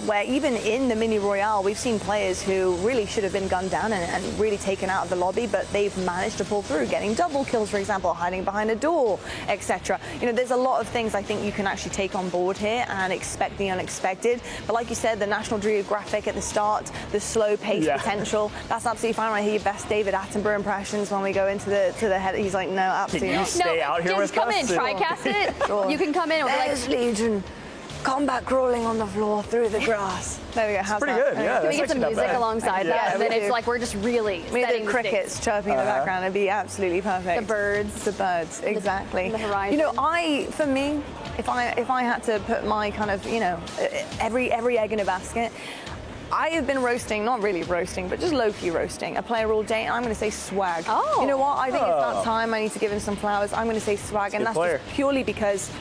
where even in the Mini Royale, we've seen players who really should have been gunned down and really taken out of the lobby, but they've managed to pull through, getting double kills, for example, hiding behind a door, etc. There's a lot of things I think you can actually take on board here and expect the unexpected. But like you said, the National Geographic at the start, the slow pace potential, that's absolutely fine. I hear your best David Attenborough impressions when we go into the head. He's like, no, absolutely not. Can you stay out here with us? Come in, try-cast it. Sure. You can come in and be like, Legion. Combat crawling on the floor through the grass. There we go. How's pretty good. Yeah. Can we get some music alongside that? And then it's like we're just really setting the crickets chirping in the background. It'd be absolutely perfect. The birds. The birds, exactly. The horizon. For me, if I had to put my kind of, every egg in a basket, I have been roasting, not really roasting, but just low-key roasting a player all day, and I'm going to say Swag. Oh. You know what? I think it's that time. I need to give him some flowers. I'm going to say Swag, and that's just purely because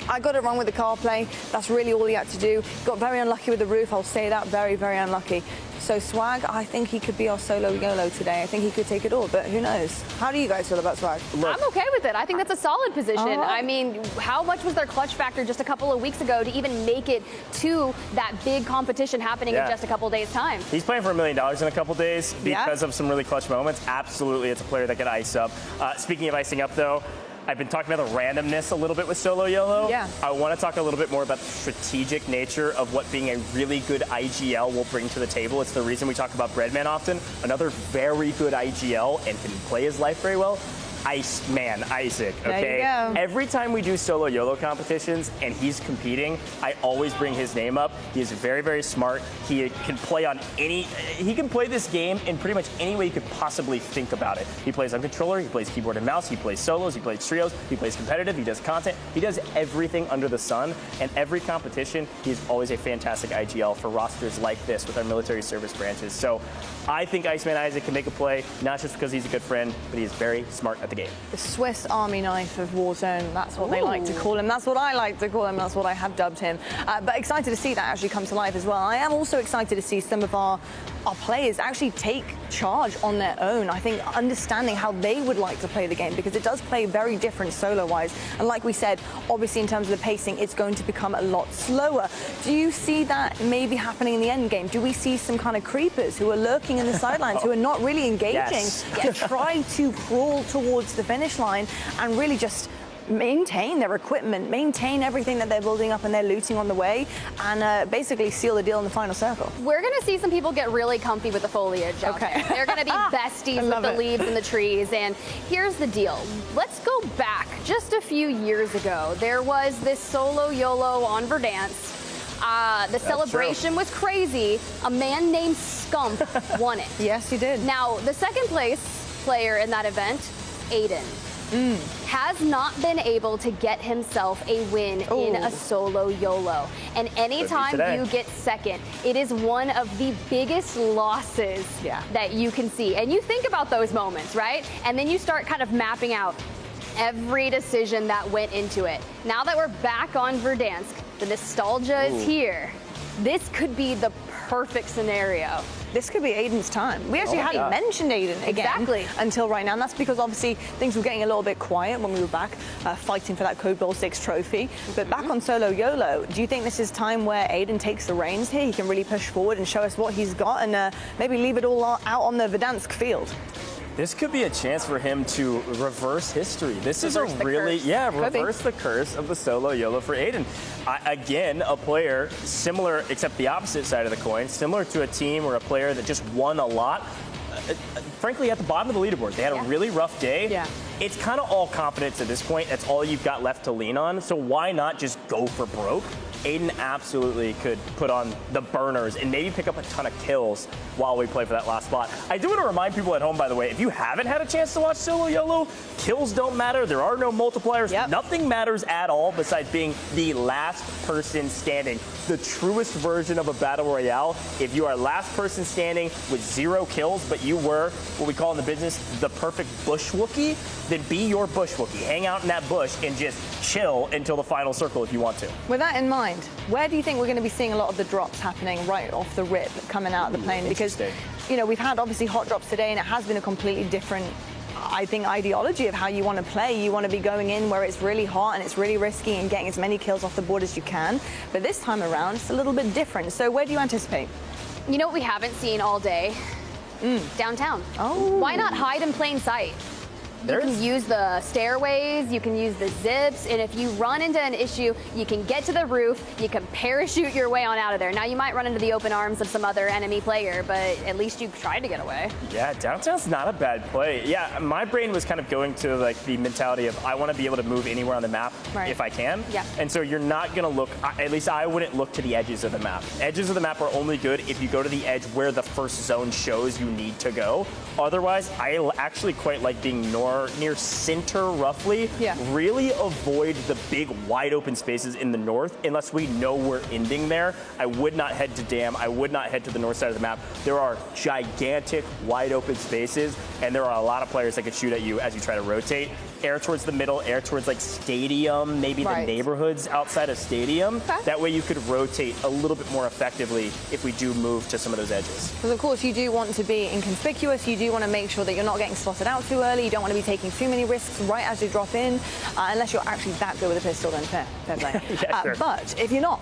I got it wrong with the car play. That's really all he had to do. Got very unlucky with the roof. I'll say that. Very, very unlucky. So Swag, I think he could be our solo YOLO today. I think he could take it all, but who knows? How do you guys feel about Swag? I'm okay with it. I think that's a solid position. I mean, how much was their clutch factor just a couple of weeks ago to even make it to that big competition happening in just a couple days' time? He's playing for $1 million in a couple days because of some really clutch moments. Absolutely, it's a player that can ice up. Speaking of icing up, though, I've been talking about the randomness a little bit with solo YOLO. Yeah. I want to talk a little bit more about the strategic nature of what being a really good IGL will bring to the table. It's the reason we talk about Breadman often. Another very good IGL and can play his life very well. Iceman Isaac, okay? There you go. Every time we do solo YOLO competitions and he's competing, I always bring his name up. He is very, very smart. He can play on he can play this game in pretty much any way you could possibly think about it. He plays on controller, he plays keyboard and mouse, he plays solos, he plays trios, he plays competitive, he does content, he does everything under the sun. And every competition, he's always a fantastic IGL for rosters like this with our military service branches. So I think Iceman Isaac can make a play, not just because he's a good friend, but he's very smart at the game. The Swiss Army knife of Warzone, that's what they like to call him. That's what I like to call him. That's what I have dubbed him. But excited to see that actually come to life as well. I am also excited to see some of our players actually take charge on their own. I think understanding how they would like to play the game, because it does play very different solo-wise. And like we said, obviously in terms of the pacing, it's going to become a lot slower. Do you see that maybe happening in the end game? Do we see some kind of creepers who are lurking in the sidelines, who are not really engaging, to try to crawl towards the finish line and really just maintain their equipment, maintain everything that they're building up and they're looting on the way, and basically seal the deal in the final circle? We're going to see some people get really comfy with the foliage. Okay. They're going to be besties with the leaves and the trees. And here's the deal. Let's go back just a few years ago. There was this solo YOLO on Verdansk. The celebration was crazy. A man named Scump won it. Yes, he did. Now, the second place player in that event, Aiden, has not been able to get himself a win in a solo YOLO. And anytime you get second, it is one of the biggest losses that you can see. And you think about those moments, right? And then you start kind of mapping out every decision that went into it. Now that we're back on Verdansk, the nostalgia is here. This could be the perfect scenario. This could be Aiden's time. We actually hadn't mentioned Aiden again until right now, and that's because obviously things were getting a little bit quiet when we were back fighting for that Code Bowl 6 trophy. But back on solo YOLO, do you think this is time where Aiden takes the reins here? He can really push forward and show us what he's got, and maybe leave it all out on the Verdansk field? This could be a chance for him to reverse history. This is a really, reverse the curse of the solo YOLO for Aiden. Again, a player similar, except the opposite side of the coin, similar to a team or a player that just won a lot. Frankly, at the bottom of the leaderboard, they had a really rough day. It's kind of all confidence at this point. That's all you've got left to lean on. So why not just go for broke? Aiden absolutely could put on the burners and maybe pick up a ton of kills while we play for that last spot. I do want to remind people at home, by the way, if you haven't had a chance to watch solo YOLO, kills don't matter. There are no multipliers. Nothing matters at all besides being the last person standing. The truest version of a battle royale. If you are last person standing with 0 kills, but you were what we call in the business the perfect bush Wookiee, then be your bush Wookiee. Hang out in that bush and just chill until the final circle if you want to. With that in mind, where do you think we're going to be seeing a lot of the drops happening right off the rip coming out of the plane? Because, you know, we've had obviously hot drops today, and it has been a completely different, I think, ideology of how you want to play. You want to be going in where it's really hot and it's really risky and getting as many kills off the board as you can. But this time around, it's a little bit different. So where do you anticipate? You know what we haven't seen all day? Downtown. Why not hide in plain sight? You can use the stairways, you can use the zips, and if you run into an issue, you can get to the roof, you can parachute your way on out of there. Now, you might run into the open arms of some other enemy player, but at least you tried to get away. Yeah, downtown's not a bad play. Yeah, my brain was kind of going to like the mentality of I want to be able to move anywhere on the map if I can. And so you're not going to look, at least I wouldn't look to the edges of the map. Edges of the map are only good if you go to the edge where the first zone shows you need to go. Otherwise, I actually quite like being near center roughly. Really avoid the big wide open spaces in the north unless we know we're ending there. I would not head to Dam. I would not head to the north side of the map. there are gigantic, wide open spaces, and there are a lot of players that can shoot at you as you try to rotate. Air towards the middle, air towards like stadium, maybe the neighborhoods outside of stadium. That way you could rotate a little bit more effectively if we do move to some of those edges. Because of course you do want to be inconspicuous, you do want to make sure that you're not getting spotted out too early, you don't want to be taking too many risks right as you drop in, unless you're actually that good with a pistol, then fair play. Sure. But if you're not,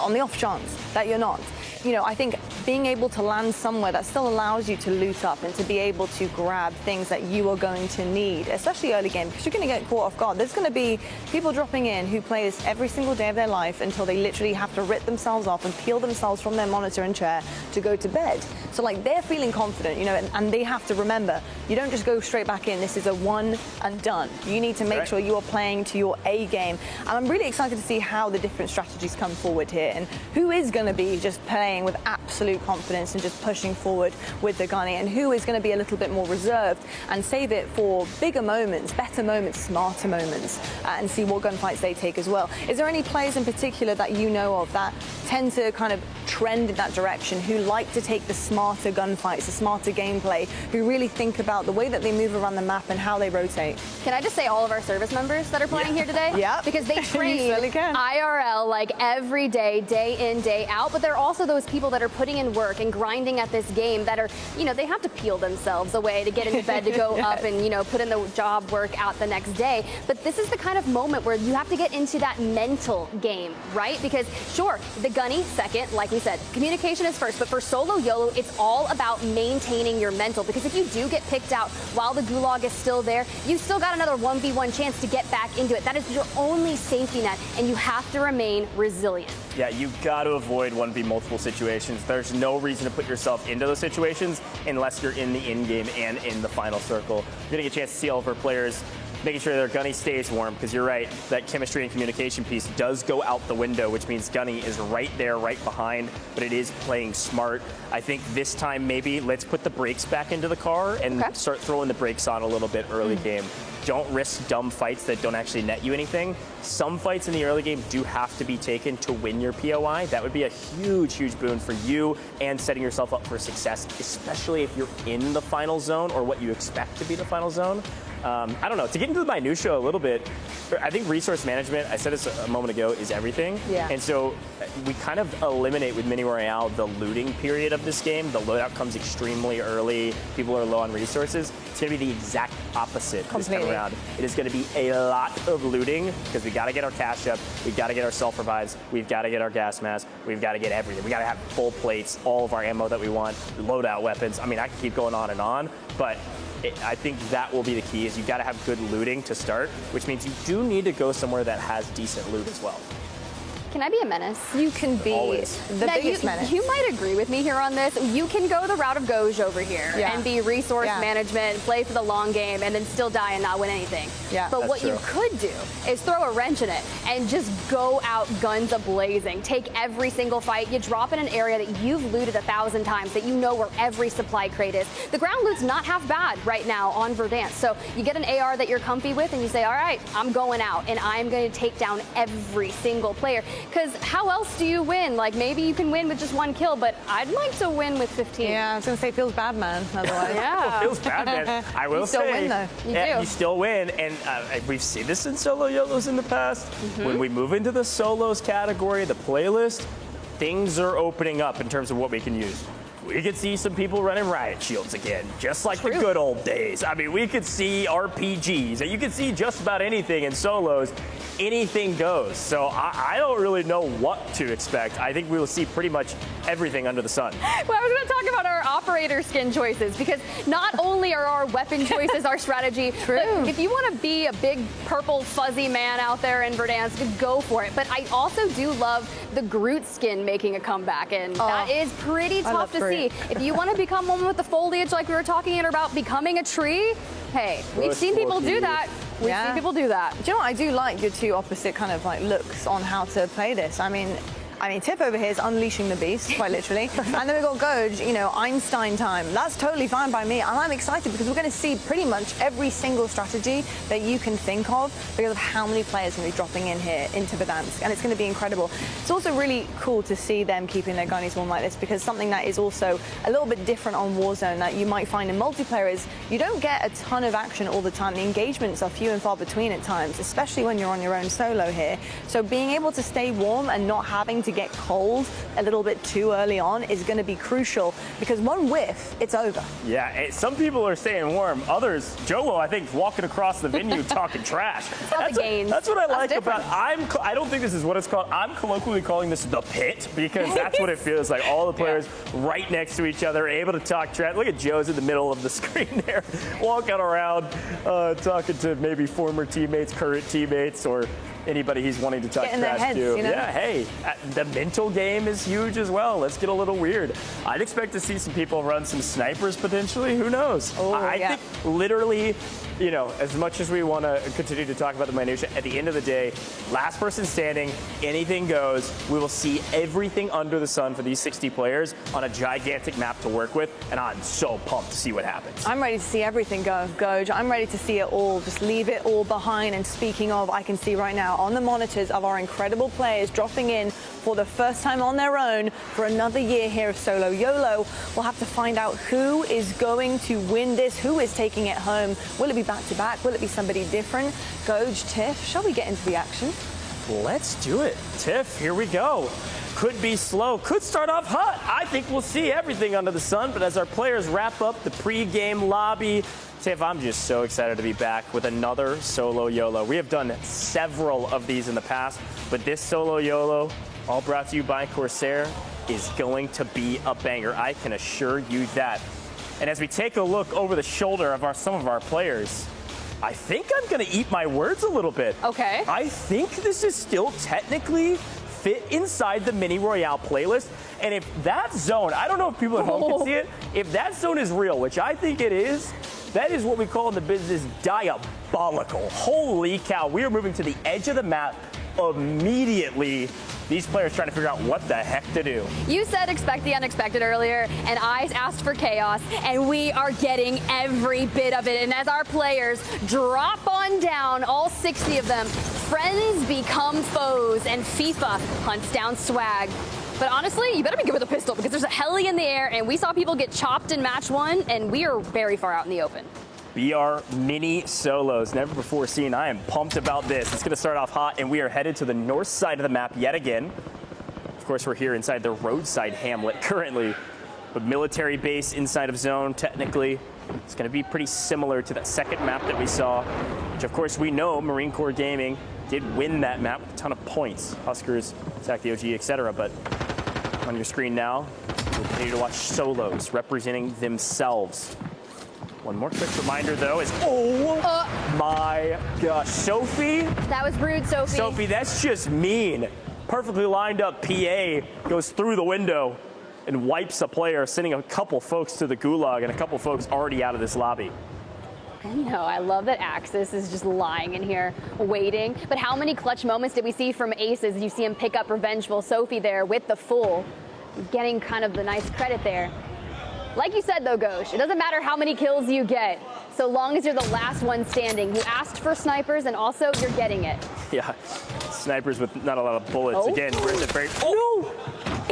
on the off chance that you're not, you know, I think being able to land somewhere that still allows you to loot up and to be able to grab things that you are going to need, especially early game, because you're going to get caught off guard. There's going to be people dropping in who play this every single day of their life until they literally have to rip themselves off and peel themselves from their monitor and chair to go to bed. So like they're feeling confident, you know, and they have to remember, you don't just go straight back in. This is a one and done. You need to make sure you are playing to your A game. And I'm really excited to see how the different strategies come forward here and who is going to be just playing with absolute confidence and just pushing forward with the gunny, and who is going to be a little bit more reserved and save it for bigger moments, better moments, smarter moments, and see what gunfights they take as well. Is there any players in particular that you know of that tend to kind of trend in that direction, who like to take the smarter gunfights, the smarter gameplay, who really think about the way that they move around the map and how they rotate? Can I just say all of our service members that are playing here today? Yeah. Because they train really IRL like every day, day in, day out, but they're also those people that are putting in work and grinding at this game that are, you know, they have to peel themselves away to get into bed, to go up and, you know, put in the job work out the next day. But this is the kind of moment where you have to get into that mental game, right? Because sure, the gunny second, like we said, communication is first, but for solo YOLO, it's all about maintaining your mental, because if you do get picked out while the gulag is still there, you still got another 1v1 chance to get back into it. That is your only safety net, and you have to remain resilient. Yeah, you've got to avoid 1v multiple situations. There's no reason to put yourself into those situations unless you're in the in-game and in the final circle. You're getting a chance to see all of our players making sure their gunny stays warm, because you're right, that chemistry and communication piece does go out the window, which means gunny is right there, right behind, but it is playing smart. I think this time maybe let's put the brakes back into the car and start throwing the brakes on a little bit early game. Don't risk dumb fights that don't actually net you anything. Some fights in the early game do have to be taken to win your POI. That would be a huge, huge boon for you and setting yourself up for success, especially if you're in the final zone or what you expect to be the final zone. I don't know, to get into the minutia a little bit, I think resource management, I said this a moment ago, is everything. Yeah. And so we kind of eliminate with Mini Royale the looting period of this game. The loadout comes extremely early. People are low on resources. It's going to be the exact opposite this time around. It is going to be a lot of looting, because we got to get our cash up, we got to get our self-revives, we've got to get our gas masks, we've got to get everything. We got to have full plates, all of our ammo that we want, loadout weapons. I mean, I can keep going on, but I think that will be the key, is you've got to have good looting to start, which means you do need to go somewhere that has decent loot as well. Can I be a menace? You can be the biggest menace. You might agree with me here on this. You can go the route of Goj over here and be resource management, play for the long game, and then still die and not win anything. Yeah, but what you could do is throw a wrench in it and just go out guns a-blazing. Take every single fight. You drop in an area that you've looted 1,000 times, that you know where every supply crate is. The ground loot's not half bad right now on Verdansk. So you get an AR that you're comfy with and you say, all right, I'm going out and I'm going to take down every single player. Because how else do you win? Like, maybe you can win with just 1 kill, but I'd like to win with 15. Yeah, I was going to say, feels bad, man, otherwise. It feels bad, man. I will say. You still win, though. You still win, and we've seen this in solo YOLOs in the past. When we move into the solos category, the playlist, things are opening up in terms of what we can use. We could see some people running riot shields again, just like the good old days. I mean, we could see RPGs, and you could see just about anything in solos. Anything goes. So I don't really know what to expect. I think we will see pretty much everything under the sun. Well, I was going to talk about our operator skin choices, because not only are our weapon choices our strategy, but if you want to be a big purple fuzzy man out there in Verdansk, go for it. But I also do love the Groot skin making a comeback, and that is pretty tough to see. If you want to become one with the foliage like we were talking about becoming a tree, hey, we've seen people do that. We've seen people do that. Do you know what? I do like your two opposite kind of like looks on how to play this. I mean, I mean, Tiff over here is unleashing the beast, quite literally. And then we've got Goj, you know, Einstein time. That's totally fine by me. And I'm excited because we're going to see pretty much every single strategy that you can think of because of how many players are going to be dropping in here into Verdansk. And it's going to be incredible. It's also really cool to see them keeping their gunnies warm like this because something that is also a little bit different on Warzone that you might find in multiplayer is you don't get a ton of action all the time. The engagements are few and far between at times, especially when you're on your own solo here. So being able to stay warm and not having to get cold a little bit too early on is going to be crucial because one whiff, it's over. Yeah, some people are staying warm. Others, Joe, I think, walking across the venue talking trash. That's what I like about. I don't think this is what it's called. I'm colloquially calling this the pit because that's what it feels like. All the players right next to each other, able to talk trash. Look at Joe's in the middle of the screen there, walking around, talking to maybe former teammates, current teammates, or anybody he's wanting to talk trash to. You know? Yeah, hey, the mental game is huge as well. Let's get a little weird. I'd expect to see some people run some snipers potentially. Who knows? I think literally, you know, as much as we want to continue to talk about the minutia, at the end of the day, last person standing, anything goes. We will see everything under the sun for these 60 players on a gigantic map to work with, and I'm so pumped to see what happens. I'm ready to see everything go, Goj. I'm ready to see it all. Just leave it all behind. And speaking of, I can see right now on the monitors of our incredible players dropping in for the first time on their own for another year here of Solo YOLO. We'll have to find out who is going to win this, who is taking it home. Will it be back-to-back? Will it be somebody different? Goj, Tiff, shall we get into the action? Let's do it. Tiff, here we go. Could be slow, could start off hot. I think we'll see everything under the sun, but as our players wrap up the pre-game lobby, Tiff, I'm just so excited to be back with another Solo YOLO. We have done several of these in the past, but this Solo YOLO, all brought to you by Corsair, is going to be a banger. I can assure you that. And as we take a look over the shoulder of some of our players, I think I'm going to eat my words a little bit. Okay. I think this is still technically fit inside the Mini Royale playlist. And if that zone, I don't know if people at home can see it, if that zone is real, which I think it is, that is what we call in the business diabolical. Holy cow, we are moving to the edge of the map immediately. These players trying to figure out what the heck to do. You said expect the unexpected earlier, and I asked for chaos, and we are getting every bit of it. And as our players drop on down, all 60 of them, friends become foes, and FIFA hunts down swag. But honestly, you better be good with a pistol because there's a heli in the air, and we saw people get chopped in match 1, and we are very far out in the open. BR mini solos, never before seen. I am pumped about this. It's going to start off hot, and we are headed to the north side of the map yet again. Of course, we're here inside the roadside hamlet currently, but military base inside of zone, technically. It's going to be pretty similar to that second map that we saw, which of course we know Marine Corps Gaming did win that map with a ton of points. Huskers, Attack the OG, etc. But on your screen now, we'll continue to watch solos representing themselves. One more quick reminder, though, is my gosh, Sophie. That was rude, Sophie. Sophie, that's just mean. Perfectly lined up PA goes through the window and wipes a player, sending a couple folks to the gulag and a couple folks already out of this lobby. I know, I love that Axis is just lying in here, waiting. But how many clutch moments did we see from Aces? You see him pick up Revengeful Sophie there with the full, getting kind of the nice credit there. Like you said, though, Goj, it doesn't matter how many kills you get, so long as you're the last one standing. You asked for snipers, and also you're getting it. Yeah, snipers with not a lot of bullets. Oh. Again, we're in the very... Oh, no!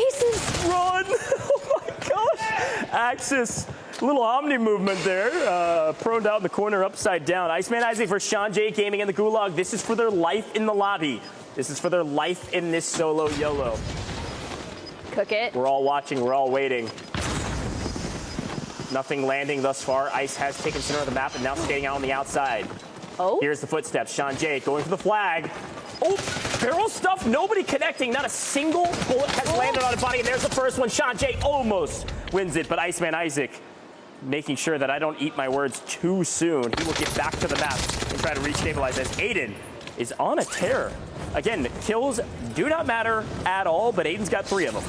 Aces! Run! Oh, my gosh! Axis, little Omni movement there. Proned out in the corner, upside down. Iceman Isaac for CruznMJD Gaming in the gulag. This is for their life in the lobby. This is for their life in this Solo YOLO. Cook it. We're all watching. We're all waiting. Nothing landing thus far. Ice has taken center of the map and now skating out on the outside. Oh. Here's the footsteps. CruznMJD going for the flag. Oh, barrel stuff. Nobody connecting. Not a single bullet has landed on a body. And there's the first one. CruznMJD almost wins it. But Iceman Isaac making sure that I don't eat my words too soon. He will get back to the map and try to restabilize as Aiden is on a tear. Again, kills do not matter at all, but Aiden's got 3 of them.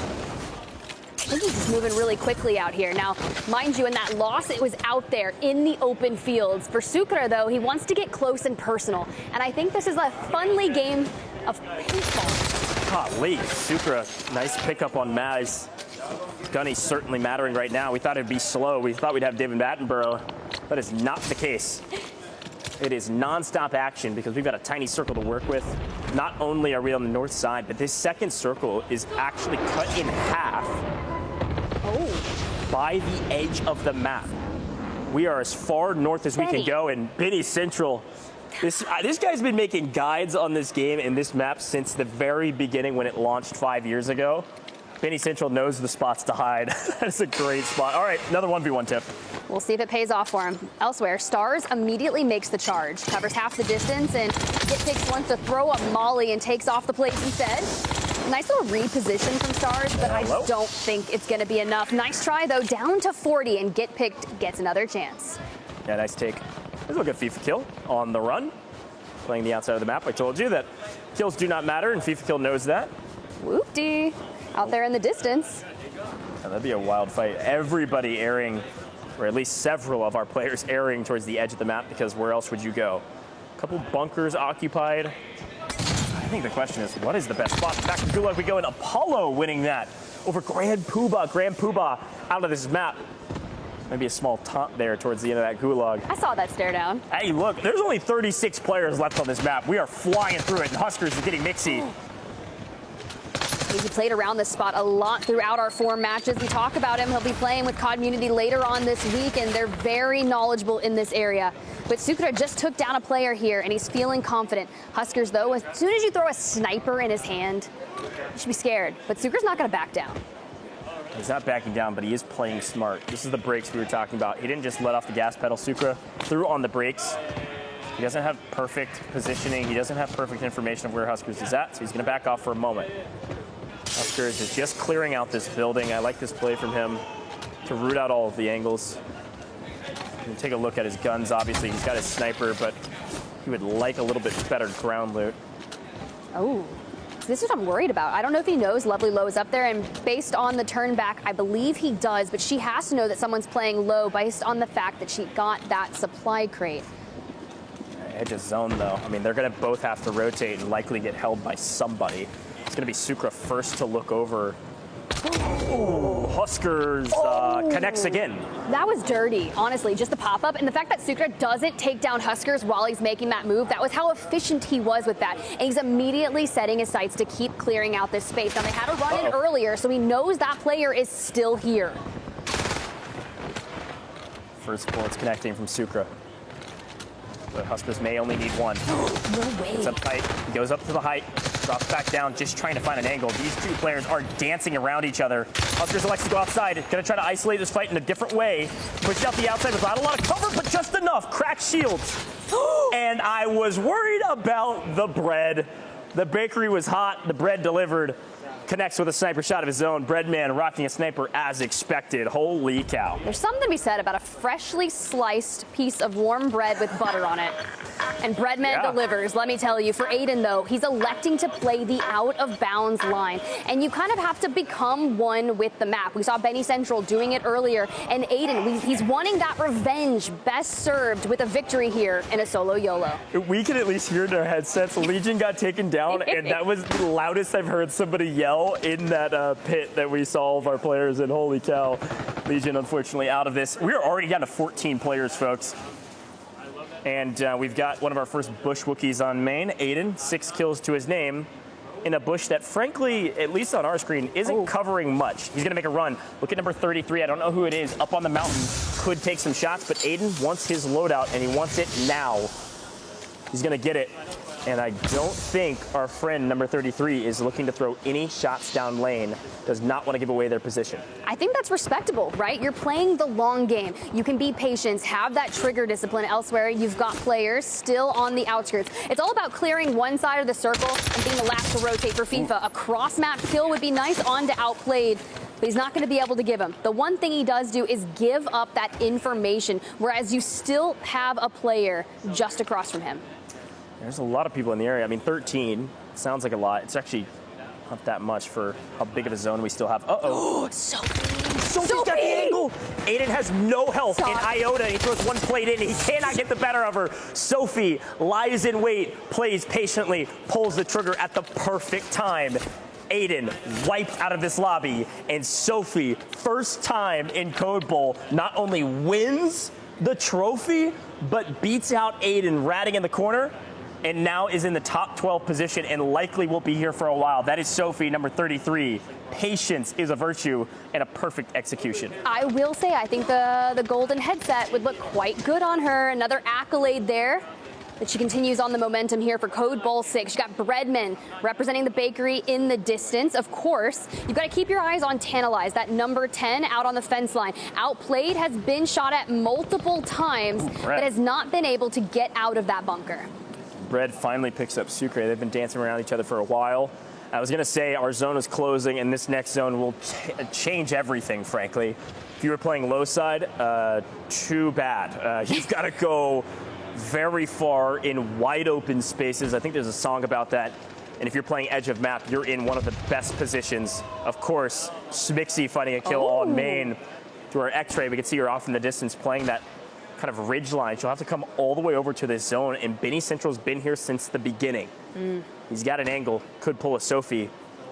I think he's just moving really quickly out here. Now, mind you, in that loss, it was out there in the open fields. For Sucre, though, he wants to get close and personal. And I think this is a funly game of paintball. Golly, Sucre, nice pickup on Maz. Gunny's certainly mattering right now. We thought it'd be slow. We thought we'd have David Attenborough. That is not the case. It is nonstop action because we've got a tiny circle to work with. Not only are we on the north side, but this second circle is actually cut in half by the edge of the map. We are as far north as we can go, and Benny Central, this guy's been making guides on this game and this map since the very beginning when it launched 5 years ago. Benny Central knows the spots to hide. That's a great spot. All right, another 1v1 tip. We'll see if it pays off for him. Elsewhere, Stars immediately makes the charge, covers half the distance, and Get wants to throw a molly and takes off the plays instead. Nice little reposition from Stars, but I don't think it's going to be enough. Nice try, though, down to 40, and Get Picked gets another chance. Yeah, nice take. This is a good FIFA kill on the run. Playing the outside of the map. I told you that kills do not matter, and FIFA kill knows that. Whoop-dee. Out there in the distance. Yeah, that'd be a wild fight. Everybody airing, or at least several of our players airing towards the edge of the map, because where else would you go? A couple bunkers occupied. I think the question is, what is the best spot? Back to Gulag we go, and Apollo winning that over Grand Poobah. Grand Poobah out of this map. Maybe a small taunt there towards the end of that Gulag. I saw that stare down. Hey, look, there's only 36 players left on this map. We are flying through it, and Huskers is getting mixy. He played around this spot a lot throughout our 4 matches. We talk about him. He'll be playing with Community later on this week, and they're very knowledgeable in this area. But Sucre just took down a player here, and he's feeling confident. Huskers, though, as soon as you throw a sniper in his hand, you should be scared. But Sucre's not going to back down. He's not backing down, but he is playing smart. This is the brakes we were talking about. He didn't just let off the gas pedal. Sucre threw on the brakes. He doesn't have perfect positioning. He doesn't have perfect information of where Huskers is at, so he's going to back off for a moment. Huskers is just clearing out this building. I like this play from him to root out all of the angles. And take a look at his guns. Obviously, he's got his sniper, but he would like a little bit better ground loot. Oh, this is what I'm worried about. I don't know if he knows Lovely Low is up there, and based on the turn back, I believe he does, but she has to know that someone's playing low based on the fact that she got that supply crate. Edge of zone, though. I mean, they're going to both have to rotate and likely get held by somebody. It's going to be Sucre first to look over. Ooh, Huskers connects again. That was dirty, honestly, just the pop-up. And the fact that Sucre doesn't take down Huskers while he's making that move, that was how efficient he was with that. And he's immediately setting his sights to keep clearing out this space. Now, they had a run in earlier, so he knows that player is still here. First bullets connecting from Sucre. The Huskers may only need one. No way. It's up tight. He goes up to the height, drops back down, just trying to find an angle. These two players are dancing around each other. Huskers elects to go outside. Going to try to isolate this fight in a different way. Pushed out the outside without a lot of cover, but just enough. Cracked shields. And I was worried about the bread. The bakery was hot. The bread delivered. Connects with a sniper shot of his own. Breadman rocking a sniper as expected. Holy cow. There's something to be said about a freshly sliced piece of warm bread with butter on it. And Breadman delivers, let me tell you. For Aiden, though, he's electing to play the out-of-bounds line. And you kind of have to become one with the map. We saw Benny Central doing it earlier. And Aiden, he's wanting that revenge, best served with a victory here in a solo YOLO. We can at least hear in our headsets, Legion got taken down, and that was the loudest I've heard somebody yell in that pit that we saw all of our players in. Holy cow. Legion, unfortunately, out of this. We're already down to 14 players, folks. And we've got one of our first Bush Wookiees on main, Aiden, 6 kills to his name in a bush that, frankly, at least on our screen, isn't covering much. He's going to make a run. Look at number 33. I don't know who it is. Up on the mountain. Could take some shots, but Aiden wants his loadout, and he wants it now. He's going to get it. And I don't think our friend number 33 is looking to throw any shots down lane. Does not want to give away their position. I think that's respectable, right? You're playing the long game. You can be patient, have that trigger discipline. Elsewhere, you've got players still on the outskirts. It's all about clearing one side of the circle and being the last to rotate for FIFA. A cross-map kill would be nice, on to outplayed. But he's not going to be able to give him. The one thing he does do is give up that information, whereas you still have a player just across from him. There's a lot of people in the area. I mean, 13 sounds like a lot. It's actually not that much for how big of a zone we still have. Uh-oh. So clean. Sophie's got the angle. Aiden has no health in iota. He throws one plate in. He cannot get the better of her. Sophie lies in wait, plays patiently, pulls the trigger at the perfect time. Aiden wiped out of this lobby, and Sophie, first time in Code Bowl, not only wins the trophy, but beats out Aiden ratting in the corner, and now is in the top 12 position and likely will be here for a while. That is Sophie, number 33. Patience is a virtue and a perfect execution. I will say, I think the golden headset would look quite good on her. Another accolade there. But she continues on the momentum here for Code Bowl 6. You got Breadman representing the bakery in the distance. Of course, you've got to keep your eyes on Tantalize, that number 10 out on the fence line. Outplayed, has been shot at multiple times, but has not been able to get out of that bunker. Bread finally picks up Sucre. They've been dancing around each other for a while. I was going to say our zone is closing, and this next zone will change everything, frankly. If you were playing low side, too bad. You've got to go very far in wide open spaces. I think there's a song about that. And if you're playing edge of map, you're in one of the best positions. Of course, Smixy finding a kill on main. Through our X-ray, we can see her off in the distance playing that kind of ridge line. She'll have to come all the way over to this zone, and Benny Central's been here since the beginning. He's got an angle, could pull a Sophie,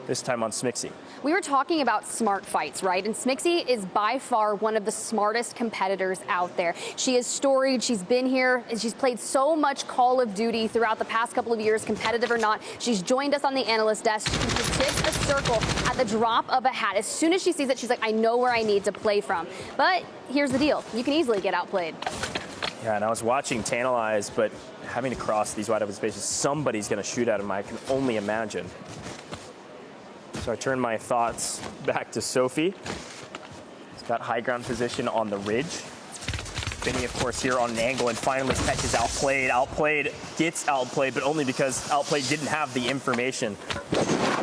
this time on Smixy. We were talking about smart fights, right? And Smixy is by far one of the smartest competitors out there. She is storied, she's been here, and she's played so much Call of Duty throughout the past couple of years, competitive or not. She's joined us on the analyst desk. She tips a circle at the drop of a hat. As soon as she sees it, she's like, I know where I need to play from. But here's the deal. You can easily get outplayed. Yeah, and I was watching Tantalize, but having to cross these wide open spaces, somebody's going to shoot at him, I can only imagine. So I turn my thoughts back to Sophie. He's got high ground position on the ridge. Benny, of course, here on an angle and finally catches Outplayed. Outplayed gets outplayed, but only because Outplayed didn't have the information.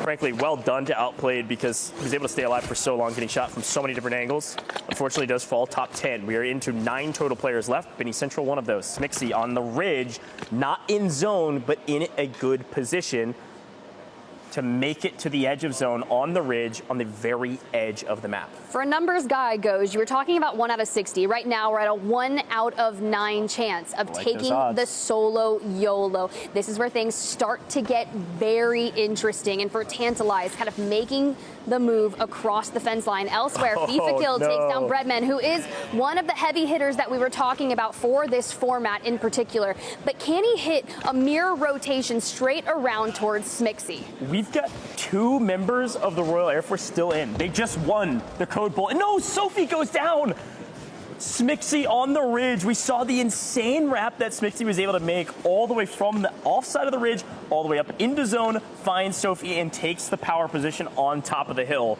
Frankly, well done to Outplayed because he was able to stay alive for so long, getting shot from so many different angles. Unfortunately, does fall top 10. We are into 9 total players left. Benny Central, one of those. Smixy on the ridge, not in zone, but in a good position to make it to the edge of zone on the ridge on the very edge of the map. For a numbers guy, Goes, you were talking about 1 out of 60. Right now, we're at a 1 out of 9 chance of taking the solo YOLO. This is where things start to get very interesting. And for Tantalize, kind of making the move across the fence line. Elsewhere, FIFA Kill takes down Breadman, who is one of the heavy hitters that we were talking about for this format in particular. But can he hit a mirror rotation straight around towards Smixy? We've got 2 members of the Royal Air Force still in. They just won the Code Bowl. And no, Sophie goes down. Smixy on the ridge. We saw the insane wrap that Smixy was able to make all the way from the offside of the ridge, all the way up into zone, finds Sophie and takes the power position on top of the hill.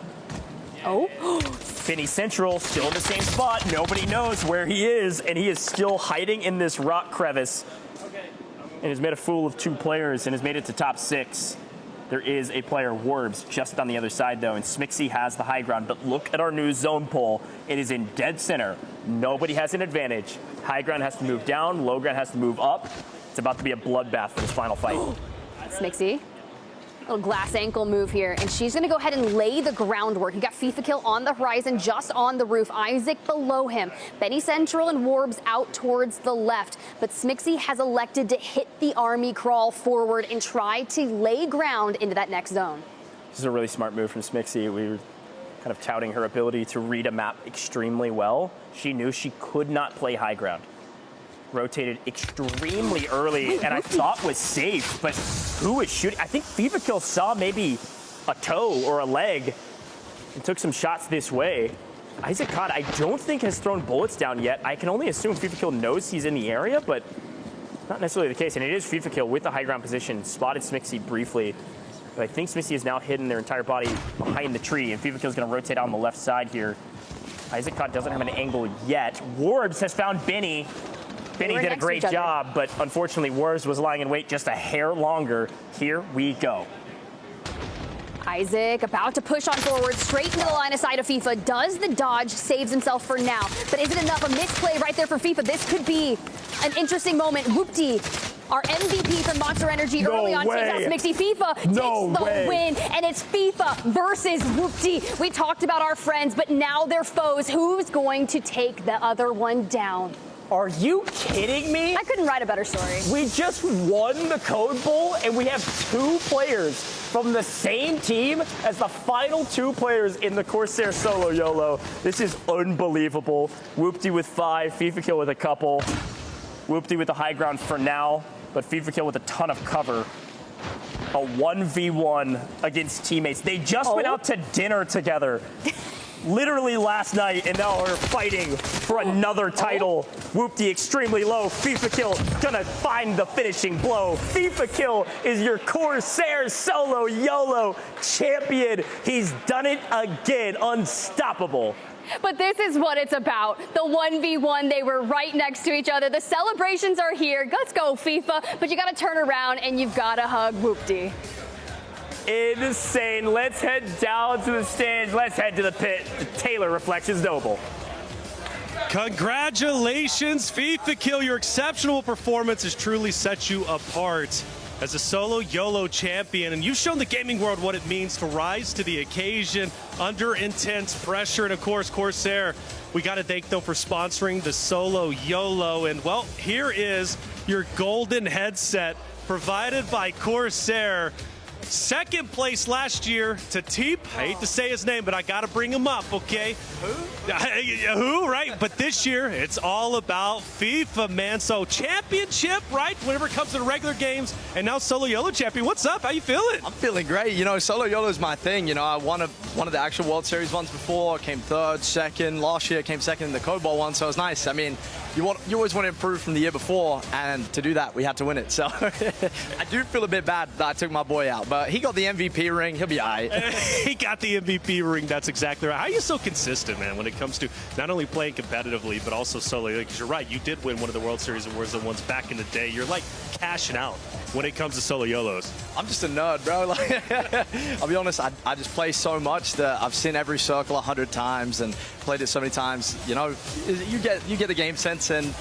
Benny Central still in the same spot. Nobody knows where he is, and he is still hiding in this rock crevice and has made a fool of 2 players and has made it to top 6. There is a player, Warbs, just on the other side, though, and Smixy has the high ground. But look at our new zone poll. It is in dead center. Nobody has an advantage. High ground has to move down. Low ground has to move up. It's about to be a bloodbath for this final fight. Smixy. Little glass ankle move here, and she's going to go ahead and lay the groundwork. You got FIFA Kill on the horizon, just on the roof. Isaac below him. Benny Central and Warbs out towards the left. But Smixy has elected to hit the army crawl forward and try to lay ground into that next zone. This is a really smart move from Smixy. We were kind of touting her ability to read a map extremely well. She knew she could not play high ground. Rotated extremely early, and I thought was safe, but who was shooting? I think FIFA Kill saw maybe a toe or a leg and took some shots this way. Isaac Cod, I don't think has thrown bullets down yet. I can only assume FIFA Kill knows he's in the area, but not necessarily the case. And it is FIFA Kill with the high ground position. Spotted Smixy briefly, but I think Smixy has now hidden their entire body behind the tree, and FIFA Kill is going to rotate on the left side here. Isaac Cod doesn't have an angle yet. Warbs has found Benny. Benny did a great job, but unfortunately, Warbs was lying in wait just a hair longer. Here we go. Isaac about to push on forward, straight into the line of sight of FIFA. Does the dodge, saves himself for now. But is it enough? A misplay right there for FIFA. This could be an interesting moment. Whoopty Our MVP from Monster Energy early on Team Mixie. FIFA takes the win, and it's FIFA versus Whoopty. We talked about our friends, but now they're foes. Who's going to take the other one down? Are you kidding me? I couldn't write a better story. We just won the Code Bowl, and we have 2 players from the same team as the final 2 players in the Corsair Solo YOLO. This is unbelievable. Whoopty with 5, FIFA Kill with a couple. Whoopty with the high ground for now, but FIFA Kill with a ton of cover. A 1v1 against teammates. They just went out to dinner together. Literally last night, and now are fighting for another title. Whoopty extremely low. FIFA Kill gonna find the finishing blow. FIFA Kill is your Corsair Solo YOLO champion. He's done it again. Unstoppable. But this is what it's about. The 1v1, they were right next to each other. The celebrations are here. Let's go, FIFA. But you got to turn around, and you've got to hug Whoopty. Insane. Let's head down to the stage. Let's head to the pit. Taylor Reflections Noble. Congratulations, FIFA Kill. Your exceptional performance has truly set you apart as a solo YOLO champion, and you've shown the gaming world what it means to rise to the occasion under intense pressure. And of course, Corsair, we got to thank them for sponsoring the solo YOLO. And well, here is your golden headset provided by Corsair. Second place last year to Teep. I hate to say his name, but I got to bring him up, okay? Who, right? But this year, it's all about FIFA, man. So championship, right? Whenever it comes to the regular games, and now solo YOLO champion. What's up? How you feeling? I'm feeling great. You know, solo YOLO is my thing. You know, I won one of the actual World Series ones before. Came 3rd, 2nd. Last year, came 2nd in the Code Bowl one, so it was nice. I mean, you always want to improve from the year before, and to do that, we had to win it. So I do feel a bit bad that I took my boy out, but he got the MVP ring. He'll be all right. He got the MVP ring. That's exactly right. How are you so consistent, man, when it comes to not only playing competitively, but also solo? Because you're right, you did win one of the World Series awards the ones back in the day. You're like cashing out when it comes to solo YOLOs. I'm just a nerd, bro. Like, I'll be honest, I just play so much that I've seen every circle 100 times and played it so many times. You know, you get the game sense, and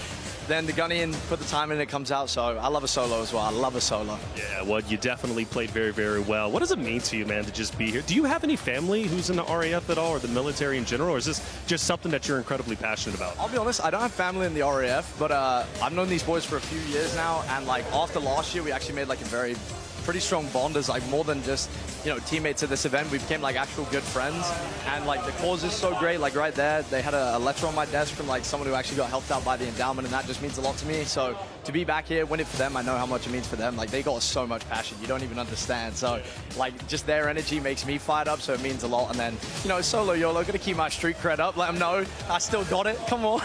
then the gunny and put the time in, it comes out. So I love a solo as well. I love a solo. Yeah, well, you definitely played very, very well. What does it mean to you, man, to just be here? Do you have any family who's in the RAF at all, or the military in general, or is this just something that you're incredibly passionate about? I'll be honest, I don't have family in the RAF, but I've known these boys for a few years now, and like after last year, we actually made like a pretty strong bond as like more than just, you know, teammates at this event. We became like actual good friends, and like the cause is so great. Like right there, they had a letter on my desk from like someone who actually got helped out by the endowment, and that just means a lot to me. So to be back here, win it for them, I know how much it means for them. Like they got so much passion, you don't even understand. So like just their energy makes me fired up, so it means a lot. And then, you know, solo YOLO, gonna keep my street cred up, let them know I still got it. Come on.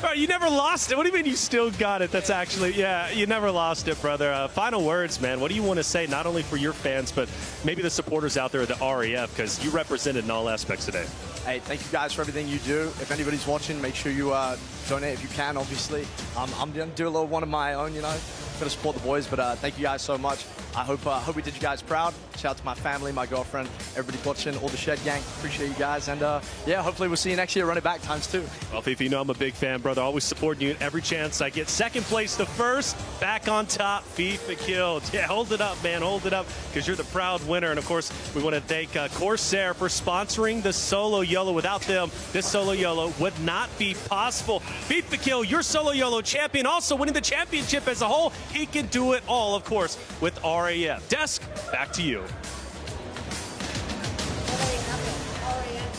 Right, you never lost it. What do you mean you still got it? That's actually, yeah, you never lost it, brother. Final words, man. What do you want to say, not only for your fans, but maybe the supporters out there at the RAF, because you represented in all aspects today? Hey, thank you guys for everything you do. If anybody's watching, make sure you donate if you can, obviously. I'm going to do a little one of my own, you know. Got to support the boys, but thank you guys so much. I hope we did you guys proud. Shout out to my family, my girlfriend, everybody watching, all the Shed gang. Appreciate you guys, and yeah, hopefully we'll see you next year. Run it back ×2. Well, Fifi, you know I'm a big fan, brother. Always supporting you every chance I get. Second place to first, back on top. FIFA killed. Yeah, hold it up, man. Hold it up, because you're the proud winner. And of course, we want to thank Corsair for sponsoring the solo YOLO. Without them, this solo YOLO would not be possible. FIFA Kill, your solo YOLO champion, also winning the championship as a whole. He can do it all, of course, with RAF. Desk, back to you.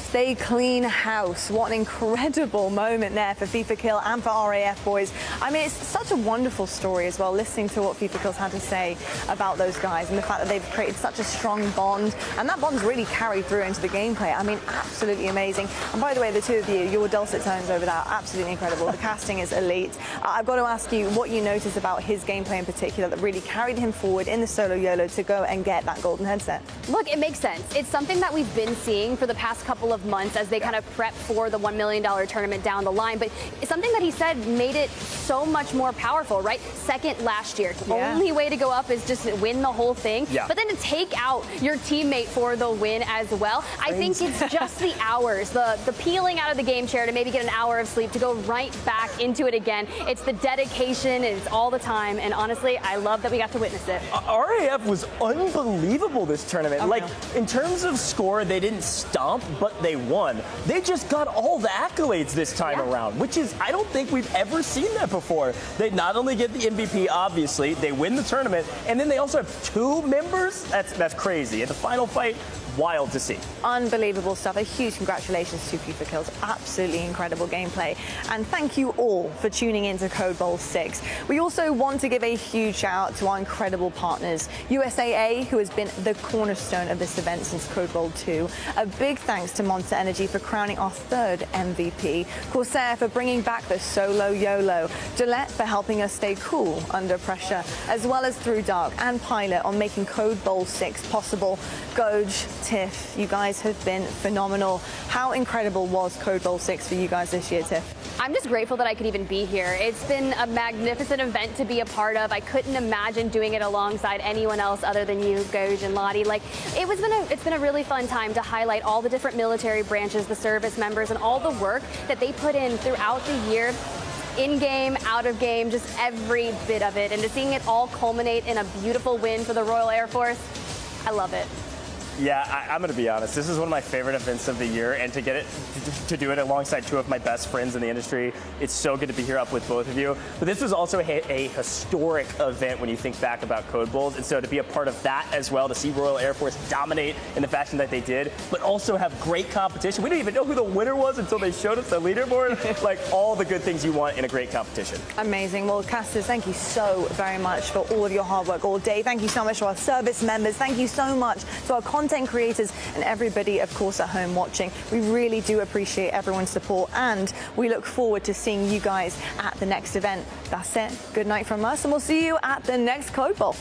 Stay clean house. What an incredible moment there for FIFA Kill and for RAF boys. I mean, it's such a wonderful story as well, listening to what FIFA Kill's had to say about those guys and the fact that they've created such a strong bond, and that bond's really carried through into the gameplay. I mean, absolutely amazing. And by the way, the two of you, your dulcet tones over that, absolutely incredible. The casting is elite. I've got to ask you what you noticed about his gameplay in particular that really carried him forward in the solo YOLO to go and get that golden headset. Look, it makes sense. It's something that we've been seeing for the past couple of of months as they kind of prep for the $1 million tournament down the line. But something that he said made it so much more powerful, right? Second last year. Yeah. Only way to go up is just win the whole thing. Yeah. But then to take out your teammate for the win as well, I think it's just the hours, the peeling out of the game chair to maybe get an hour of sleep, to go right back into it again. It's the dedication, and it's all the time. And honestly, I love that we got to witness it. RAF was unbelievable this tournament. Like, in terms of score, they didn't stomp, but they won. They just got all the accolades this time around, which is, I don't think we've ever seen that before. They not only get the MVP, obviously, they win the tournament, and then they also have 2 members. That's crazy. And the final fight, wild to see. Unbelievable stuff. A huge congratulations to FIFA Kills. Absolutely incredible gameplay. And thank you all for tuning in to Code Bowl 6. We also want to give a huge shout out to our incredible partners, USAA, who has been the cornerstone of this event since Code Bowl 2. A big thanks to Monster Energy for crowning our 3rd MVP, Corsair for bringing back the solo YOLO, Gillette for helping us stay cool under pressure, as well as Through Dark and Pilot on making Code Bowl 6 possible. Goj, Tiff, you guys have been phenomenal. How incredible was Code Bowl 6 for you guys this year, Tiff? I'm just grateful that I could even be here. It's been a magnificent event to be a part of. I couldn't imagine doing it alongside anyone else other than you, Goj and Lottie. Like, it's been a really fun time to highlight all the different military branches, the service members, and all the work that they put in throughout the year. In-game, out-of-game, just every bit of it. And to seeing it all culminate in a beautiful win for the Royal Air Force, I love it. Yeah, I'm going to be honest. This is one of my favorite events of the year, and to get it, to do it alongside 2 of my best friends in the industry, it's so good to be here up with both of you. But this was also a historic event when you think back about Code Bowls, and so to be a part of that as well, to see Royal Air Force dominate in the fashion that they did, but also have great competition. We didn't even know who the winner was until they showed us the leaderboard. Like, all the good things you want in a great competition. Amazing. Well, casters, thank you so very much for all of your hard work all day. Thank you so much to our service members. Thank you so much to our content creators and everybody, of course, at home watching. We really do appreciate everyone's support, and we look forward to seeing you guys at the next event. That's it. Good night from us, and we'll see you at the next Code Bowl.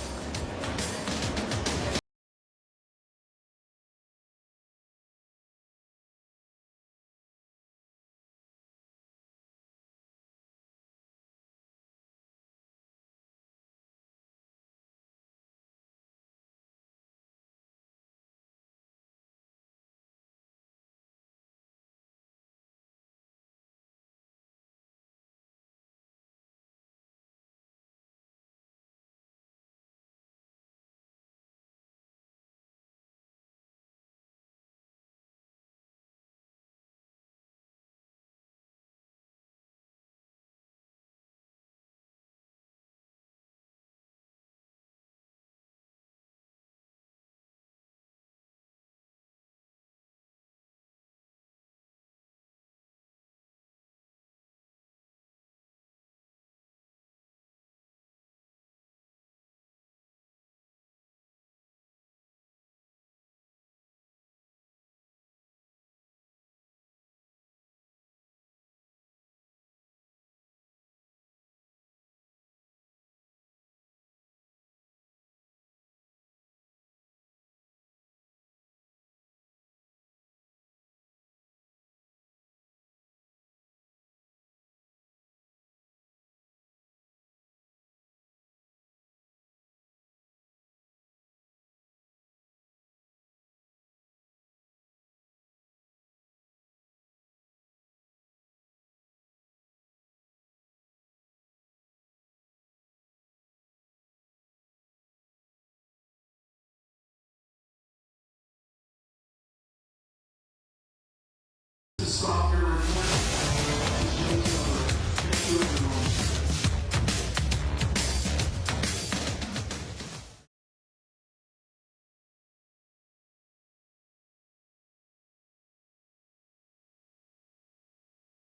Stop your